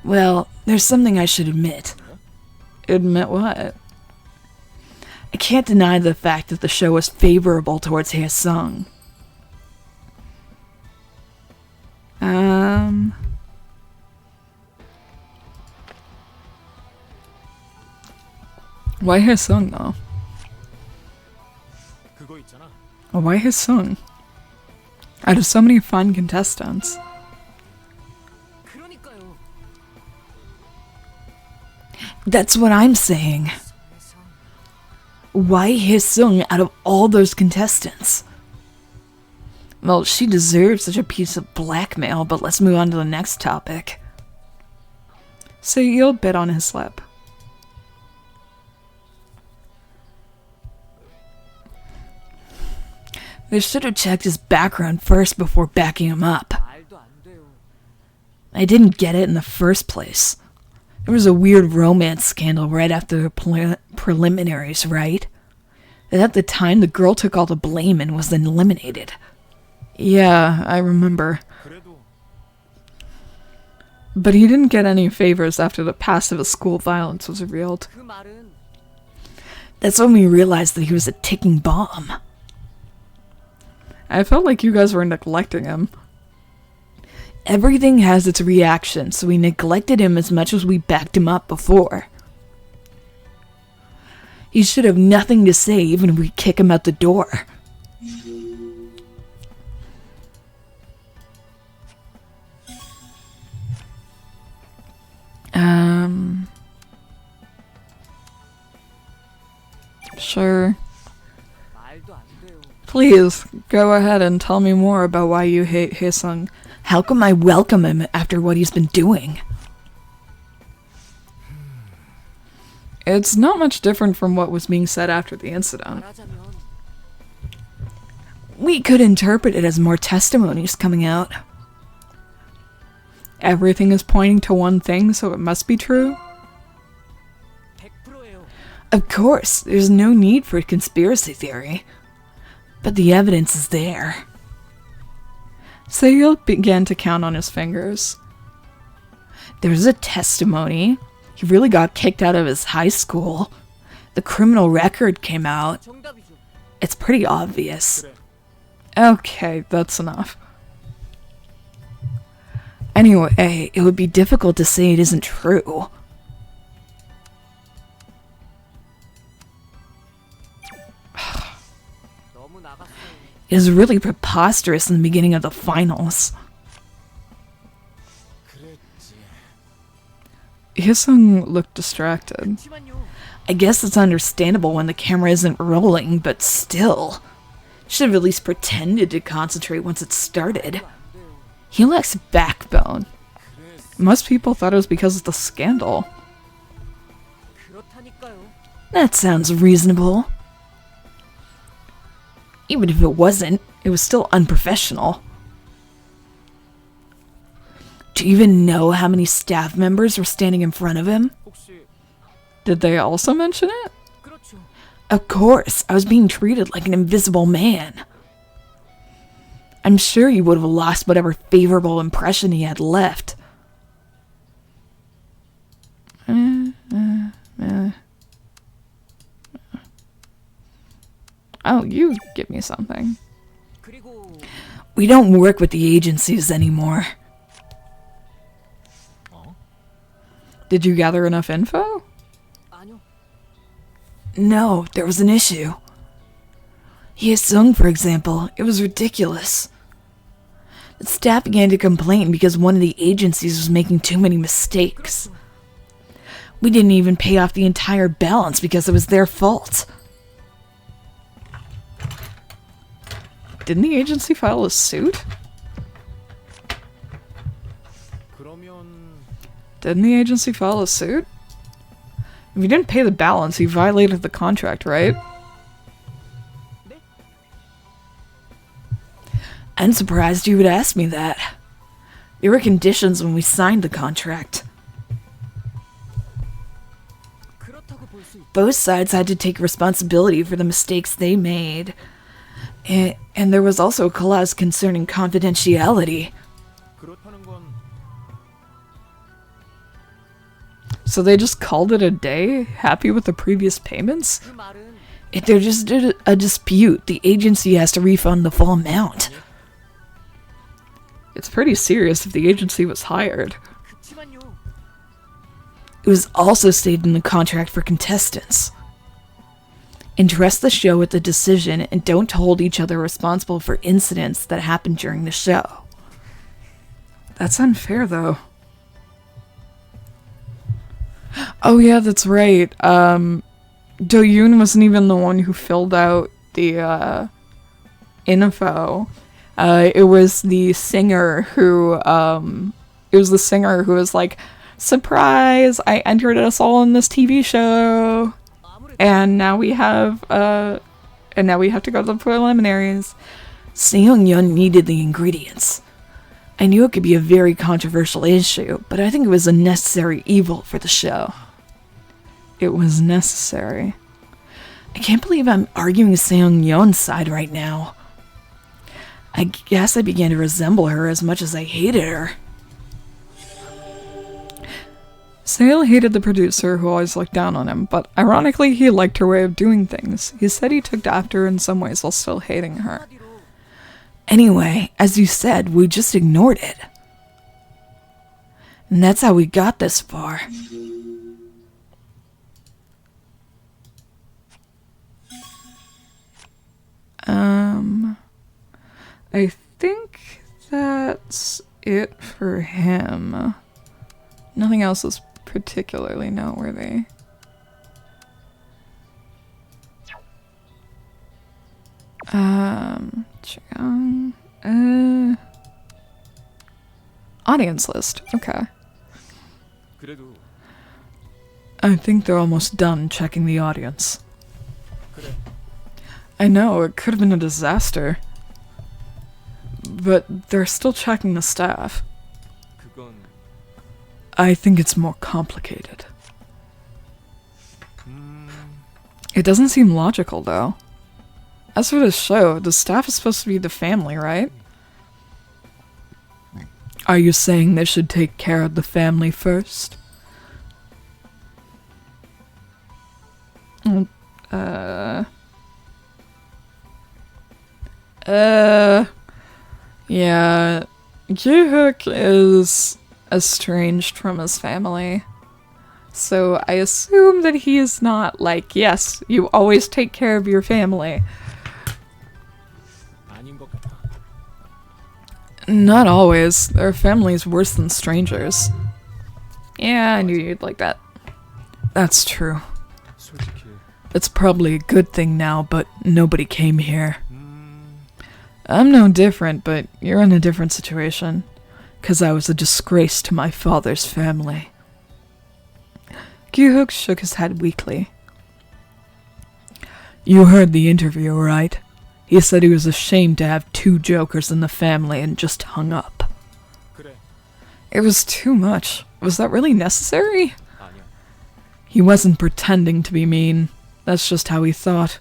Well, there's something I should admit. Admit what? I can't deny the fact that the show was favorable towards Hye-sung. Why Hye-sung though? 그거 있잖아. Why Hye-sung? Out of so many fun contestants. 그러니까요. That's what I'm saying. 그래서 Why Hye-sung out of all those contestants? Well, she deserves such a piece of blackmail, but let's move on to the next topic. Seil bit on his lip. They should have checked his background first before backing him up. 말도 안 돼요. I didn't get it in the first place. There was a weird romance scandal right after the preliminaries, right? And at the time, the girl took all the blame and was then eliminated. Yeah, I remember. 그래도 But he didn't get any favors after the past of his school violence was revealed. 그 말은 That's when we realized that he was a ticking bomb. I felt like you guys were neglecting him. Everything has its reaction, so we neglected him as much as we backed him up before. He should have nothing to say even if we kick him out the door. Sure. 말도 안 돼요. Please, go ahead and tell me more about why you hate Hye-sung. How come I welcome him after what he's been doing? It's not much different from what was being said after the incident. 말하자면 We could interpret it as more testimonies coming out. Everything is pointing to one thing, so it must be true? 100%예요. Of course, there's no need for a conspiracy theory. But the evidence is there. Seil began to count on his fingers. There's a testimony. He really got kicked out of his high school. The criminal record came out. 정답이죠. It's pretty obvious. Okay, that's enough. Anyway, it would be difficult to say it isn't true. 너무 나갔어요. It was really preposterous in the beginning of the finals. 그랬지. Hyesung looked distracted. 잠시만요. I guess it's understandable when the camera isn't rolling, but still. Should have at least pretended to concentrate once it started. He lacks backbone. Most people thought it was because of the scandal. 그렇다니까요. That sounds reasonable. Even if it wasn't, it was still unprofessional. Do you even know how many staff members were standing in front of him? 혹시 Did they also mention it? 그렇죠. Of course, I was being treated like an invisible man. I'm sure he would have lost whatever favorable impression he had left. Oh, you give me something. 그리고 We don't work with the agencies anymore. Did you gather enough info? 아니요. No, there was an issue. Hyesung, for example, it was ridiculous. The staff began to complain because one of the agencies was making too many mistakes. We didn't even pay off the entire balance because it was their fault. Didn't the agency file a suit? 그러면 Didn't the agency file a suit? If you didn't pay the balance, you violated the contract, right? 네? I'm surprised you would ask me that. There were conditions when we signed the contract. 그렇다고 볼 수 있. Both sides had to take responsibility for the mistakes they made. And there was also a clause concerning confidentiality. 그렇다는 건 So they just called it a day, happy with the previous payments? 그 말은 If there's just a dispute, the agency has to refund the full amount. It's pretty serious if the agency was hired. 그치만요. It was also stated in the contract for contestants. Entrust the show with the decision and don't hold each other responsible for incidents that happened during the show. That's unfair, though. Oh yeah, that's right. Do-yoon wasn't even the one who filled out the info. It was the singer who was like, surprise, I entered us all in this TV show. And now we have to go to the preliminaries. Seong-yeon needed the ingredients. I knew it could be a very controversial issue, but I think it was a necessary evil for the show. It was necessary. I can't believe I'm arguing Seong-yeon's side right now. I guess I began to resemble her as much as I hated her. Seil hated the producer who always looked down on him, but ironically he liked her way of doing things. He said he took after her in some ways while still hating her. Anyway, as you said, we just ignored it. And that's how we got this far. I think that's it for him. Nothing else is particularly noteworthy. Audience list. Okay. 그래도 I think they're almost done checking the audience. 그래. I know, it could have been a disaster. But they're still checking the staff. 그건 I think it's more complicated. It doesn't seem logical, though. As for the show, the staff is supposed to be the family, right? Are you saying they should take care of the family first? Mm, yeah. Gi-hook is estranged from his family. So I assume that he is not like, yes, you always take care of your family. 아닌 것 같아. Not always. There are families worse than strangers. Yeah, I knew you'd like that. That's true. 솔직히 It's probably a good thing now, but nobody came here. I'm no different, but you're in a different situation. 'Cause I was a disgrace to my father's family. Gi-hook shook his head weakly. You heard the interview, right? He said he was ashamed to have 2 jokers in the family and just hung up. 그래. It was too much. Was that really necessary? 아니야. He wasn't pretending to be mean. That's just how he thought.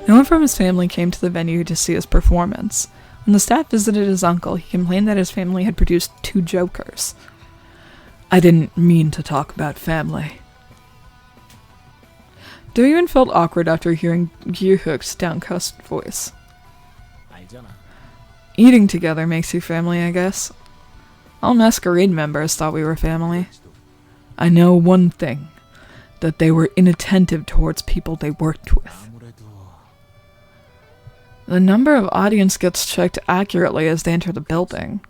No one from his family came to the venue to see his performance. When the staff visited his uncle, he complained that his family had produced 2 jokers. I didn't mean to talk about family. Do-yoon felt awkward after hearing Gi-hook's downcast voice. 알잖아. Eating together makes you family, I guess. All masquerade members thought we were family. I know one thing, that they were inattentive towards people they worked with. 아무래도 The number of audience gets checked accurately as they enter the building,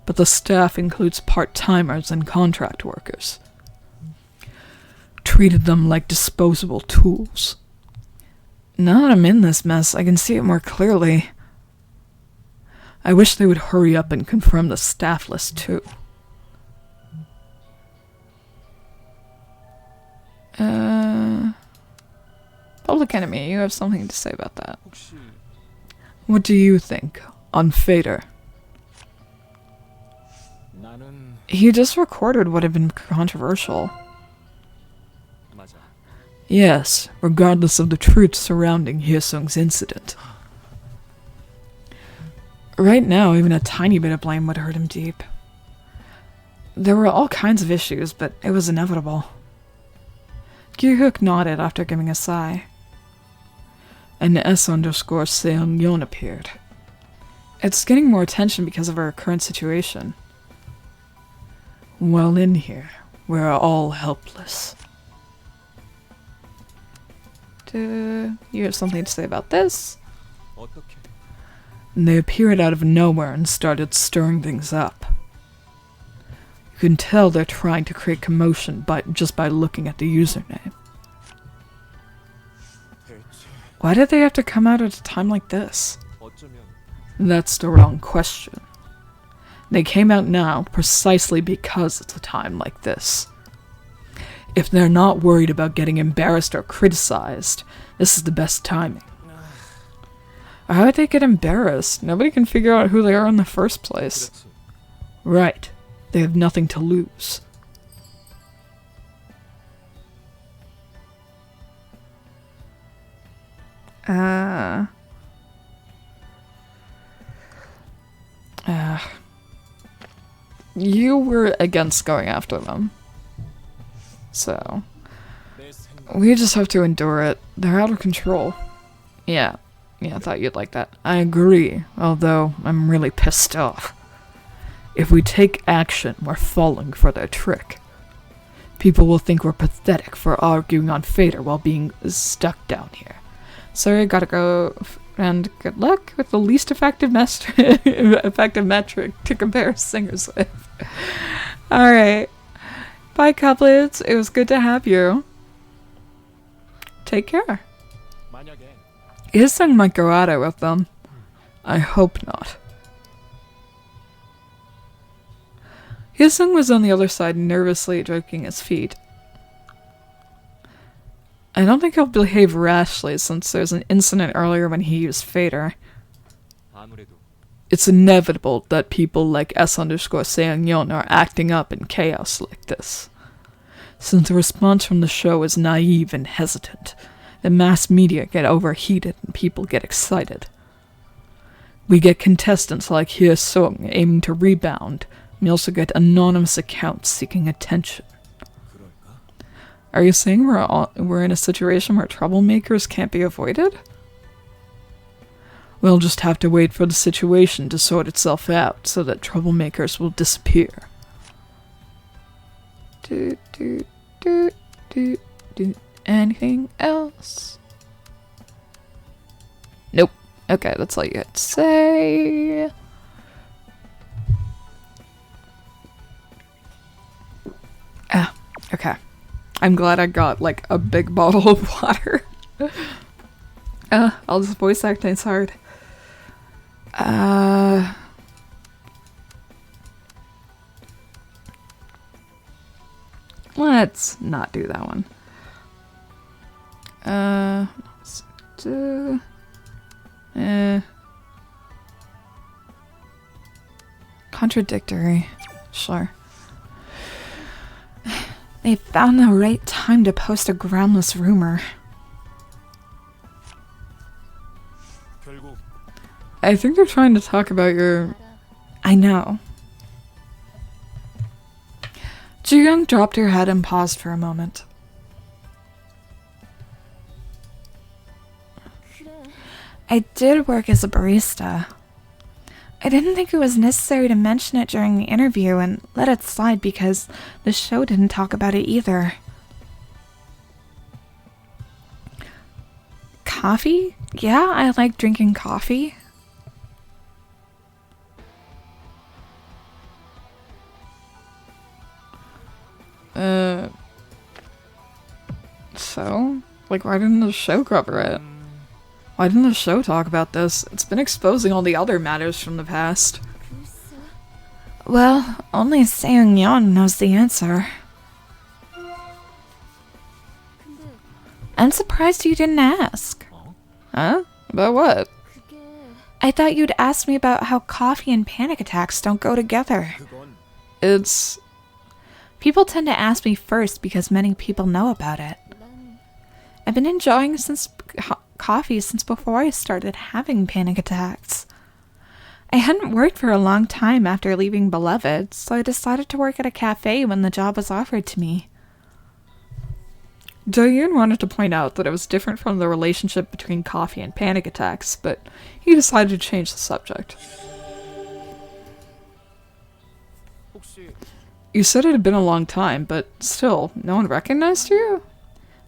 but the staff includes part-timers and contract workers. Treated them like disposable tools. Now that I'm in this mess, I can see it more clearly. I wish they would hurry up and confirm the staff list too. Public Enemy, you have something to say about that. 혹시 What do you think on Fader? 나는 He just recorded what had been controversial. 맞아. Yes, regardless of the truth surrounding Hyesung's incident. Right now, even a tiny bit of blame would hurt him deep. There were all kinds of issues, but it was inevitable. Gi-hook nodded after giving a sigh. An S_Seung appeared. It's getting more attention because of our current situation. Well, in here, we're all helpless. You have something to say about this? 어떻게? They appeared out of nowhere and started stirring things up. You can tell they're trying to create commotion just by looking at the username. 대체 Why did they have to come out at a time like this? 어쩌면 That's the wrong question. They came out now precisely because it's a time like this. If they're not worried about getting embarrassed or criticized, this is the best timing. How would they get embarrassed? Nobody can figure out who they are in the first place. 그렇지. Right. They have nothing to lose. You were against going after them. So, 내 생각 we just have to endure it. They're out of control. Yeah, I thought you'd like that. I agree, although I'm really pissed off. If we take action, we're falling for their trick. People will think we're pathetic for arguing on Fader while being stuck down here. Sorry, gotta go, and good luck with the least effective metric to compare singers with. Alright. Bye, couplets. It was good to have you. Take care. 만약에 Hyesung might go at it with them. I hope not. Hyesung was on the other side, nervously jerking his feet. I don't think he'll behave rashly since there's an incident earlier when he used Fader. 아무래도 It's inevitable that people like S_Seung are acting up in chaos like this. Since the response from the show is naive and hesitant, The mass media get overheated and people get excited. We get contestants like Hye Sung aiming to rebound. We also get anonymous accounts seeking attention. Are you saying we're in a situation where troublemakers can't be avoided? We'll just have to wait for the situation to sort itself out so that troublemakers will disappear. Anything else? Nope. Okay, that's all you had to say. Okay. I'm glad I got, like, a big bottle of water. All this voice acting is hard. Let's not do that one. Let's do... Contradictory. Sure. They found the right time to post a groundless rumor. 결국 I think they're trying to talk about your... I know. Ji-young dropped her head and paused for a moment. I did work as a barista. I didn't think it was necessary to mention it during the interview and let it slide because the show didn't talk about it either. Coffee? Yeah, I like drinking coffee. So? Like, why didn't the show cover it? Why didn't the show talk about this? It's been exposing all the other matters from the past. Well, only Seung-yeon knows the answer. I'm surprised you didn't ask. Huh? About what? I thought you'd ask me about how coffee and panic attacks don't go together. It's... People tend to ask me first because many people know about it. I've been enjoying coffee since before I started having panic attacks. I hadn't worked for a long time after leaving Beloved, so I decided to work at a cafe when the job was offered to me. Do-yoon wanted to point out that it was different from the relationship between coffee and panic attacks, but he decided to change the subject. 혹시 You said it had been a long time, but still, no one recognized you?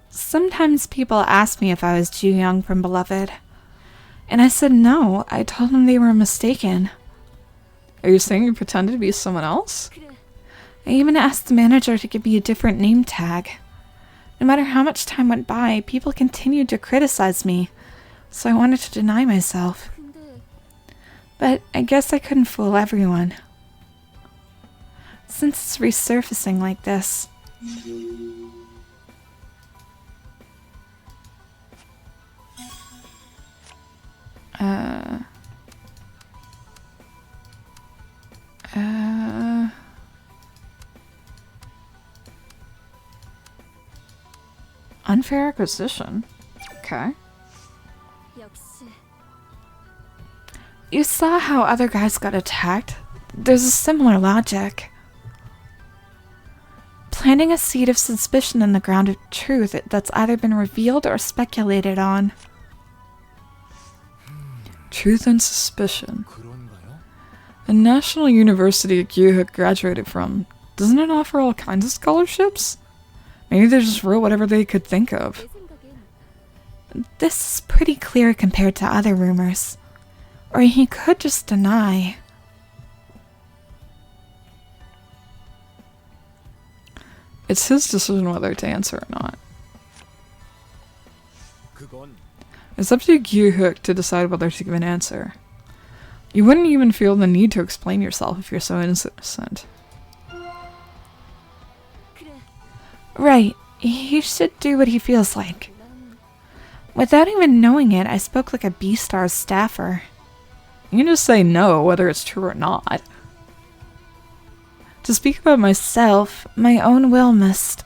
Sometimes people ask me if I was Ji-young from Beloved. And I said no, I told them they were mistaken. Are you saying you pretended to be someone else? I even asked the manager to give me a different name tag. No matter how much time went by, people continued to criticize me, so I wanted to deny myself. But I guess I couldn't fool everyone. Since it's resurfacing like this... Unfair acquisition? Okay. You saw how other guys got attacked? There's a similar logic. Planting a seed of suspicion in the ground of truth that's either been revealed or speculated on. Truth and suspicion. 그런가요? The National University Gyuhuk graduated from, doesn't it offer all kinds of scholarships? Maybe they just wrote whatever they could think of. This is pretty clear compared to other rumors. Or he could just deny. It's his decision whether to answer or not. 그건 It's up to Gyuhuk to decide whether to give an answer. You wouldn't even feel the need to explain yourself if you're so innocent. Right, he should do what he feels like. Without even knowing it, I spoke like a B-Star staffer. You can just say no, whether it's true or not. To speak about myself, my own will must...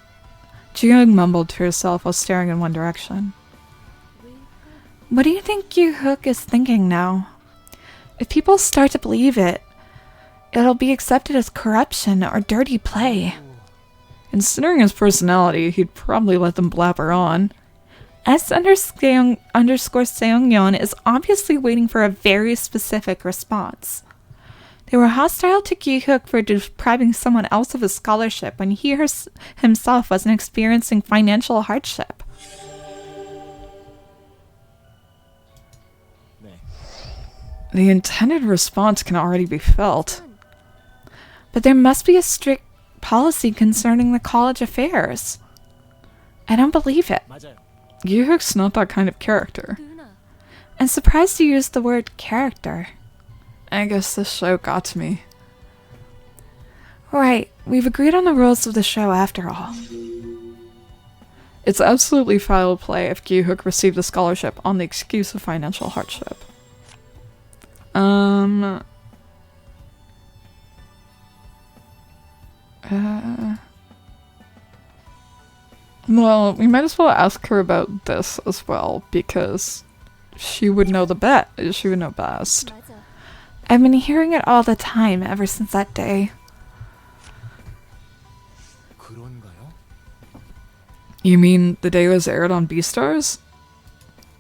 Ji-young mumbled to herself while staring in one direction. What do you think Yu Hook is thinking now? If people start to believe it, it'll be accepted as corruption or dirty play. Considering his personality, he'd probably let them blabber on. S_Seongyeon is obviously waiting for a very specific response. They were hostile to Gi-hook for depriving someone else of a scholarship when he himself wasn't experiencing financial hardship. 네. The intended response can already be felt. But there must be a strict policy concerning the college affairs. I don't believe it. 맞아요. Gi-hook's not that kind of character. 누나, I'm surprised you used the word character. I guess this show got to me. Right, we've agreed on the rules of the show after all. It's absolutely foul play if Gi-hook received a scholarship on the excuse of financial hardship. Well, we might as well ask her about this as well, because she would know she would know best. 맞아. I've been hearing it all the time ever since that day. 그런가요? You mean the day it was aired on Beastars?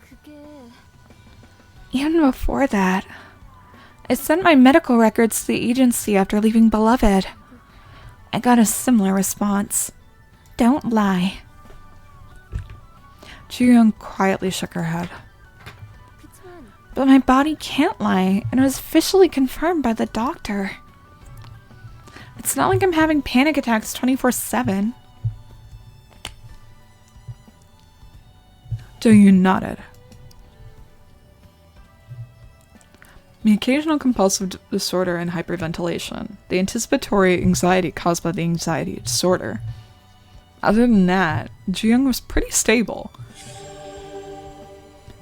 그게 Even before that. I sent my medical records to the agency after leaving Beloved. I got a similar response. Don't lie. Ju-young quietly shook her head. 그치만 But my body can't lie, and it was officially confirmed by the doctor. It's not like I'm having panic attacks 24/7. Do-yoon nodded. The occasional compulsive disorder and hyperventilation, the anticipatory anxiety caused by the anxiety disorder. Other than that, Ju-young was pretty stable.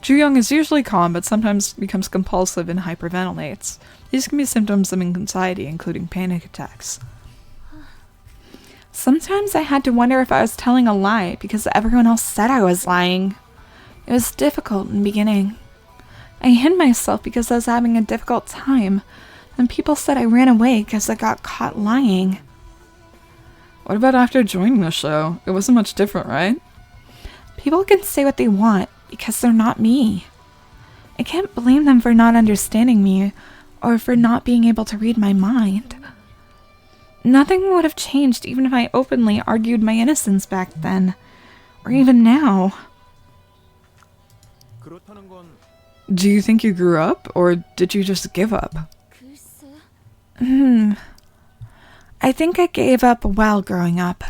Ju-young is usually calm, but sometimes becomes compulsive and hyperventilates. These can be symptoms of anxiety, including panic attacks. Sometimes I had to wonder if I was telling a lie because everyone else said I was lying. It was difficult in the beginning. I hid myself because I was having a difficult time, and people said I ran away because I got caught lying. What about after joining the show? It wasn't much different, right? People can say what they want because they're not me. I can't blame them for not understanding me or for not being able to read my mind. Nothing would have changed even if I openly argued my innocence back then, or even now. 그렇다는 건 Do you think you grew up, or did you just give up? 글쎄. I think I gave up while growing up.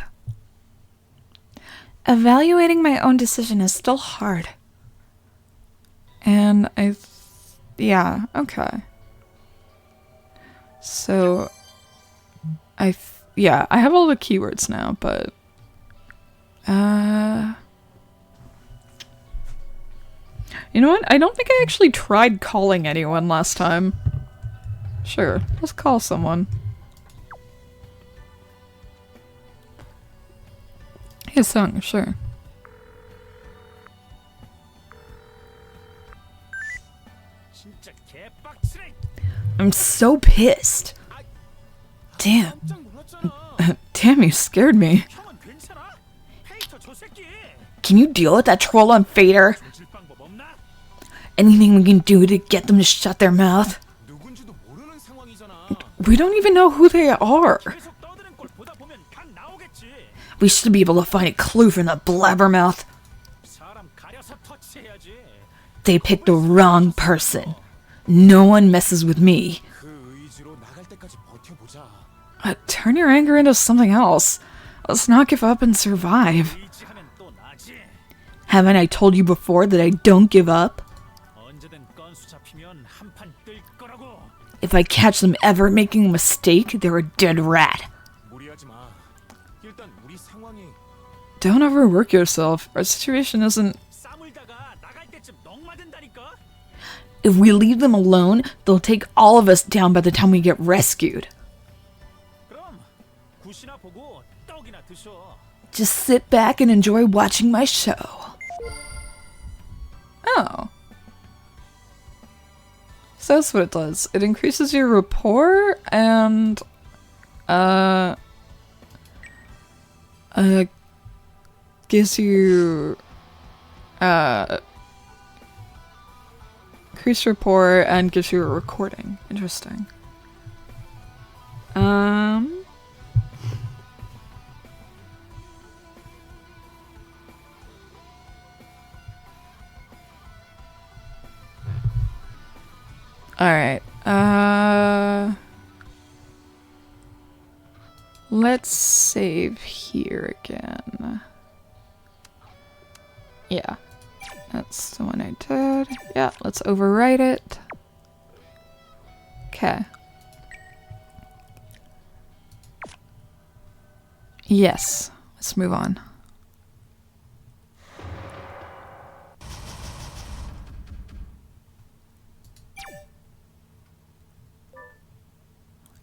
Evaluating my own decision is still hard. And yeah, okay. So, I have all the keywords now, but, you know what? I don't think I actually tried calling anyone last time. Sure, let's call someone. Hey, Sung, sure. 진짜 개빡치네. I'm so pissed. Damn. 깜짝 놀랐잖아. Damn, you scared me. 형은 괜찮아? 페이터 저 새끼. Can you deal with that troll on Fader? 조질 방법 없나? Anything we can do to get them to shut their mouth? 누군지도 모르는 상황이잖아. We don't even know who they are. 계속 떠드는 걸 보다 보면 각 나오겠지. We should be able to find a clue from the blabbermouth. 사람 가려서 터치해야지. They picked the wrong person. No one messes with me. 그 의지로 나갈 때까지 버텨보자. Turn your anger into something else. Let's not give up and survive. 의지하면 또 나지. Haven't I told you before that I don't give up? 언제든 건수 잡히면 한판 뜰 거라고. If I catch them ever making a mistake, they're a dead rat. 무리하지 마. 일단 우리 상황이 Don't overwork yourself. Our situation isn't... 싸물다가 나갈 때쯤 넉마든다니까. If we leave them alone, they'll take all of us down by the time we get rescued. 그럼 굿이나 보고 떡이나 드셔. Just sit back and enjoy watching my show. Oh. that's what it does. It increases your rapport and gives you increased rapport and gives you a recording. Interesting. Alright, let's save here again. Yeah, that's the one I did. Yeah, let's overwrite it. Okay. Yes, let's move on.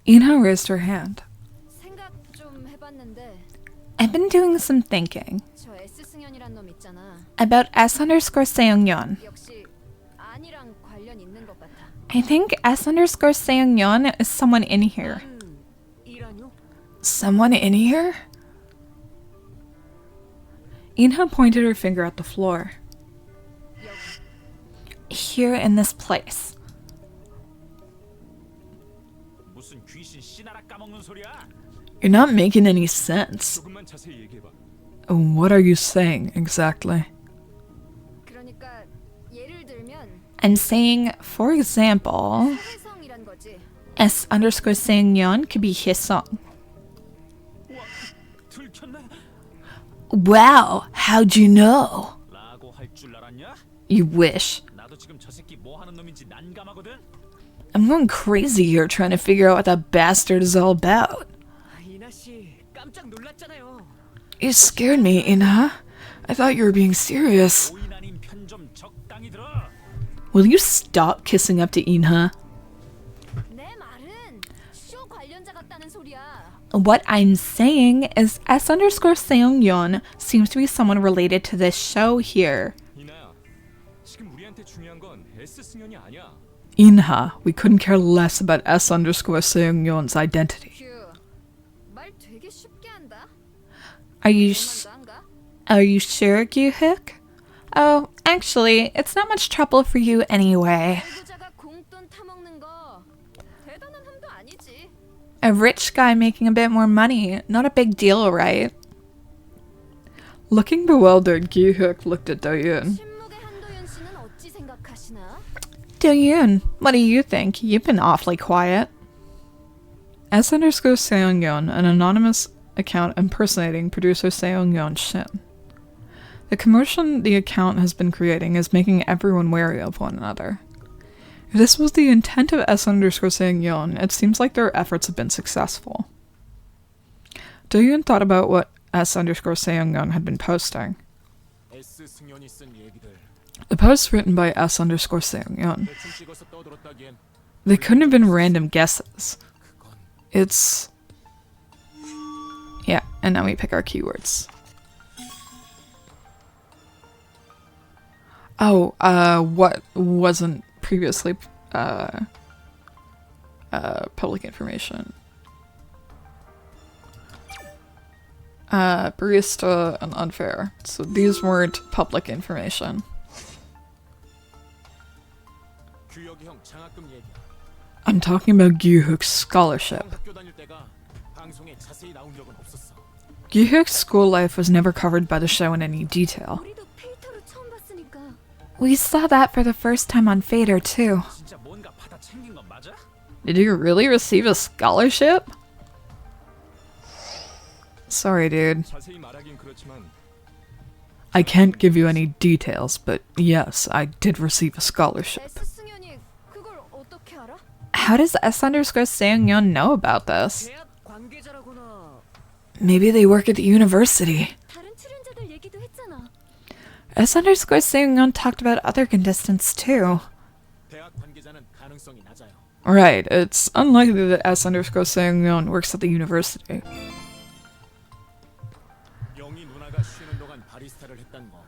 Inha raised her hand. 생각 좀 해봤는데 I've been doing some thinking 저 S승연이란 놈 있잖아. about S_Seungyeon. 역시 안이랑 관련 있는 것 같아. I think S_Seungyeon is someone in here. 이라뇨? Someone in here? Inha pointed her finger at the floor. Here in this place. 무슨 귀신 씨나라 까먹는 소리야? You're not making any sense. 조금만 자세히 얘기해봐. What are you saying exactly? 그러니까 예를 들면 I'm saying, for example, 해성이란 거지. S_Seungyeon could be Hyesung. 들켰네? Wow, how'd you know? 라고 할 줄 알았냐? You wish. 나도 지금 저 새끼 뭐 하는 놈인지 난감하거든? I'm going crazy here trying to figure out what that bastard is all about. 이나 씨 깜짝 놀랐잖아요. You scared me, Inha. I thought you were being serious. 오인 아닌 편 좀 적당히 들어. Will you stop kissing up to Inha? 내 말은 쇼 관련자 같다는 소리야. What I'm saying is S_Seungyeon seems to be someone related to this show here. 이나야, 지금 우리한테 중요한 건 S승연이 아니야. Inha, we couldn't care less about S_Seungyeon's identity. 큐. 말 되게 쉽게 한다. Are you 만도 안 가? are you sure, Gyuhook? Oh, actually, it's not much trouble for you anyway. 배구자가 공돈 타먹는 거 대단한 함도 아니지. A rich guy making a bit more money, not a big deal, right? Looking bewildered, Gyuhook looked at Doyoon. 침묵의 한도윤 씨는 어찌 생각하시나? Doyoon, what do you think? You've been awfully quiet. S_Seungyeon, an anonymous account impersonating producer Seungyeon Shin. The commotion the account has been creating is making everyone wary of one another. If this was the intent of S_Seungyeon, it seems like their efforts have been successful. Doyoon thought about what S_Seungyeon had been posting. S 승연이 쓴 얘기들 The posts written by S_Seungyeon. 대충 찍어서 떠들었다기엔 They couldn't have been random guesses. 그건 It's... Yeah, and now we pick our keywords. Oh, what wasn't previously, public information? Barista and unfair. So these weren't public information. 규혁이 형 장학금 얘기야. I'm talking about Gyuhook's scholarship. 학교 다닐 때가 방송에 자세히 나온 적은 없었어. Gyuhook's school life was never covered by the show in any detail. 우리도 필터로 처음 봤으니까. We saw that for the first time on Fader, too. 진짜 뭔가 받아 챙긴 건 맞아? Did you really receive a scholarship? Sorry, dude. 자세히 말하긴 그렇지만 I can't give you any details, but yes, I did receive a scholarship. S승연이 그걸 어떻게 알아? How does S_Seungyeon know about this? 대학 관계자라거나 Maybe they work at the university. 다른 출연자들 얘기도 했잖아. S_Seungyeon talked about other contestants too. 대학 관계자는 가능성이 낮아요. Right, it's unlikely that S_Seungyeon works at the university. 영희 누나가 쉬는 동안 바리스타를 했단 거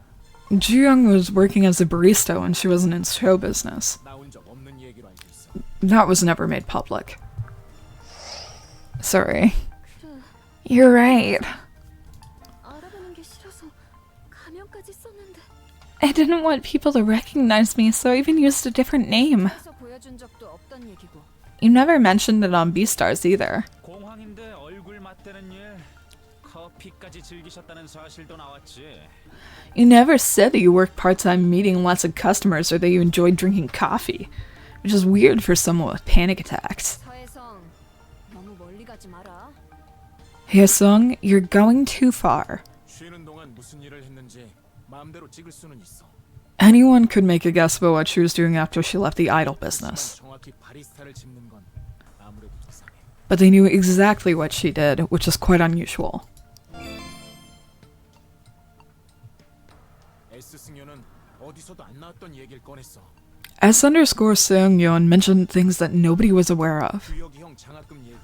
Jooyoung was working as a barista when she wasn't in show business. 나온 적 없는 얘기로 알고 있어. That was never made public. Sorry. You're right. 알아보는 게 싫어서 가면까지 썼는데. I didn't want people to recognize me, so I even used a different name. 그래서 보여준 적도 없단 얘기고. You never mentioned it on Beastars either. 공황인데 얼굴 맞대는 일, 커피까지 즐기셨다는 사실도 나왔지. You never said that you worked part-time meeting lots of customers or that you enjoyed drinking coffee, which is weird for someone with panic attacks. 서혜성, 너무 멀리 가지 마라. Hyesung, you're going too far. 쉬는 동안 무슨 일을 했는지 마음대로 찍을 수는 있어. Anyone could make a guess about what she was doing after she left the idol business. 정확히 바리스타를 짚는 건 아무래도 이상해. But they knew exactly what she did, which is quite unusual. S 승려는 어디서도 안 나왔던 얘기를 꺼냈어. S underscore Seungyeon mentioned things that nobody was aware of. 규혁이 형 장학금 얘기.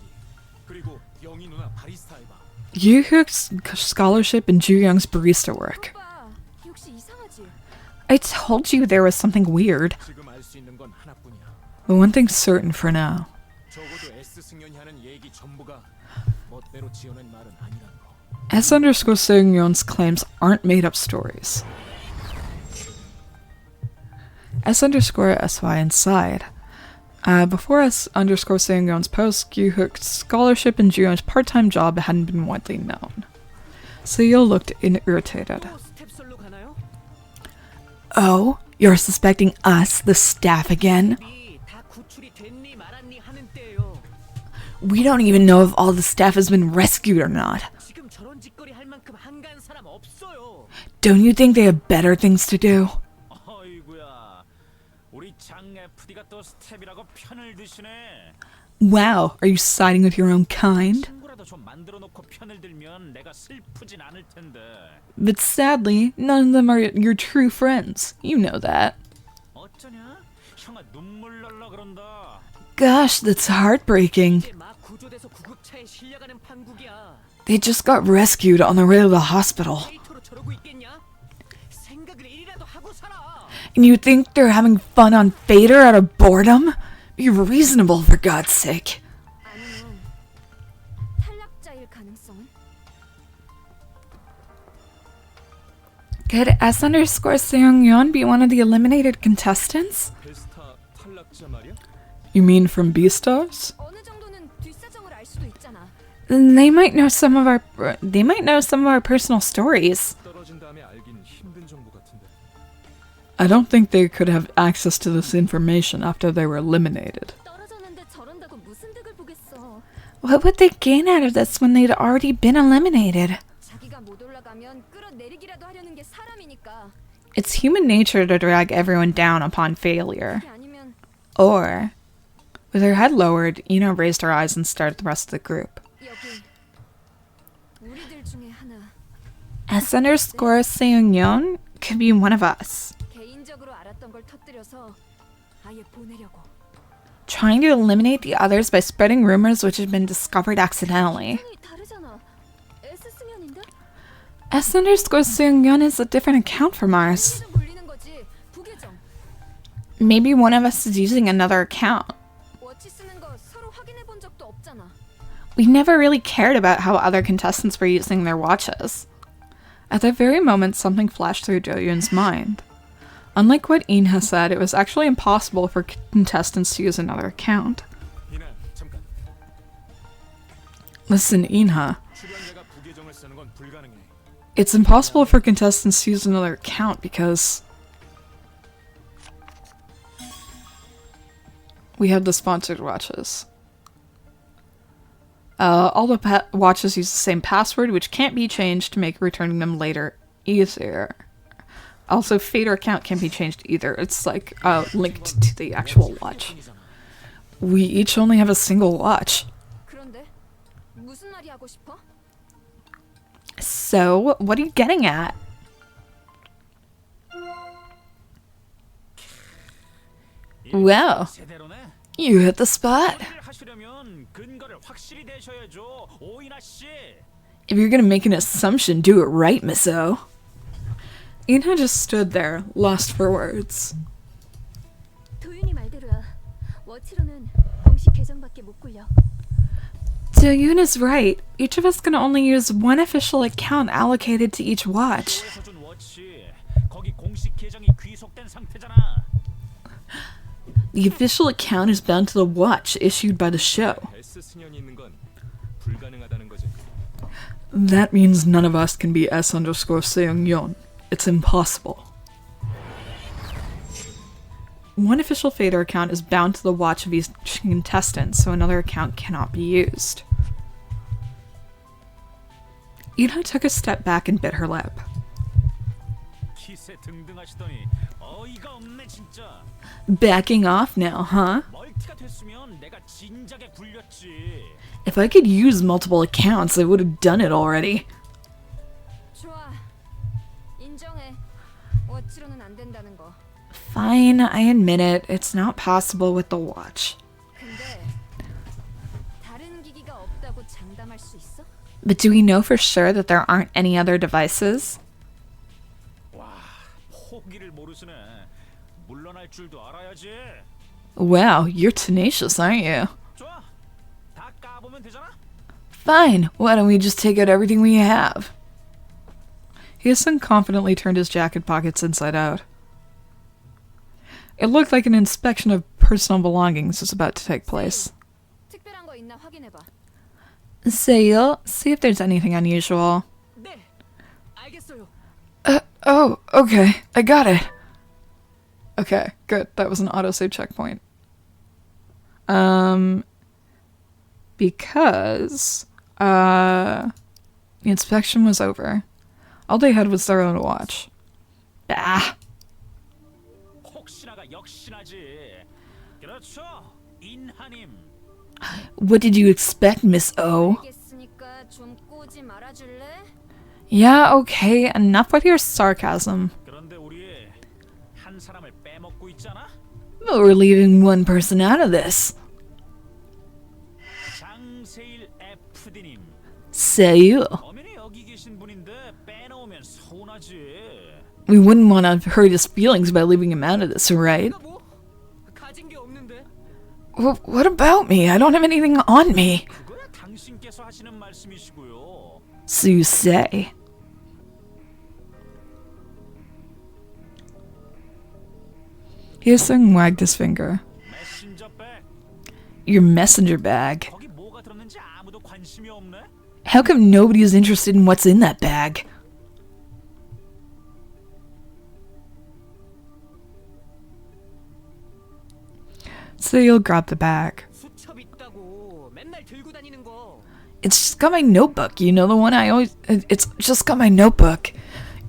그리고 영희 누나 바리스타 알바. Yoo-hook's scholarship and Joo-young's barista work. 오빠, 혹시 이상하지? I told you there was something weird. 지금 알 수 있는 건 하나뿐이야. But one thing's certain for now. 적어도 S 승연이 하는 얘기 전부가 멋대로 지어낸 말은 아니란 거. S underscore Seungyeon's claims aren't made up stories. S underscore SY inside. Before S underscore Seungyeon's post, Yoo-hook's scholarship and Joo-young's part-time job hadn't been widely known. Seil looked irritated. 또 스텝솔로 가나요? Oh, you're suspecting us, the staff again? 다 구출이 됐니 말았니 하는 때예요. We don't even know if all the staff has been rescued or not. 지금 저런 짓거리 할 만큼 한가한 사람 없어요. Don't you think they have better things to do? 어이구야, 우리 장 FD가 또 스텝이라고 편을 드시네. Wow, are you siding with your own kind? 친구라도 좀 만들어 놓고 편을 들면 내가 슬프진 않을 텐데. But sadly, none of them are your true friends. You know that. 어쩌냐? 형아 눈물 날라 그런다. Gosh, that's heartbreaking. 이제 막 구조돼서 구급차에 실려가는 판국이야. They just got rescued on the way to the hospital. 데이터로 저러고 있겠냐? 생각을 일이라도 하고 살아. And you think they're having fun on Fader out of boredom? Be reasonable, for God's sake. 아니면 탈락자일 가능성은? Could S underscore Seungyeon be one of the eliminated contestants? 베스타 탈락자 말이야? You mean from Beastars? 어느 정도는 뒷사정을 알 수도 있잖아. Then they might know some of our personal stories. 떨어진 다음에 알긴 힘든 정보 같은데. I don't think they could have access to this information after they were eliminated. 떨어졌는데 저런다고 무슨 득을 보겠어. What would they gain out of this when they'd already been eliminated? 자기가 못 올라가면 끌어내리기라도 하려는 게 사람이니까. It's human nature to drag everyone down upon failure. 그게 아니면 Or, with her head lowered, Ina raised her eyes and stared at the rest of the group. 여기 우리들 중에 하나 S underscore Seungyeon could be one of us, 개인적으로 알았던 걸 터뜨려서 아예 보내려고. trying to eliminate the others by spreading rumors which had been discovered accidentally. 성이 다르잖아. S 승연인데? S underscore Seungyeon is a different account from ours. 계정 돌리는 거지. 부계정. Maybe one of us is using another account. 워치 쓰는 거 서로 확인해 본 적도 없잖아. We never really cared about how other contestants were using their watches. At that very moment, something flashed through Jo-yoon's mind. Unlike what Inha said, it was actually impossible for contestants to use another account. 이나 잠깐. Listen, Inha. 출연자가 부계정을 쓰는 건 불가능해. It's impossible for contestants to use another account because we have the sponsored watches. All the watches use the same password, which can't be changed to make returning them later easier. Also, Fader account can't be changed either. It's like linked to the actual watch. We each only have a single watch. 그런데 무슨 말이 하고 싶어? So, what are you getting at? Well, 제대로네. you hit the spot. 일을 하시려면 근거를 확실히 대셔야죠. 오이나 씨. If you're gonna make an assumption, do it right, Misso. Inha just stood there, lost for words. 도윤이 말대로야. 워치로는 공식 계정밖에 못 굴려. Do-yoon is right. Each of us can only use one official account allocated to each watch. 쇼에서 준 워치 거기 공식 계정이 귀속된 상태잖아. The official account is bound to the watch issued by the show. S 승연이 있는 건 불가능하다는 거지. That means none of us can be S_Seung-yeon. It's impossible. One official Fader account is bound to the watch of each contestant, so another account cannot be used. Ina took a step back and bit her lip. 기세 등등하시더니 어이가 없네 진짜. Backing off now, huh? 멀티가 됐으면 내가 진작에 굴렸지. If I could use multiple accounts, I would have done it already. 좋아. 인정해. 워치로는 안 된다는 거. Fine, I admit it. It's not possible with the watch. 근데 다른 기기가 없다고 장담할 수 있어? But do we know for sure that there aren't any other devices? 포기를 모르시네. 물러날 줄도 알아야지. Wow, you're tenacious, aren't you? 좋아. 다 까보면 되잖아. Fine, why don't we just take out everything we have? Hyesung confidently turned his jacket pockets inside out. It looked like an inspection of personal belongings was about to take place. 특별한 거 있나 확인해 봐. Seil, see if there's anything unusual. 네, 알겠어요. Oh, okay, I got it. Okay, good. That was an autosave checkpoint. Because, the inspection was over. All they had was their own watch. Bah. 혹시나가 역시나지. 그렇죠. 인하님. What did you expect, Miss O? 알겠으니까 좀 꼬지 말아줄래? Yeah, okay, enough with your sarcasm. 그런데 우리 한 사람을 빼먹고 있잖아. But we're leaving one person out of this. 장세일 FD님. Seil. 엄연히 여기 계신 분인데 빼놓으면 서운하지. We wouldn't want to hurt his feelings by leaving him out of this, right? 내가 뭐 가진 게 없는데. What about me? I don't have anything on me. 그거야 당신께서 하시는 말씀이시고요. So you say. Hyesung wagged his finger. 메신저 백. Your messenger bag. 거기 뭐가 들었는지 아무도 관심이 없네. How come nobody is interested in what's in that bag? Seil grabbed the bag. 수첩 있다고 맨날 들고 다니는 거. It's just got my notebook, you know, the one I always... It's just got my notebook.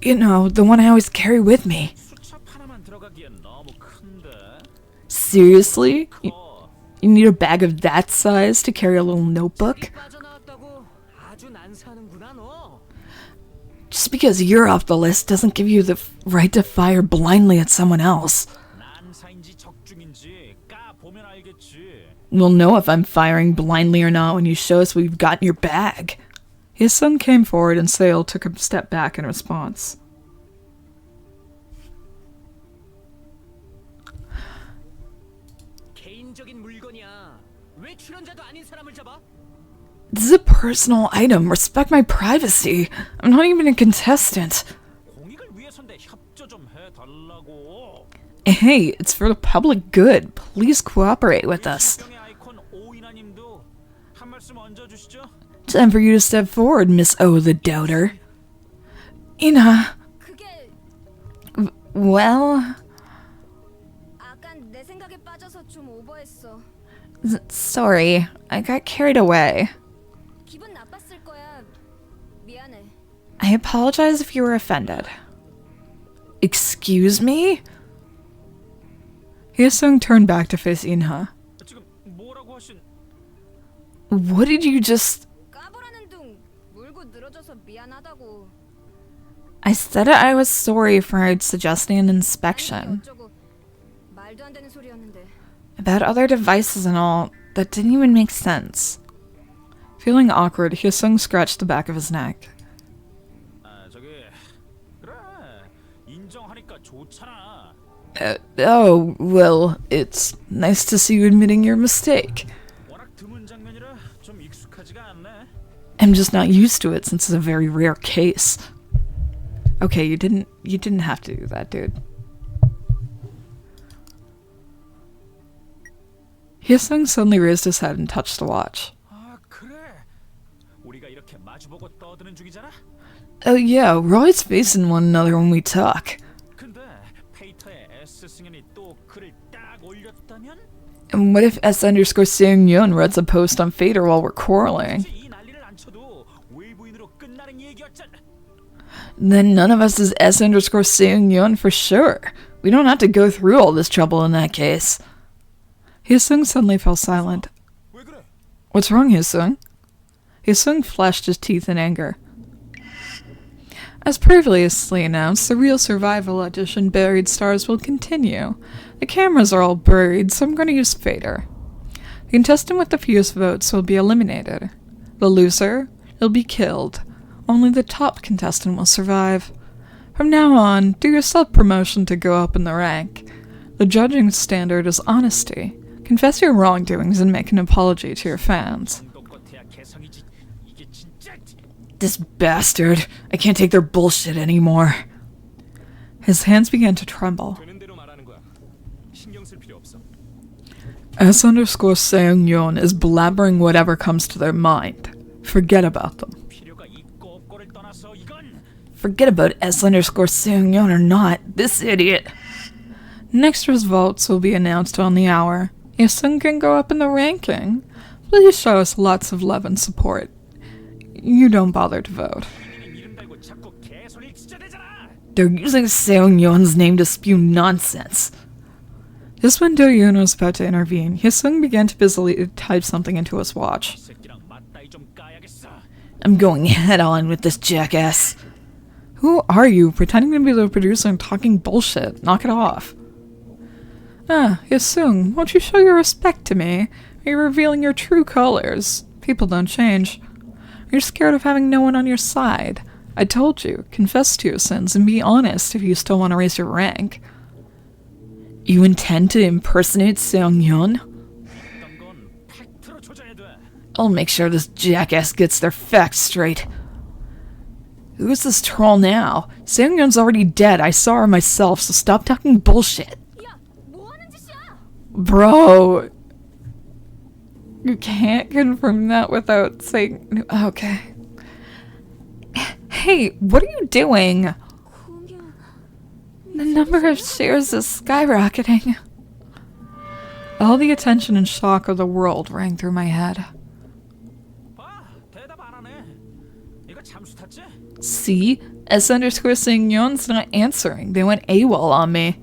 You know, the one I always carry with me. 수첩 하나만 들어가기엔 너무 큰데. Seriously? 커. You need a bag of that size to carry a little notebook? 빠져나왔다고 아주 난사하는구나 너. Just because you're off the list doesn't give you the right to fire blindly at someone else. 난사인지 적중인지 까 보면 알겠지. We'll know if I'm firing blindly or not when you show us what you've got in your bag. His son came forward and Seil took a step back in response. 개인적인 물건이야. 왜 출연자도 아닌 사람을 잡아? This is a personal item. Respect my privacy. I'm not even a contestant. 공익을 위해서인데 협조 좀 해달라고. Hey, it's for the public good. Please cooperate with us. 실경의 아이콘 오이나님도 한 말씀 얹어주시죠. Time for you to step forward, Miss O the Doubter. Ina. 그게 Well, 아깐 내 생각에 빠져서 좀 오버했어. sorry. I got carried away. 기분 나빴을 거야. 미안해. I apologize if you were offended. Excuse me? Hyesung turned back to face Inha. 지금 뭐라고 하신? What did you just... 까보라는 둥 물고 늘어져서 미안하다고. I said I was sorry for suggesting an inspection. 어쩌고 말도 안 되는 소리였는데. About other devices and all, that didn't even make sense. Feeling awkward, Hyesung scratched the back of his neck. 아 저기 그래 인정하니까 좋잖아. Oh, well, it's nice to see you admitting your mistake. 워낙 드문 장면이라 좀 익숙하지가 않네. I'm just not used to it since it's a very rare case. Okay, you didn't have to do that, dude. Hyesung suddenly raised his head and touched the watch. 아, 그래. 우리가 이렇게 마주보고 떠드는 중이잖아. Oh yeah, we're always facing one another when we talk. 근데 페이터의 S 승현이 또 글을 딱 올렸다면? And what if S_Seung-yeon writes a post on Fader while we're quarreling? 이 난리를 안 쳐도 외부인으로 끝나는 얘기였잖아. Then none of us is S_Seung-yeon for sure. We don't have to go through all this trouble in that case. Hyesung suddenly fell silent. 왜 그래? What's wrong, Hyesung? Hyesung flashed his teeth in anger. As previously announced, the Real Survival Edition Buried Stars will continue. The cameras are all buried, so I'm going to use Fader. The contestant with the fewest votes will be eliminated. The loser will be killed. Only the top contestant will survive. From now on, do your self-promotion to go up in the rank. The judging standard is honesty. Confess your wrongdoings and make an apology to your fans. 똑같아야 개성이지. 이게 진짜. This bastard! I can't take their bullshit anymore. His hands began to tremble. 되는 대로 말하는 거야. 신경 쓸 필요 없어. S_Seung-yeon is blabbering whatever comes to their mind. Forget about them. 필요가 있고 없고를 떠나서 이건 Forget about S_Seung-yeon or not. This idiot! Next results will be announced on the hour. Hyesung can go up in the ranking. Please show us lots of love and support. You don't bother to vote. 이름 달고 자꾸 개소리를 지저대잖아. They're using Seung-yeon's name to spew nonsense. Just when Do-yoon was about to intervene, Hyesung began to busily type something into his watch. 새끼랑 맞다이 좀 까야겠어. I'm going head-on with this jackass. Who are you, pretending to be the producer and talking bullshit? Knock it off. Ah, Hyesung, won't you show your respect to me? Are you revealing your true colors? People don't change. You're scared of having no one on your side. I told you, confess to your sins and be honest if you still want to raise your rank. You intend to impersonate Seung-yeon? 어떤 건 팩트로 조져야 돼. I'll make sure this jackass gets their facts straight. Who's this troll now? Seung-yeon's already dead. I saw her myself, so stop talking bullshit. 야, 뭐 하는 짓이야? Bro. You can't confirm that without saying... Okay. Hey, what are you doing? 공연. The number of shares is skyrocketing. All the attention and shock of the world rang through my head. 봐, 대답 안 하네. 이거 잠수 탔지? See? S_Seung-yeon's not answering. They went AWOL on me.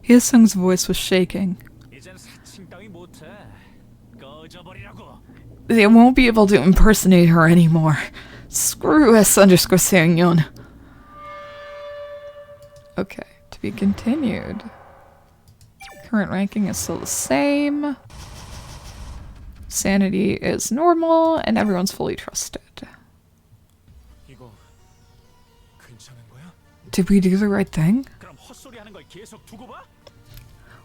Hyesung's voice was shaking. 이젠 사칭 따위 못해. 꺼져버리라고. They won't be able to impersonate her anymore. Screw S_Seung-yeon. Okay, to be continued. Current ranking is still the same. Sanity is normal, and everyone's fully trusted. 이거 괜찮은 거야? Did we do the right thing? 그럼 헛소리하는 걸 계속 두고 봐?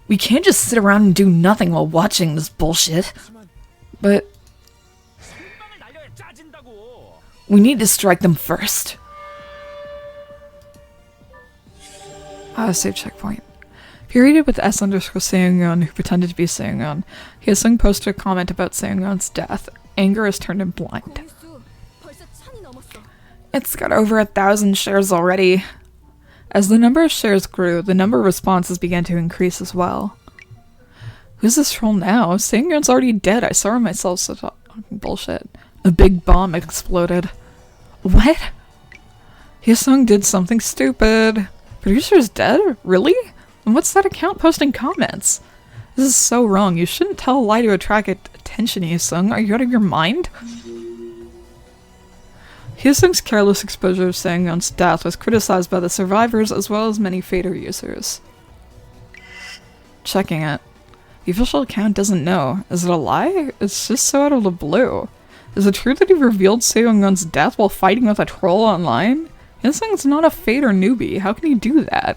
We can't just sit around and do nothing while watching this bullshit. But 생방을 날려야 짜진다고. we need to strike them first. Save checkpoint. Period with S_Seung-yeon, who pretended to be Seung-yeon. Hyesung posted a comment about Seung-yeon's death. Anger has turned him blind. 공수 벌써 1000이 넘었어. It's got over 1,000 shares already. As the number of shares grew, the number of responses began to increase as well. Who's this troll now? Seung-yeon's already dead. I saw her myself, so talking bullshit. A big bomb exploded. What? Hyesung did something stupid. Producer's dead? Really? And what's that account posting comments? This is so wrong. You shouldn't tell a lie to attract attention, Hyesung. Are you out of your mind? Hyesung's careless exposure of Seung-yeon's death was criticized by the survivors as well as many Fader users. Checking it. The official account doesn't know. Is it a lie? It's just so out of the blue. Is it true that he revealed Seung-yeon's death while fighting with a troll online? Hyesung's not a Fader newbie. How can he do that?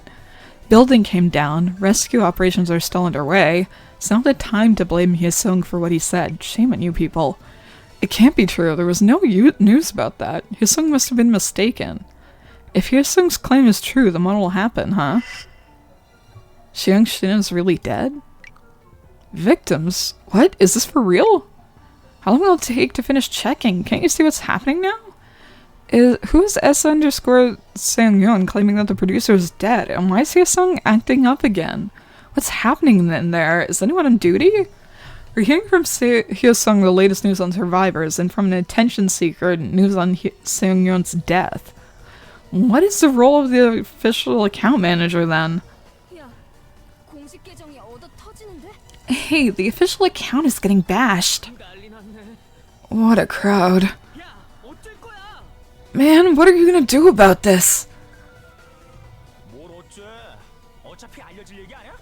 building came down, rescue operations are still underway. It's not the time to blame Hyesung for what he said. Shame on you people. It can't be true. There was no news about that. Hyesung must have been mistaken. If Hyesung's claim is true, then what will happen, huh? Xiang Shin is really dead? Victims? What? Is this for real? How long will it take to finish checking? Can't you see what's happening now? Who is S_Sang Yeon claiming that the producer is dead? And why is Hyesung acting up again? What's happening in there? Is anyone on duty? We're hearing from Hyesung the latest news on survivors, and from an attention seeker, news on Sang Yeon's death. What is the role of the official account manager then? 야, 공식 계정이 얻어 터지는데? Hey, the official account is getting bashed. 난리 났네. What a crowd. 야, 어쩔 거야? Man, what are you gonna do about this? 뭘 어째? 어차피 알려질 얘기 아니야?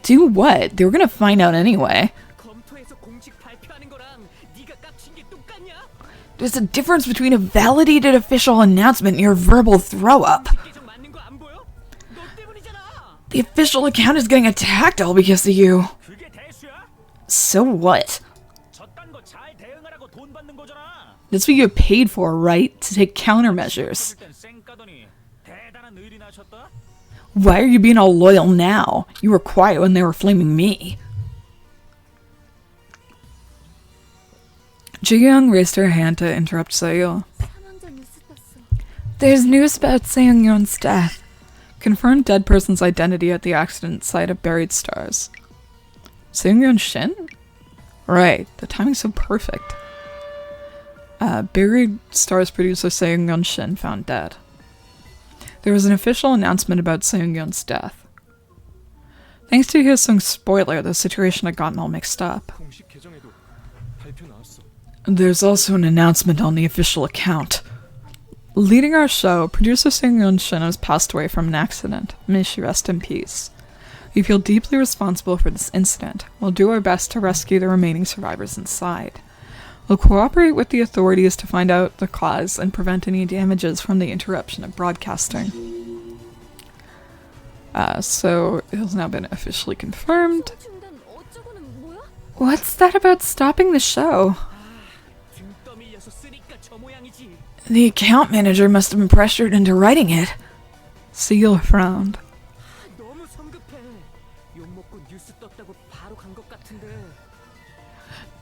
Do what? They were gonna find out anyway. 검토해서 공식 발표하는 거랑 네가 깝친 게 똑같냐? There's a difference between a validated official announcement and your verbal throw-up. 계정 맞는 거 안 보여? 너 때문이잖아. The official account is getting attacked all because of you. 그게 대수야? So what? 저딴 거 잘 대응하라고 돈 받는 거잖아. That's what you get paid for, right? To take countermeasures. 땐 쌩까더니 대단한 의리 나셨다. Why are you being all loyal now? You were quiet when they were flaming me. Ji-young raised her hand to interrupt Seil. 사망자 뉴스 떴어. There's news about Sang-yeon's death. Confirmed dead person's identity at the accident site of buried stars. Sang-yeon Shin? Right, the timing's so perfect. Buried stars producer Sang-yeon Shin found dead. There was an official announcement about Sang-yeon's death. Thanks to Hyesung's spoiler, the situation had gotten all mixed up. 공식 계정에도 발표 나왔어. There's also an announcement on the official account. Leading our show, producer Sang-yeon Shin has passed away from an accident. May she rest in peace. We feel deeply responsible for this incident. We'll do our best to rescue the remaining survivors inside. We'll cooperate with the authorities to find out the cause and prevent any damages from the interruption of broadcasting. So it has now been officially confirmed. 중단 어쩌고는 뭐야? What's that about stopping the show? 등 떠밀려서 쓰니까 저 모양이지. The account manager must have been pressured into writing it. Seil frowned. 너무 성급해. 욕 먹고 뉴스 떴다고 바로 간 것 같은데.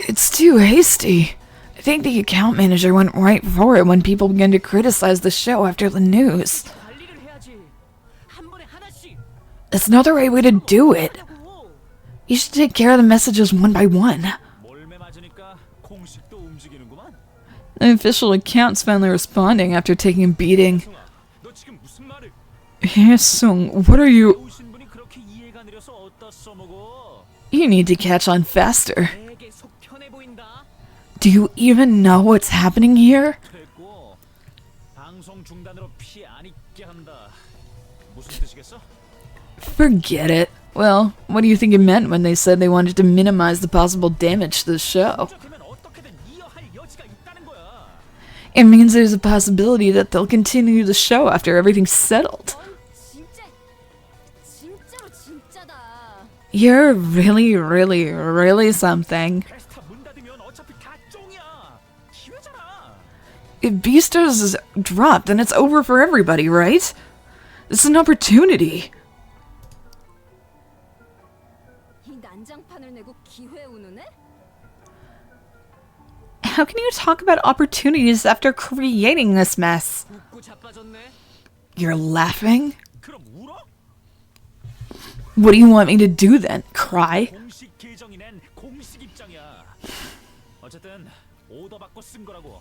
It's too hasty. I think the account manager went right for it when people began to criticize the show after the news. 관리를 해야지. 한 번에 하나씩. That's not the right way to do it. 하라고. You should take care of the messages one by one. 몰매 맞으니까 공식도 움직이는구만. The official account's finally responding after taking a beating. 승아, 너 지금 무슨 말을? Hyesung, what are you... 오신 분이 그렇게 이해가 느려서 어디다 써먹어? You need to catch on faster. 되게 속 편해 보인다. Do you even know what's happening here? 됐고 방송 중단으로 피해 안 입게 한다. 무슨 뜻이겠어? Forget it. Well, what do you think it meant when they said they wanted to minimize the possible damage to the show? 되면 어떻게든 이어할 여지가 있다는 거야. It means there's a possibility that they'll continue the show after everything's settled. 넌 진짜로 진짜다. You're really something. 베스타 문 닫으면 어차피 다 쫑이야. 기회잖아. If Beastars is dropped, then it's over for everybody, right? It's an opportunity. 이 난장판을 내고 기회 우는애? How can you talk about opportunities after creating this mess? 웃고 자빠졌네. You're laughing? 그럼 울어? What do you want me to do then? Cry? 공식 계정이 낸 공식 입장이야. 어쨌든 오더 받고 쓴 거라고.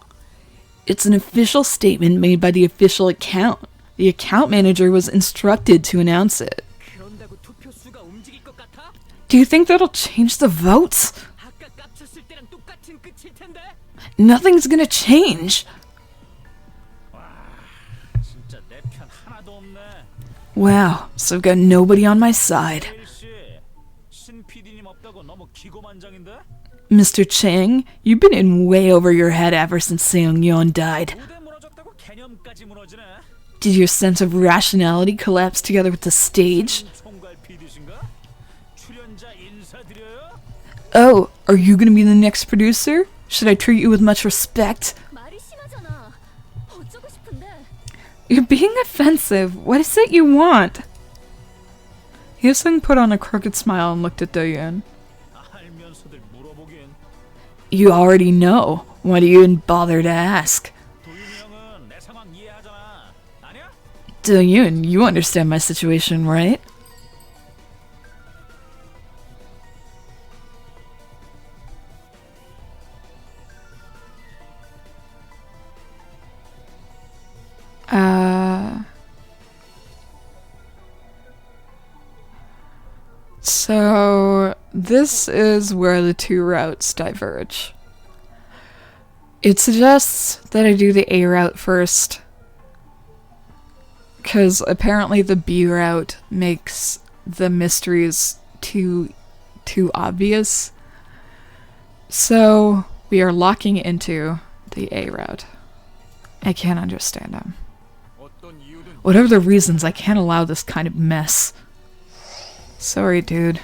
It's an official statement made by the official account. The account manager was instructed to announce it. 그런다고 투표 수가 움직일 것 같아? Do you think that'll change the votes? 아까 깝쳤을 때랑 똑같은 끝일 텐데. Nothing's gonna change. 진짜 내 편 하나도 없네. Wow, so I've got nobody on my side. 세일 씨, 신 PD님 없다고 너무 기고만장인데? Mr. Chang, you've been in way over your head ever since Seung-yeon died. 무대 무너졌다고 개념까지 무너지네. Did your sense of rationality collapse together with the stage? 총 계신가? 출연자 인사드려요. Oh, are you gonna be the next producer? Should I treat you with much respect? 말이 심하잖아. 어쩌고 싶은데? You're being offensive. What is it you want? Hyesung put on a crooked smile and looked at Do-yoon. 알면서들 물어보긴. You already know. Why do you even bother to ask? 도윤이 형은 내 상황 이해하잖아. 아니야? Do-yoon, you understand my situation, right? So this is where the two routes diverge. It suggests that I do the A route first, because apparently the B route makes the mysteries too obvious. So we are locking into the A route. I can't understand him. 어떤 이유든 Whatever the reasons, I can't allow this kind of mess. Sorry, dude.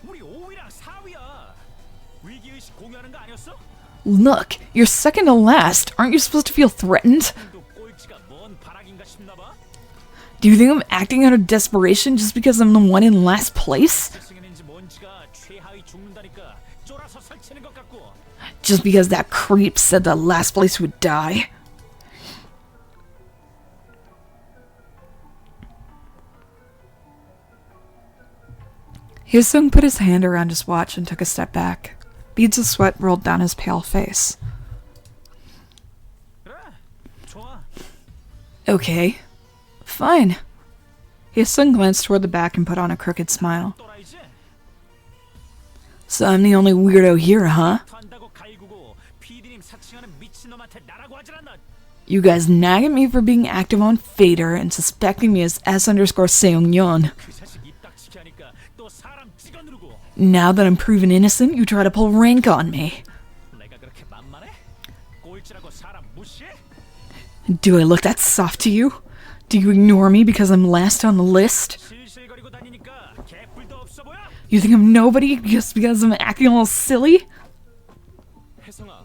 우리 5위랑 4위야. 위기의식 공유하는 거 아니었어? Look, you're second to last. Aren't you supposed to feel threatened? 또 꼴찌가 뭔 바락인가 싶나 봐. Do you think I'm acting out of desperation just because I'm the one in last place? 승인인지 뭔지가 최하위 죽는다니까 쫄아서 설치는 것 같고. Just because that creep said that last place would die? Hyesung put his hand around his watch and took a step back. Beads of sweat rolled down his pale face. 그래, 좋아. Okay. Fine. Hyesung glanced toward the back and put on a crooked smile. 또라이지? So I'm the only weirdo here, huh? 한다고 갈구고 PD님 사칭하는 미친놈한테 나라고 하질 않나. You guys nag at me for being active on Fader and suspecting me as S_Seongyeon. 그 자식 입 닥치게 하니까 또 사람 찍어 누르고. Now that I'm proven innocent, you try to pull rank on me. 내가 그렇게 만만해? 꼴찌라고 사람 무시해? Do I look that soft to you? Do you ignore me because I'm last on the list? 실실거리고 다니니까 개뿔도 없어 보여? You think I'm nobody just because I'm acting a little silly? 혜성아,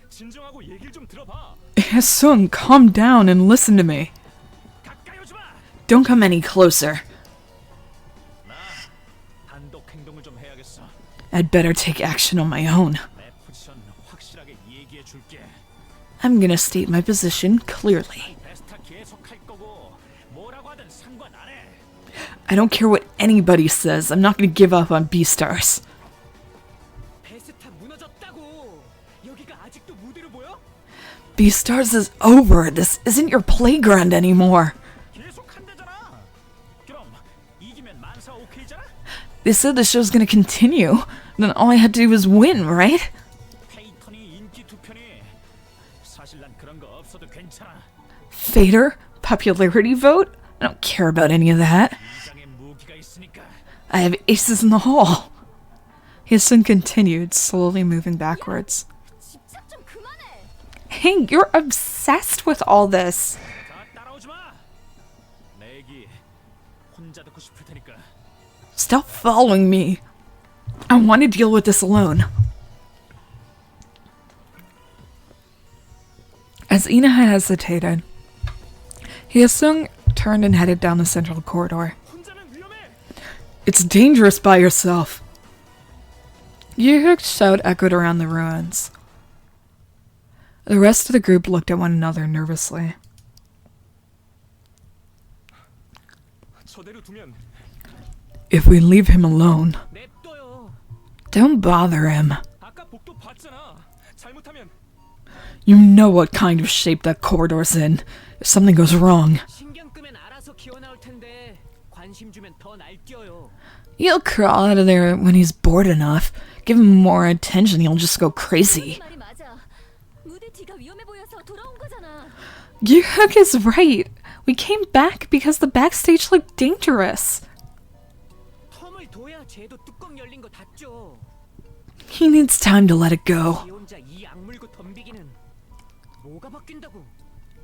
진정하고 얘기를 좀 들어봐. Hyesung, calm down and listen to me. 가까이 오지 마. Don't come any closer. 나 단독 행동을 좀 해야겠어. I'd better take action on my own. 내 포지션 확실하게 얘기해 줄게. I'm gonna state my position clearly. 베스타 계속 할 거고 뭐라고 하든 상관 안 해. I don't care what anybody says. I'm not gonna give up on B-Stars. 베스타 무너졌다고. 여기가 아직도 무대로 보여? B-Stars is over. This isn't your playground anymore. 계속 한대잖아. 그럼 이기면 만사 오케이잖아. They said the show's gonna continue. Then all I had to do was win, right? 페이턴이 인기 투표니 사실 난 그런 거 없어도 괜찮아. Fader? Popularity vote? I don't care about any of that. 이장에 무기가 있으니까. I have aces in the hall. Hyesung continued, slowly moving backwards. 집착 좀 그만해. Hey, you're obsessed with all this. 자 따라오지 마. 내 얘기 혼자 듣고 싶을 테니까. Stop following me. I want to deal with this alone. As Ina hesitated, Hyesung turned and headed down the central corridor. 혼자면 위험해. It's dangerous by yourself. Yoo-hook's shout echoed around the ruins. The rest of the group looked at one another nervously. 저대로 두면 If we leave him alone, 냅둬요. don't bother him. 아까 복도 봤잖아. 잘못하면 You know what kind of shape that corridor's in. If something goes wrong, 신경 끄면 알아서 기어 나올 텐데 관심 주면 더 날뛰어요. he'll crawl out of there when he's bored enough. Give him more attention, he'll just go crazy. 말이 맞아. 무대 뒤가 위험해 보여서 돌아온 거잖아. Yoo-hook is right. We came back because the backstage looked dangerous. 텀을 둬야 쟤도 뚜껑 열린 거 닫죠. He needs time to let it go. 지 혼자 이 악물고 덤비기는. 뭐가 바뀐다고?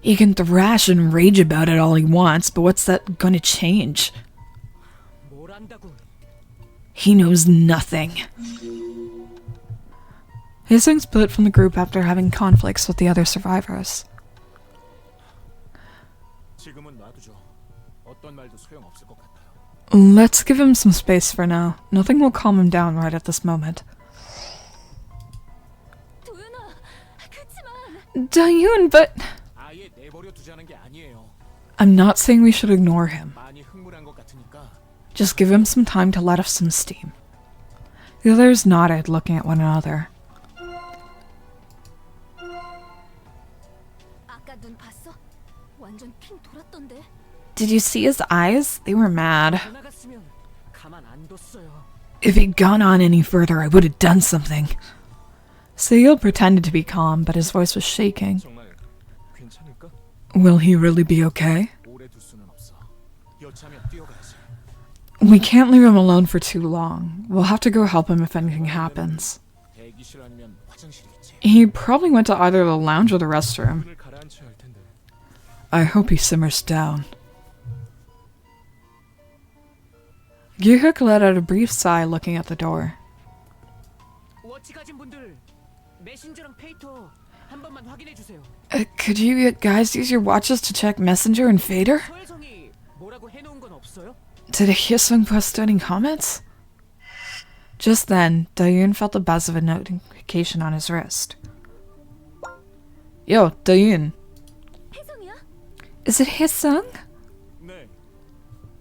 He can thrash and rage about it all he wants, but what's that gonna change? 뭘 안다고? He knows nothing. Hissing split from the group after having conflicts with the other survivors. 지금은 놔두죠. 어떤 말도 소용없을 것 같아요. Let's give him some space for now. Nothing will calm him down right at this moment. 도윤아, 그치만 Dayun, but 아예 내버려 두자는 게 아니에요. I'm not saying we should ignore him. 많이 흥분한 것 같으니까 Just give him some time to let off some steam. The others nodded, looking at one another. 아까 눈 봤어? 완전 핑 돌았던데. Did you see his eyes? They were mad. 나갔으면 가만 안 뒀어요. If he'd gone on any further, I would have done something. Seil pretended to be calm, but his voice was shaking. 정말 괜찮을까? Will he really be okay? 오래 둘 수는 없어. 여차하면 뛰어가야지. We can't leave him alone for too long. We'll have to go help him if anything happens. 대기실 아니면 화장실이겠지. He probably went to either the lounge or the restroom. 눈을 가라앉혀야 할 텐데. I hope he simmers down. Gyuhook let out a brief sigh looking at the door. 워치 가진 분들 메신저랑 페이터 한 번만 확인해 주세요. Could you guys use your watches to check Messenger and Fader? 서혜성이 뭐라고 해놓은 건 없어요? Did Hyesung post any comments? Just then, Dayun felt the buzz of a notification on his wrist. Yo, Dayun. 혜성이야? Is it Hyesung? 네.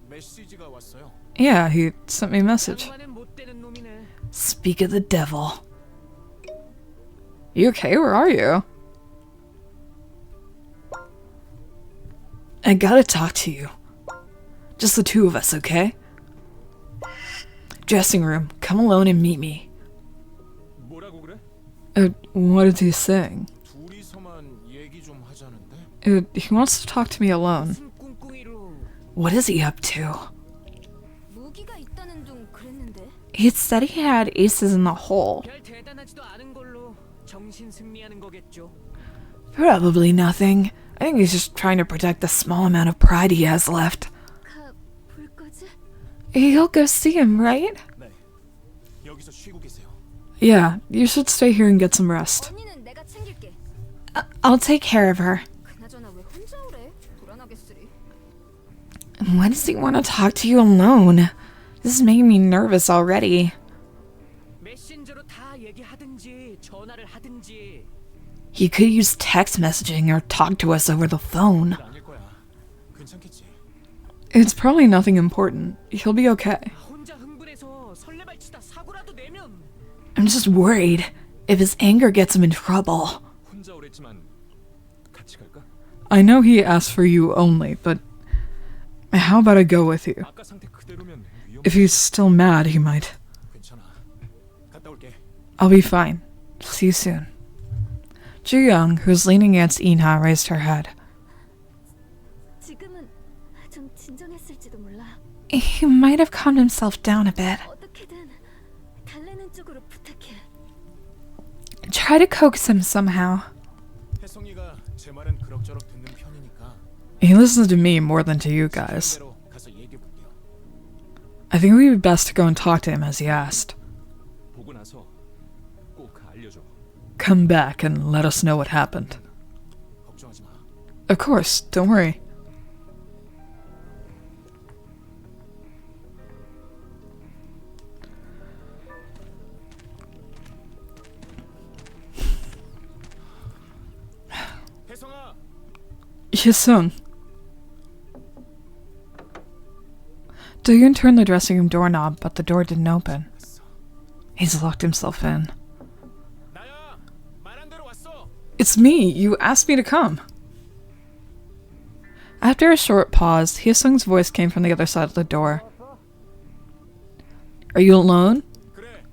메시지가 왔어요. Yeah, he sent me a message. 장관은 못 되는 놈이네. Speak of the devil. You okay? Where are you? I gotta talk to you. Just the two of us, okay? Dressing room. Come alone and meet me. 뭐라고 그래? What is he saying? 둘이서만 얘기 좀 하자는데. He wants to talk to me alone. 무슨 꿍꿍이로 What is he up to? 무기가 있다는 둥 그랬는데. He said he had aces in the hole. 별 대단하지도 않은 걸로 정신 승리하는 거겠죠. Probably nothing. I think he's just trying to protect the small amount of pride he has left. 가 볼 거지? You'll go see him, right? 네. 여기서 쉬고 계세요. Yeah, you should stay here and get some rest. 언니는 내가 챙길게. I'll take care of her. 그나저나 왜 혼자 오래? 불안하겠으리. Why does he want to talk to you alone? This is making me nervous already. 메신저로 다 얘기하든지 전화를 하든지. He could use text messaging or talk to us over the phone. 아닐 거야. 괜찮겠지. It's probably nothing important. He'll be okay. 혼자 흥분해서 설레발치다 사고라도 내면. I'm just worried if his anger gets him in trouble. 혼자 오랬지만 같이 갈까? I know he asked for you only, but how about I go with you? 아까 상태 그대로면 위험. If he's still mad, he might. 괜찮아. 갔다 올게. I'll be fine. See you soon. Ju-young, who was leaning against Inha, raised her head. 지금은 좀 진정했을지도 몰라. He might have calmed himself down a bit. 어떻게든 달래는 쪽으로 부탁해. Try to coax him somehow. 혜성이가 제 말은 그럭저럭 듣는 편이니까 He listens to me more than to you guys. 대로 가서 얘기해 볼게요. I think it would be best to go and talk to him as he asked. 보고 나서 꼭 알려줘. Come back and let us know what happened. 걱정하지 마. Of course, don't worry. 혜성아, Hyesung. Dayun turned the dressing room doorknob, but the door didn't open. He's locked himself in. 나야. 말한 대로 왔어. It's me! You asked me to come! After a short pause, Hyesung's voice came from the other side of the door. Are you alone? 그래.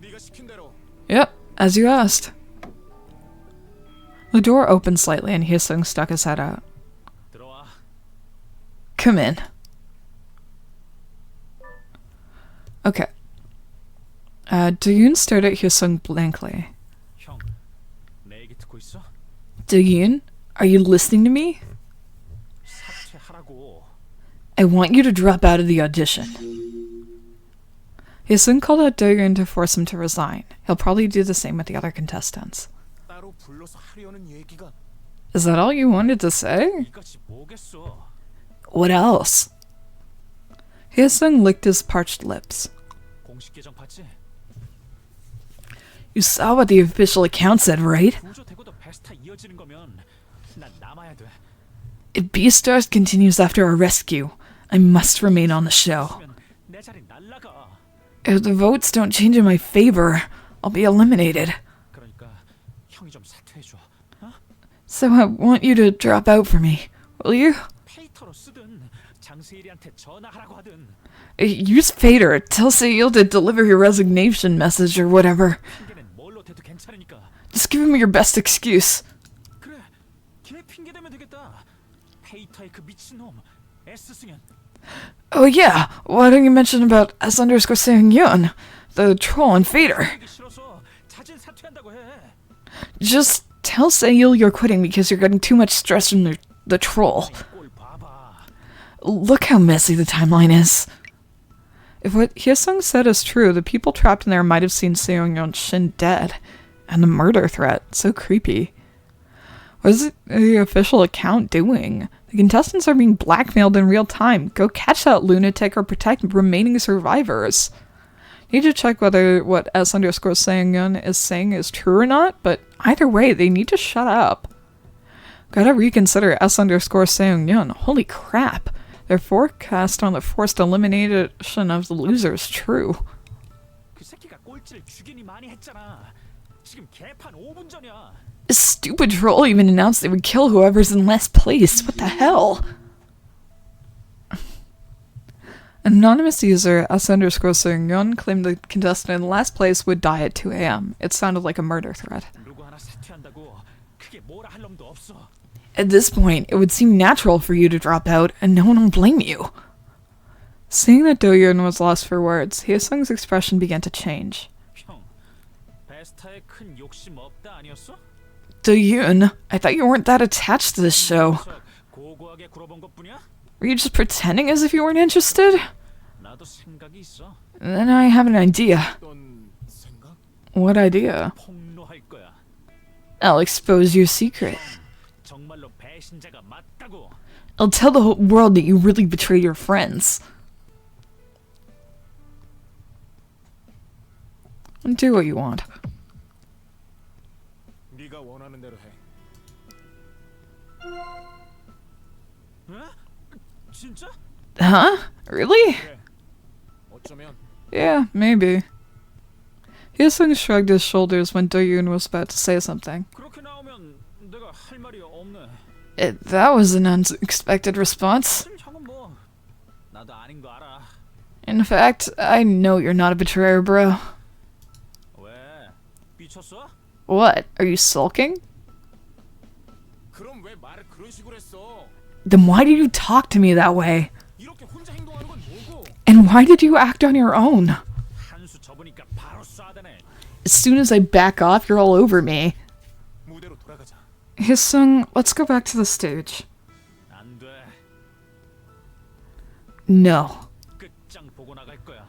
네가 시킨 대로. Yep, as you asked. The door opened slightly and Hyesung stuck his head out. 들어와. Come in. Okay. Dayun stared at Hyesung blankly. 형, 내 얘기 듣고 있어? Do-yoon, are you listening to me? 사퇴하라고. I want you to drop out of the audition. Hye-sung called out Do-yoon to force him to resign. He'll probably do the same with the other contestants. 따로 불러서 하려는 얘기가 Is that all you wanted to say? 이것이 뭐겠어? What else? Hye-sung licked his parched lips. 공식 계정 봤지? You saw what the official account said, right? 구조되고도 베스타 이어지는 거면 난 남아야 돼. If Beastars continues after our rescue, I must remain on the show. 그러면 내 자리 날라가. If the votes don't change in my favor, I'll be eliminated. 그러니까 형이 좀 사퇴해줘. 어? So I want you to drop out for me, will you? 페이터로 쓰든 장세일이한테 전화하라고 하든 Use Fader. Tell Seil to deliver your resignation message or whatever. 핑계는 뭘로 대도 괜찮으니까. Just give him your best excuse. 그래, 걔 핑계 대면 되겠다. 페이터의 그 미친놈 S승연. Oh yeah, why don't you mention about S_Seung-yeon, the troll on Fader? 하기 싫어서 자진 사퇴한다고 해. Just tell Seil you're quitting because you're getting too much stress from the troll. 꼴 봐봐. Look how messy the timeline is. If what Hye-sung said is true, the people trapped in there might have seen Seung-yeon's Shin dead. And the murder threat. So creepy. What is the official account doing? The contestants are being blackmailed in real time. Go catch that lunatic or protect remaining survivors. Need to check whether what S_Seung-yeon is saying is true or not, but either way, they need to shut up. Gotta reconsider S_Seung-yeon. Holy crap. Their forecast on the forced elimination of the losers true. 그 새끼가 꼴찌를 죽이니 많이 했잖아. 지금 개판 5분 전이야. This stupid troll even announced they would kill whoever's in last place. What the hell? Anonymous user S_Seung-yeon claimed the contestant in last place would die at 2 a.m. It sounded like a murder threat. 누구 하나 사퇴한다고 그게 뭐라 할 놈도 없어. At this point, it would seem natural for you to drop out, and no one will blame you. Seeing that Do-yoon was lost for words, Hye-sung's expression began to change. 형, 베스타에 큰 욕심 없다 아니었어? Do-yoon, I thought you weren't that attached to this show. 고고하게 굴어본 것뿐이야? Were you just pretending as if you weren't interested? 나도 생각이 있어. Then I have an idea. 어떤 생각? What idea? 폭로할 거야. I'll expose your secret. 정말로 배신자가 맞다고. I'll tell the whole world that you really betrayed your friends. Do what you want. 네가 원하는 대로 해. 에? 진짜? Huh? Really? 그래. 어쩌면 Yeah, maybe. Hye-sung shrugged his shoulders when Do-yoon was about to say something. 그렇게 나오면 내가 할 말이 없네. That was an unexpected response. 사실 형은 뭐 나도 아닌 거 알아. In fact, I know you're not a betrayer, bro. 왜? 삐쳤어? What? Are you sulking? 그럼 왜 말을 그런 식으로 했어? Then why did you talk to me that way? 이렇게 혼자 행동하는 건 뭐고? And why did you act on your own? 한수 접으니까 바로 쏴대네. As soon as I back off, you're all over me. 무대로 돌아가자. Hye-sung, let's go back to the stage. 안 돼. No. 끝장 보고 나갈 거야.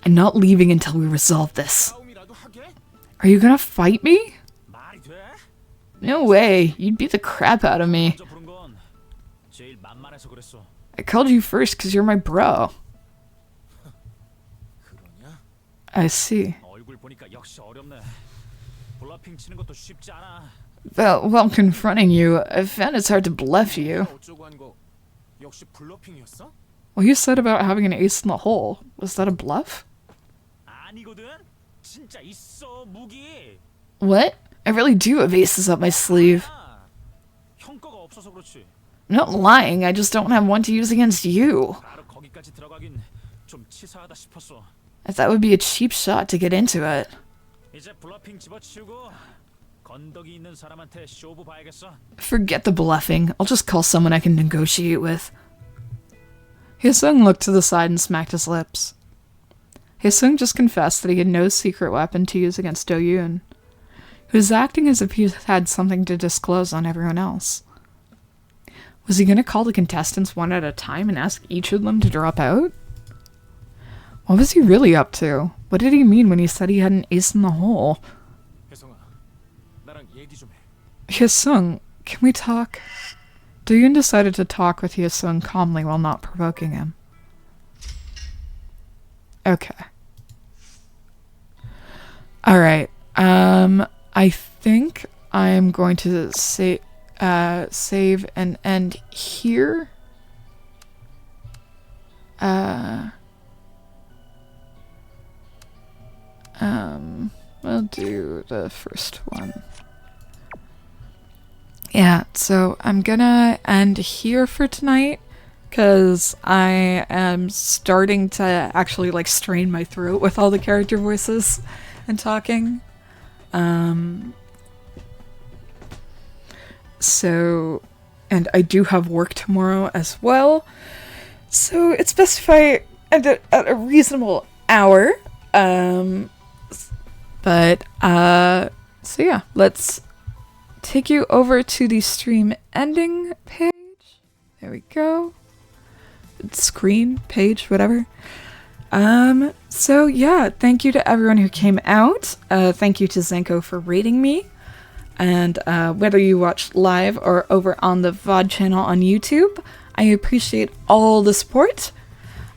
I'm not leaving until we resolve this. 싸움이라도 하게? Are you gonna fight me? 말이 돼? No way. You'd beat the crap out of me. 먼저 부른 건 제일 만만해서 그랬어. I called you first because you're my bro. 그러냐? I see. 얼굴 보니까 역시 어렵네. 블러핑 치는 것도 쉽지 않아. While confronting you, I found it's hard to bluff you. 어쩌고 한 거 역시 블러핑이었어? What you said about having an ace in the hole, was that a bluff? 아니거든. 진짜 있어 무기. What? I really do have aces up my sleeve. 아, 형 거가 없어서 그렇지. I'm not lying, I just don't have one to use against you. 바로 거기까지 들어가긴 좀 치사하다 싶었어. I thought it would be a cheap shot to get into it. 이제 블러핑 집어치우고 건더기 있는 사람한테 쇼부 봐야겠어. Forget the bluffing, I'll just call someone I can negotiate with. Hye-sung looked to the side and smacked his lips. Hye-sung just confessed that he had no secret weapon to use against Do-yoon. He Who's acting as if he had something to disclose on everyone else. Was he going to call the contestants one at a time and ask each of them to drop out? What was he really up to? What did he mean when he said he had an ace in the hole? 혜성아, 나랑 얘기 좀 해. Hyesung, can we talk? Do-yoon decided to talk with Hyesung calmly while not provoking him. Okay. Alright, I think I'm going to save and end here. We'll do the first one. Yeah, so I'm gonna end here for tonight because I am starting to actually like strain my throat with all the character voices and talking. So, and I do have work tomorrow as well. So it's best if I end it at a reasonable hour. So yeah, let's take you over to the stream ending page. There we go. Screen, page, whatever. So yeah, thank you to everyone who came out. Thank you to Zenko for rating me. And whether you watched live or over on the VOD channel on YouTube, I appreciate all the support.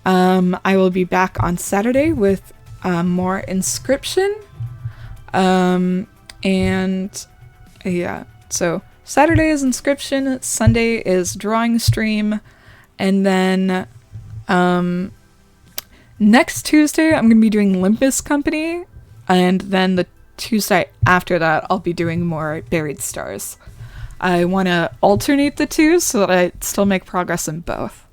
I will be back on Saturday with more Inscription. And yeah, so Saturday is Inscription, Sunday is Drawing Stream, and then next Tuesday I'm going to be doing Limpus Company, and then the Tuesday after that I'll be doing more Buried Stars. I want to alternate the two so that I still make progress in both.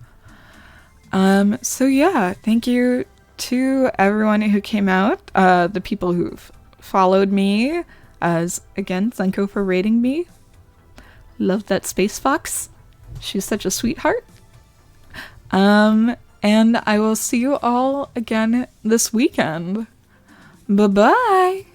So yeah, thank you to everyone who came out, the people who've followed me, as again, Zenko for rating me. Love that Space Fox. She's such a sweetheart. And I will see you all again this weekend. Bye-bye!